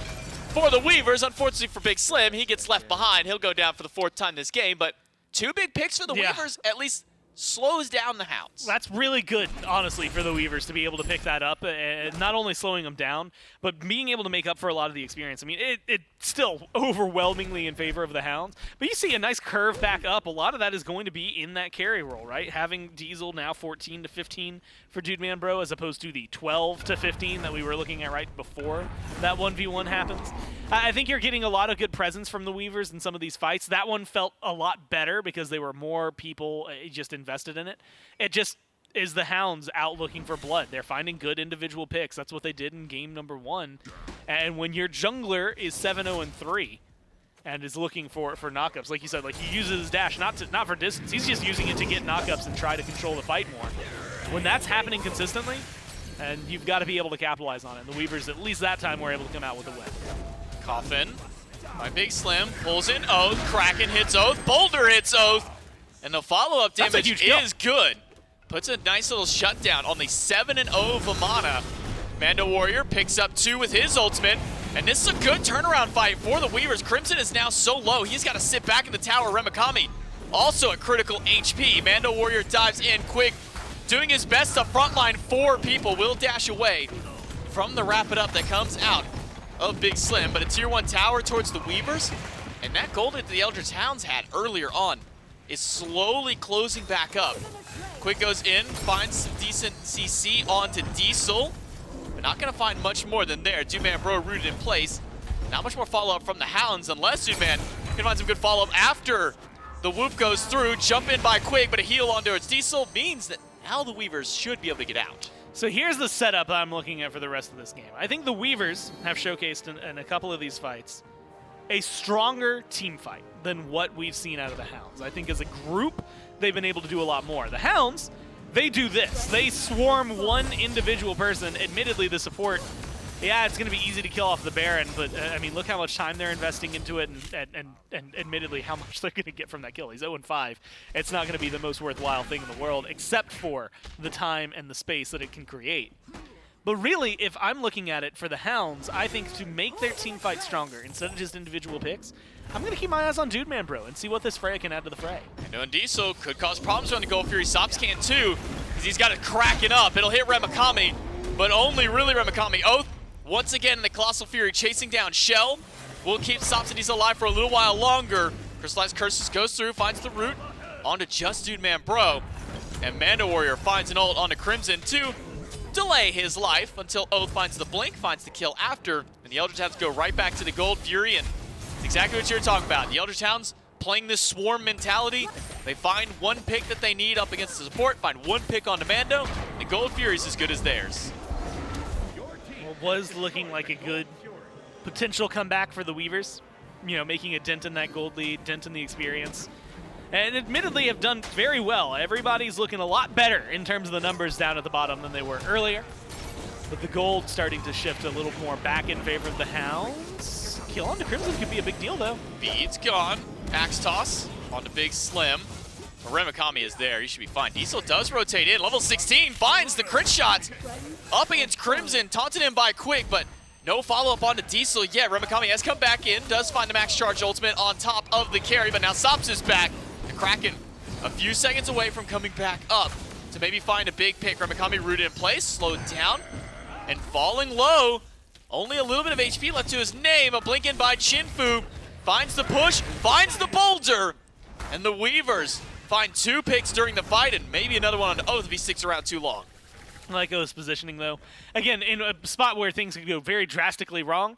Speaker 1: for the Weavers. Unfortunately for Big Slim, he gets left behind. He'll go down for the 4th time this game, but 2 big picks for the Weavers, at least slows down the Hounds.
Speaker 2: That's really good, honestly, for the Weavers to be able to pick that up, and not only slowing them down, but being able to make up for a lot of the experience. I mean, it's still overwhelmingly in favor of the Hounds, but you see a nice curve back up. A lot of that is going to be in that carry roll, right? Having Diesel now 14 to 15 for Dude Man Bro, as opposed to the 12 to 15 that we were looking at right before that 1v1 happens. I think you're getting a lot of good presence from the Weavers in some of these fights. That one felt a lot better because there were more people just invested in it. It just is the Hounds out looking for blood. They're finding good individual picks. That's what they did in game number 1. And when your jungler is 7-0-3 and is looking for knockups, like you said, like he uses his dash not for distance. He's just using it to get knockups and try to control the fight more. When that's happening consistently, and you've got to be able to capitalize on it. The Weavers, at least that time, were able to come out with a win.
Speaker 1: Coffin by Big Slim, pulls in Oathhh, Kraken hits Oathhh, Boulder hits Oathhh, and the follow-up damage is good. Puts a nice little shutdown on the 7-0 Vamana. MandoWarrior picks up 2 with his ultimate, and this is a good turnaround fight for the Weavers. Crimson is now so low, he's got to sit back in the tower. Remakami also at critical HP. MandoWarrior dives in, Quig doing his best to frontline 4 people. Will dash away from the wrap-it-up that comes out of Big Slim, but a tier 1 tower towards the Weavers, and that gold that the Eldritch Hounds had earlier on is slowly closing back up. Quig goes in, finds some decent CC onto Diesel, but not gonna find much more than there. Dude Man Bro rooted in place. Not much more follow-up from the Hounds, unless Dude Man can find some good follow-up after the whoop goes through. Jump in by Quig, but a heal onto its Diesel means that now the Weavers should be able to get out.
Speaker 2: So here's the setup I'm looking at for the rest of this game. I think the Weavers have showcased in a couple of these fights a stronger team fight than what we've seen out of the Hounds. I think as a group, they've been able to do a lot more. The Hounds, they do this. They swarm one individual person. Admittedly, the support, yeah, it's going to be easy to kill off the Baron, but I mean, look how much time they're investing into it, and admittedly how much they're going to get from that kill. He's 0-5. It's not going to be the most worthwhile thing in the world, except for the time and the space that it can create. But really, if I'm looking at it for the Hounds, I think to make their team fight stronger, instead of just individual picks, I'm going to keep my eyes on Dude Man Bro and see what this Freya can add to the fray.
Speaker 1: And Diesel could cause problems around the Gold Fury. Sops can too, because he's got it cracking up. It'll hit Remakami, but only really Remakami. Oathhh, once again, the Colossal Fury chasing down Shell. Will keep Sops and Diesel alive for a little while longer. Crystallized Curses goes through, finds the root, onto Just Dude Man Bro. And MandoWarrior finds an ult onto Crimson to delay his life until Oathhh finds the blink, finds the kill after. And the Eldritch Hounds go right back to the Gold Fury, and exactly what you were talking about. The Eldritch Hounds playing this swarm mentality. They find one pick that they need up against the support, find one pick onto Mando. The Gold Fury's as good as theirs.
Speaker 2: Well, was looking like a good potential comeback for the Weavers. You know, making a dent in that gold lead, dent in the experience. And admittedly have done very well. Everybody's looking a lot better in terms of the numbers down at the bottom than they were earlier. But the gold starting to shift a little more back in favor of the Hounds. Kill onto Crimson could be a big deal, though.
Speaker 1: Beads gone. Axe toss onto Big Slim. Remakami is there. He should be fine. Diesel does rotate in. Level 16 finds the crit shots up against Crimson. Taunted in by Quig, but no follow-up onto Diesel yet. Remakami has come back in. Does find the max charge ultimate on top of the carry, but now Sops is back. The Kraken a few seconds away from coming back up to maybe find a big pick. Remakami rooted in place, slowed down, and falling low. Only a little bit of HP left to his name. A blink in by Chinfu. Finds the push, finds the boulder, and the Weavers find 2 picks during the fight, and maybe another one on Oathhh if he sticks around too long.
Speaker 2: I like Oath's positioning, though. Again, in a spot where things could go very drastically wrong,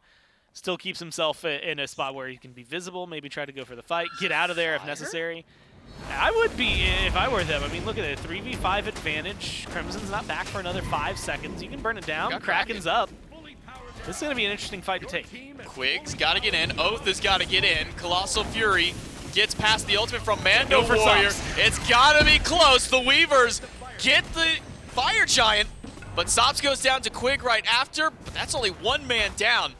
Speaker 2: still keeps himself in a spot where he can be visible, maybe try to go for the fight, get out of there if necessary. I would be if I were them. I mean, look at it, 3v5 advantage. Crimson's not back for another 5 seconds. You can burn it down. Kraken's up. This is going to be an interesting fight to take.
Speaker 1: Quig's got to get in. Oathhh has got to get in. Colossal Fury gets past the ultimate from MandoWarrior. It's got to be close. The Weavers get the Fire Giant, but Sops goes down to Quig right after. But that's only 1 man down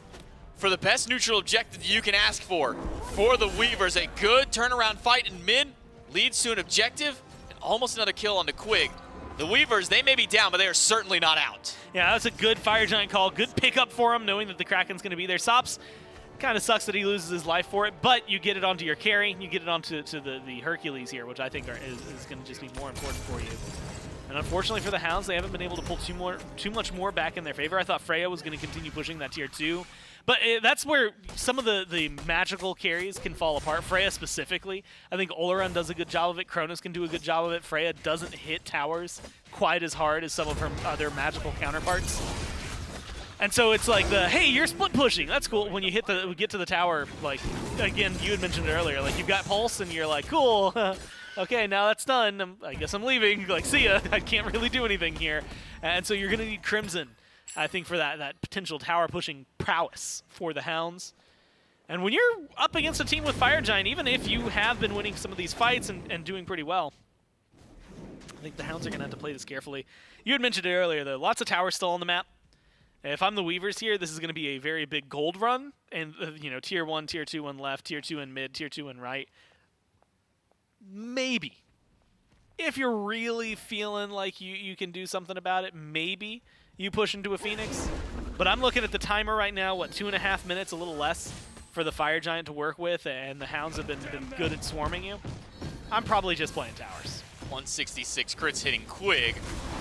Speaker 1: for the best neutral objective you can ask for the Weavers. A good turnaround fight in mid leads to an objective and almost another kill on the Quig. The Weavers, they may be down, but they are certainly not out.
Speaker 2: Yeah, that's a good Fire Giant call. Good pickup for him, knowing that the Kraken's going to be there. Sops, kind of sucks that he loses his life for it, but you get it onto your carry. You get it onto the Hercules here, which I think is going to just be more important for you. And unfortunately for the Hounds, they haven't been able to pull too much more back in their favor. I thought Freya was going to continue pushing that tier 2. But that's where some of the magical carries can fall apart. Freya specifically. I think Ullr does a good job of it. Cronus can do a good job of it. Freya doesn't hit towers quite as hard as some of her other magical counterparts. And so it's like hey, you're split pushing. That's cool. When you get to the tower, like, again, you had mentioned it earlier, like, you've got Pulse and you're like, cool. Okay, now that's done. I guess I'm leaving. Like, see ya. I can't really do anything here. And so you're going to need Crimson, I think, for that potential tower pushing prowess for the Hounds. And when you're up against a team with Fire Giant, even if you have been winning some of these fights and doing pretty well, I think the Hounds are going to have to play this carefully. You had mentioned it earlier, though. Lots of towers still on the map. If I'm the Weavers here, this is going to be a very big gold run. And, tier 1, tier 2 on left, tier 2 in mid, tier 2 in right. Maybe. If you're really feeling like you can do something about it, maybe you push into a Phoenix. But I'm looking at the timer right now, 2.5 minutes, a little less, for the Fire Giant to work with, and the Hounds have been good at swarming you. I'm probably just playing towers.
Speaker 1: 166 crits hitting Quig.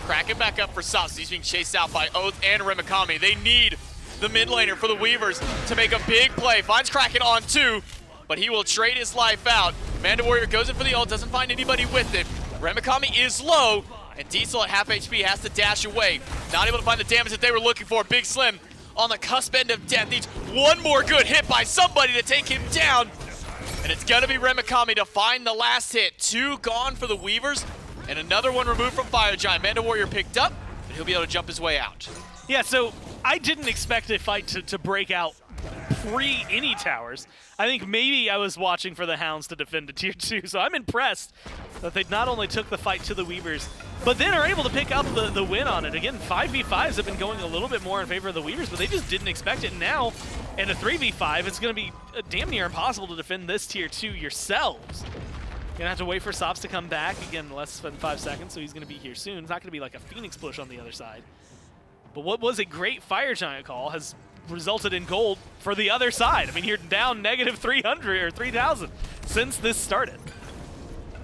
Speaker 1: Kraken back up for Sops. He's being chased out by Oathhh and Remakami. They need the mid laner for the Weavers to make a big play. Finds Kraken on 2, but he will trade his life out. MandoWarrior goes in for the ult, doesn't find anybody with it. Remakami is low, and Diesel at half HP has to dash away. Not able to find the damage that they were looking for. Big Slim on the cusp end of death. Needs one more good hit by somebody to take him down. And it's going to be Remakami to find the last hit. 2 gone for the Weavers, and another one removed from Fire Giant. MandoWarrior picked up, but he'll be able to jump his way out.
Speaker 2: Yeah, so I didn't expect a fight to break out pre any towers. I think maybe I was watching for the Hounds to defend a tier 2, so I'm impressed that they not only took the fight to the Weavers, but then are able to pick up the win on it. Again, 5v5s have been going a little bit more in favor of the Weavers, but they just didn't expect it. Now, in a 3v5, it's going to be damn near impossible to defend this tier 2 yourselves. You're going to have to wait for Sops to come back. Again, less than 5 seconds, so he's going to be here soon. It's not going to be like a Phoenix push on the other side. But what was a great Fire Giant call has resulted in gold for the other side. I mean, you're down negative 300 or 3,000 since this started.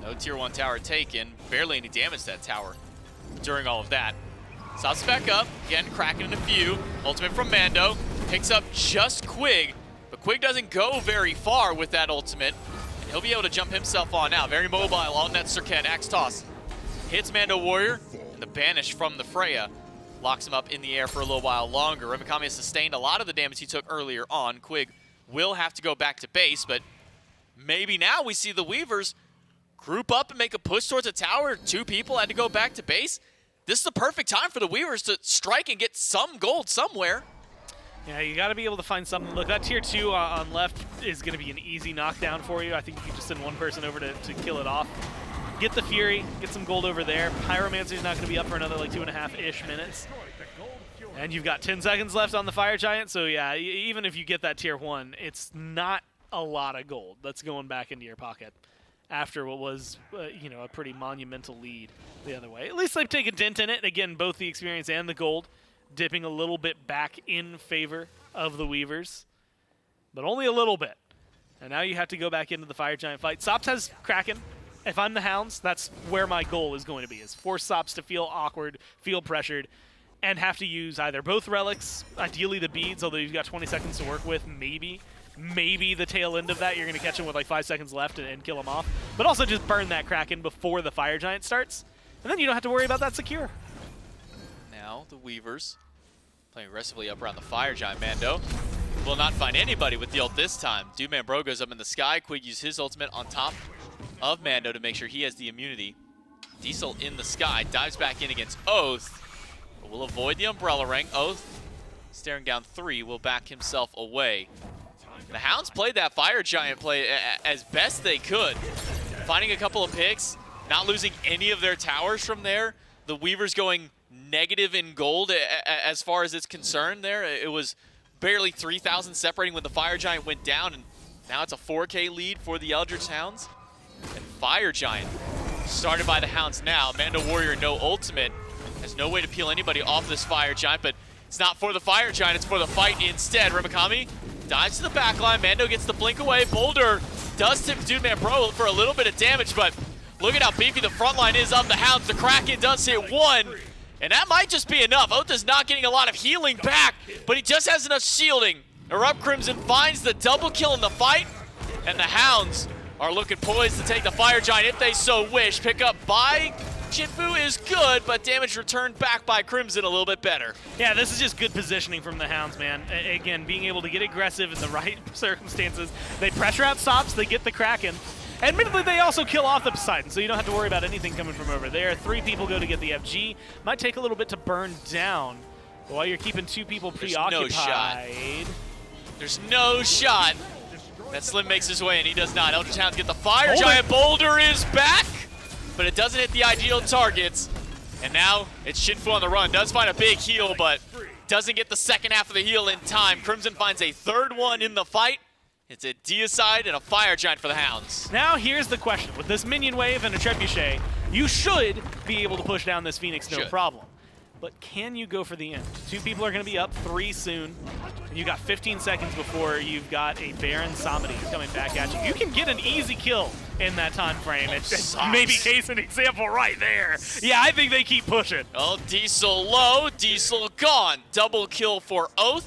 Speaker 1: No tier 1 tower taken. Barely any damage to that tower during all of that. Sops back up. Again, cracking in a few. Ultimate from Mando. Picks up just Quig. But Quig doesn't go very far with that ultimate. He'll be able to jump himself on now. Very mobile on that Serqet. Axe toss. Hits MandoWarrior, and the banish from the Freya locks him up in the air for a little while longer. Remakami has sustained a lot of the damage he took earlier on. Quig will have to go back to base, but maybe now we see the Weavers group up and make a push towards a tower. 2 people had to go back to base. This is the perfect time for the Weavers to strike and get some gold somewhere.
Speaker 2: Yeah, you got to be able to find something. Look, that tier 2 on left is going to be an easy knockdown for you. I think you can just send one person over to kill it off. Get the Fury, get some gold over there. Pyromancer's not going to be up for another like 2.5-ish minutes. And you've got 10 seconds left on the Fire Giant, so yeah, even if you get that tier 1, it's not a lot of gold that's going back into your pocket after what was, you know, a pretty monumental lead the other way. At least they've taken a dent in it. Again, both the experience and the gold dipping a little bit back in favor of the Weavers, but only a little bit. And now you have to go back into the Fire Giant fight. Sops has Kraken. If I'm the Hounds, that's where my goal is going to be, is force Sops to feel awkward, feel pressured, and have to use either both relics, ideally the beads, although you've got 20 seconds to work with, maybe the tail end of that, you're going to catch him with like 5 seconds left and kill him off. But also just burn that Kraken before the Fire Giant starts, and then you don't have to worry about that secure.
Speaker 1: Now the Weavers playing aggressively up around the Fire Giant. Mando will not find anybody with the ult this time. Dudeman Bro goes up in the sky. Quig uses his ultimate on top of Mando to make sure he has the immunity. Diesel in the sky, dives back in against Oathhh, but will avoid the Umbrella Ring. Oathhh, staring down 3, will back himself away. The Hounds played that Fire Giant play as best they could, finding a couple of picks, not losing any of their towers from there. The Weavers going negative in gold as far as it's concerned there. It was barely 3,000 separating when the Fire Giant went down, and now it's a 4K lead for the Eldritch Hounds. And Fire Giant started by the Hounds now. MandoWarrior, no ultimate, has no way to peel anybody off this Fire Giant, but it's not for the Fire Giant, it's for the fight instead. Remakami dives to the back line. Mando gets the blink away. Boulder does tip Dudeman Bro for a little bit of damage, but look at how beefy the front line is of the Hounds. The Kraken does hit 1, and that might just be enough. Oathhh is not getting a lot of healing back, but he just has enough shielding. EruptCrimson finds the double kill in the fight, and the Hounds are looking poised to take the Fire Giant if they so wish. Pick up by Chinfu is good, but damage returned back by Crimson a little bit better.
Speaker 2: Yeah, this is just good positioning from the Hounds, man. Again, being able to get aggressive in the right circumstances. They pressure out Sops, they get the Kraken. Admittedly, they also kill off the Poseidon, so you don't have to worry about anything coming from over there. 3 people go to get the FG. Might take a little bit to burn down, but while you're keeping 2 people preoccupied.
Speaker 1: No shot. There's no shot. That Slim makes his way, and he does not. Eldritch Hounds get the Fire Giant. Boulder is back, but it doesn't hit the ideal targets. And now it's Chinfu on the run. Does find a big heal, but doesn't get the second half of the heal in time. Crimson finds a 3rd one in the fight. It's a Deicide and a Fire Giant for the Hounds.
Speaker 2: Now here's the question. With this minion wave and a Trebuchet, you should be able to push down this Phoenix no problem. But can you go for the end? 2 people are going to be up, 3 soon. And you got 15 seconds before you've got a Baron Samedi coming back at you. You can get an easy kill in that time frame. It's maybe case an example right there. Yeah, I think they keep pushing.
Speaker 1: Oh, Diesel low, Diesel gone. Double kill for Oathhh.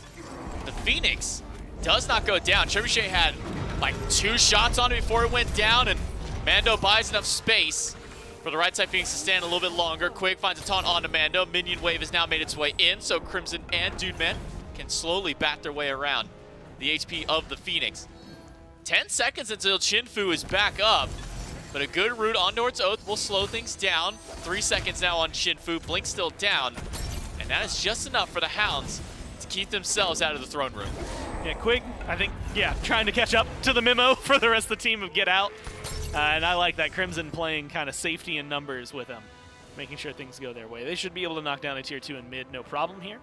Speaker 1: The Phoenix does not go down. Trebuchet had like 2 shots on it before it went down, and Mando buys enough space for the right side Phoenix to stand a little bit longer. Quig finds a taunt onto Mando. Minion wave has now made its way in, so Crimson and Dudeman can slowly bat their way around the HP of the Phoenix. 10 seconds until Chinfu is back up, but a good route on towards Oathhh will slow things down. 3 seconds now on Chinfu. Blink still down, and that is just enough for the Hounds to keep themselves out of the throne room.
Speaker 2: Yeah, Quig, I think, yeah, trying to catch up to the memo for the rest of the team of Get Out. And I like that Crimson playing kind of safety in numbers with them, making sure things go their way. They should be able to knock down a tier 2 in mid, no problem here.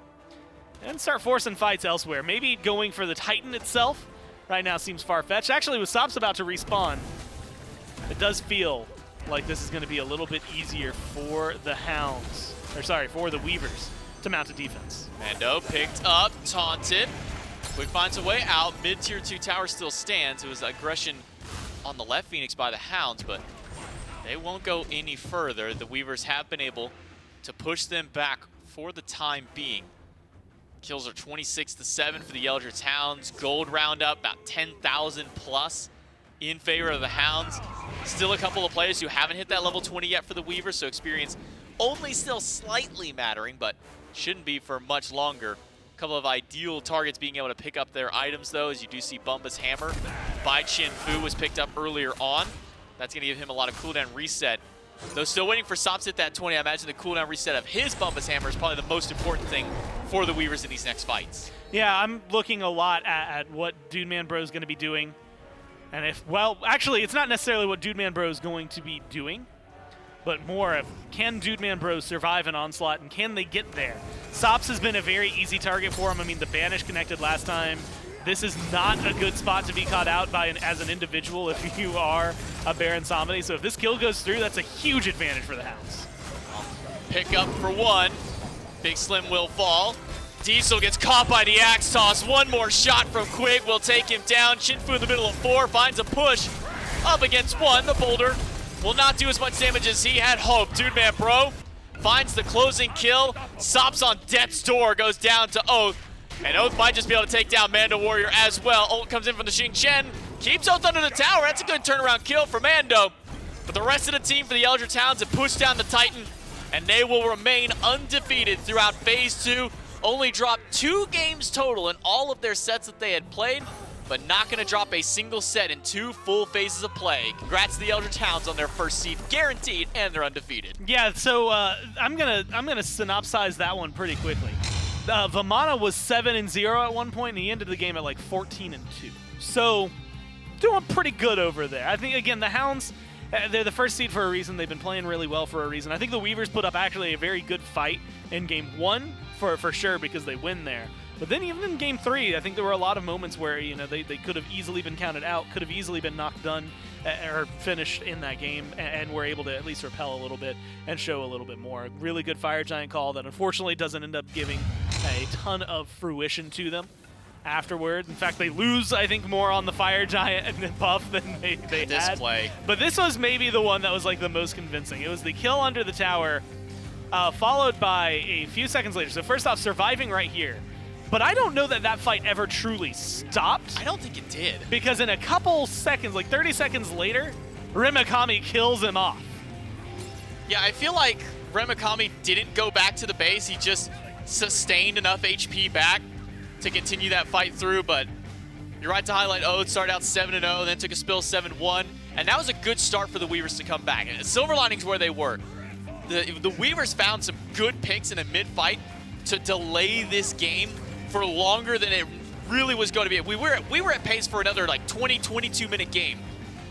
Speaker 2: And start forcing fights elsewhere. Maybe going for the Titan itself right now seems far-fetched. Actually, with Sops about to respawn, it does feel like this is going to be a little bit easier for the Hounds, or sorry, for the Weavers to mount a defense.
Speaker 1: Mando picked up, taunted. Quig finds a way out. Mid-tier 2 tower still stands. It was aggression on the left Phoenix by the Hounds, but they won't go any further. The Weavers have been able to push them back for the time being. Kills are 26-7 for the Eldritch Hounds. Gold roundup, about 10,000 plus in favor of the Hounds. Still a couple of players who haven't hit that level 20 yet for the Weavers, so experience only still slightly mattering, but shouldn't be for much longer. A couple of ideal targets being able to pick up their items, though, as you do see Bumba's hammer by Chinfu was picked up earlier on. That's going to give him a lot of cooldown reset. Though still waiting for sops to hit that 20, I imagine the cooldown reset of his Bumba's hammer is probably the most important thing for the Weavers in these next fights.
Speaker 2: Yeah, I'm looking a lot at what Dude Man Bro is going to be doing. And if, well, actually, it's not necessarily what Dude Man Bro is going to be doing, but more of, can Dude Man Bro survive an onslaught, and can they get there? Sops has been a very easy target for him. I mean, the Banish connected last time. This is not a good spot to be caught out by as an individual if you are a Baron Samedi. So if this kill goes through, that's a huge advantage for the Hounds.
Speaker 1: Pick up for one. Big Slim will fall. Diesel gets caught by the axe toss. One more shot from Quig will take him down. Chinfu in the middle of 4 finds a push up against 1. The boulder will not do as much damage as he had hoped. Dude Man Bro finds the closing kill. Sops on death's door, goes down to Oathhh. And Oathhh might just be able to take down MandoWarrior as well. Ult comes in from the Xing Chen. Keeps Oathhh under the tower. That's a good turnaround kill for Mando. But the rest of the team for the Eldritch Hounds have pushed down the Titan, and they will remain undefeated throughout Phase 2. Only dropped 2 games total in all of their sets that they had played, but not going to drop a single set in 2 full phases of play. Congrats to the Eldritch Hounds on their first seed, guaranteed, and they're undefeated.
Speaker 2: Yeah, so I'm gonna synopsize that one pretty quickly. Vamana was 7-0 at one point, and he ended the game at like 14-2. So, doing pretty good over there. I think, again, the Hounds, they're the first seed for a reason. They've been playing really well for a reason. I think the Weavers put up actually a very good fight in Game 1, for sure, because they win there. But then even in Game 3, I think there were a lot of moments where, you know, they could have easily been counted out, could have easily been knocked done or finished in that game, and were able to at least repel a little bit and show a little bit more. Really good Fire Giant call that unfortunately doesn't end up giving a ton of fruition to them afterward. In fact, they lose, I think, more on the Fire Giant and buff than they had.
Speaker 1: Play.
Speaker 2: But this was maybe the one that was like the most convincing. It was the kill under the tower, followed by a few seconds later. So first off, surviving right here. But I don't know that that fight ever truly stopped.
Speaker 1: I don't think it did.
Speaker 2: Because in a couple seconds, like 30 seconds later, Remakami kills him off.
Speaker 1: Yeah, I feel like Remakami didn't go back to the base. He just sustained enough HP back to continue that fight through. But you're right to highlight Oathhh started out 7-0, then took a spill 7-1. And that was a good start for the Weavers to come back. And Silver Linings where they were. The Weavers found some good picks in a mid-fight to delay this game for longer than it really was going to be. We were at pace for another like 22 minute game.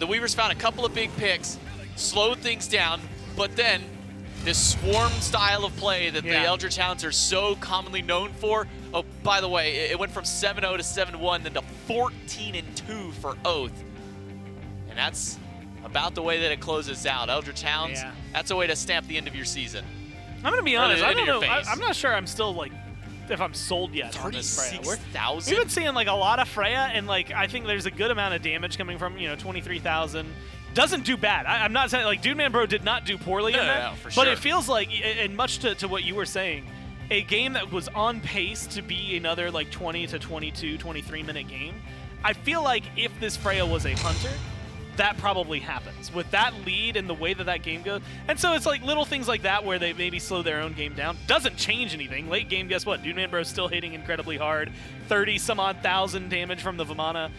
Speaker 1: The Weavers found a couple of big picks, slowed things down, but then this swarm style of play that the Eldritch Hounds are so commonly known for. Oh, by the way, it went from 7-0 to 7-1, then to 14-2 for Oathhh. And that's about the way that it closes out. Eldritch Hounds, that's a way to stamp the end of your season.
Speaker 2: I'm going to be honest, I don't know.
Speaker 1: Face.
Speaker 2: I'm not sure I'm still like, if I'm sold yet on this Freya.
Speaker 1: 36,000?
Speaker 2: We've been seeing like a lot of Freya, and like I think there's a good amount of damage coming from, you know, 23,000. Doesn't do bad. I'm not saying, like, Dude Man Bro did not do poorly in that.
Speaker 1: No, for
Speaker 2: but
Speaker 1: sure.
Speaker 2: it feels like, and much to what you were saying, a game that was on pace to be another like 20 to 22, 23 minute game. I feel like if this Freya was a hunter, that probably happens with that lead and the way that game goes. And so it's like little things like that where they maybe slow their own game down. Doesn't change anything. Late game, guess what? Dude Man Bro's still hitting incredibly hard. 30-some-odd thousand damage from the Vamana.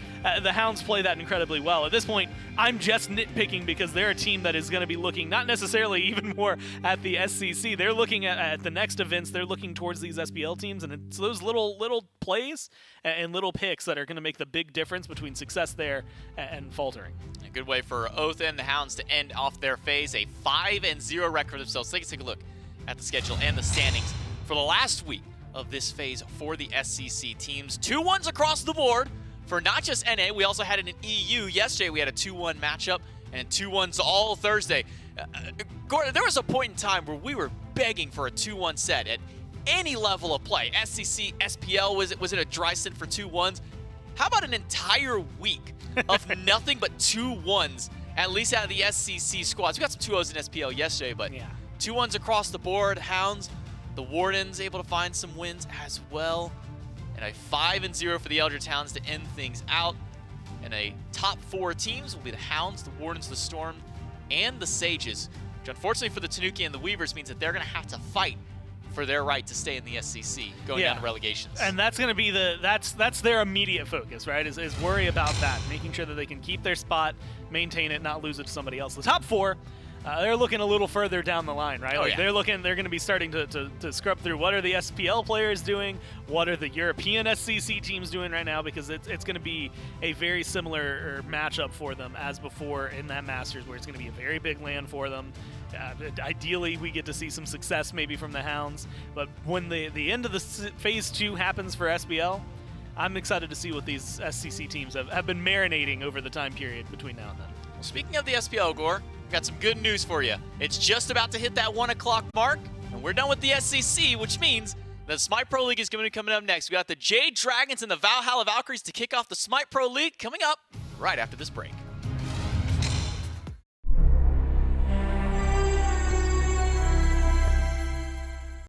Speaker 2: The Hounds play that incredibly well. At this point, I'm just nitpicking because they're a team that is going to be looking not necessarily even more at the SCC. They're looking at the next events. They're looking towards these SPL teams, and it's those little plays and little picks that are going to make the big difference between success there and faltering.
Speaker 1: A good way for Oathhh and the Hounds to end off their phase. A 5-0 record for themselves. Let's take a look at the schedule and the standings for the last week of this phase for the SCC teams. 2-1s across the board for not just NA. We also had it in EU. Yesterday we had a 2-1 matchup and 2-1s all Thursday. Gordon, there was a point in time where we were begging for a 2-1 set at any level of play. SCC, SPL, was it a dry stint for 2-1s? How about an entire week of nothing but 2-1s, at least out of the SCC squads? We got some 2-0s in SPL yesterday, but 2-1s across the board. Hounds, the Wardens able to find some wins as well. And a 5-0 for the Eldritch Hounds to end things out. And a top 4 teams will be the Hounds, the Wardens, the Storm, and the Sages, which unfortunately for the Tanuki and the Weavers means that they're going to have to fight for their right to stay in the SCC, going down to relegations.
Speaker 2: And that's going to be that's their immediate focus, right? Is worry about that, making sure that they can keep their spot, maintain it, not lose it to somebody else. The top 4, they're looking a little further down the line, right? They're going to be starting to scrub through what are the SPL players doing, what are the European SCC teams doing right now, because it's going to be a very similar matchup for them as before in that Masters, where it's going to be a very big land for them. Ideally, we get to see some success maybe from the Hounds, but when the end of the Phase 2 happens for SPL, I'm excited to see what these SCC teams have been marinating over the time period between now and then.
Speaker 1: Well, speaking of the SPL, Gore, we've got some good news for you. It's just about to hit that 1 o'clock mark, and we're done with the SCC, which means the SMITE Pro League is going to be coming up next. We got the Jade Dragons and the Valhalla Valkyries to kick off the SMITE Pro League coming up right after this break.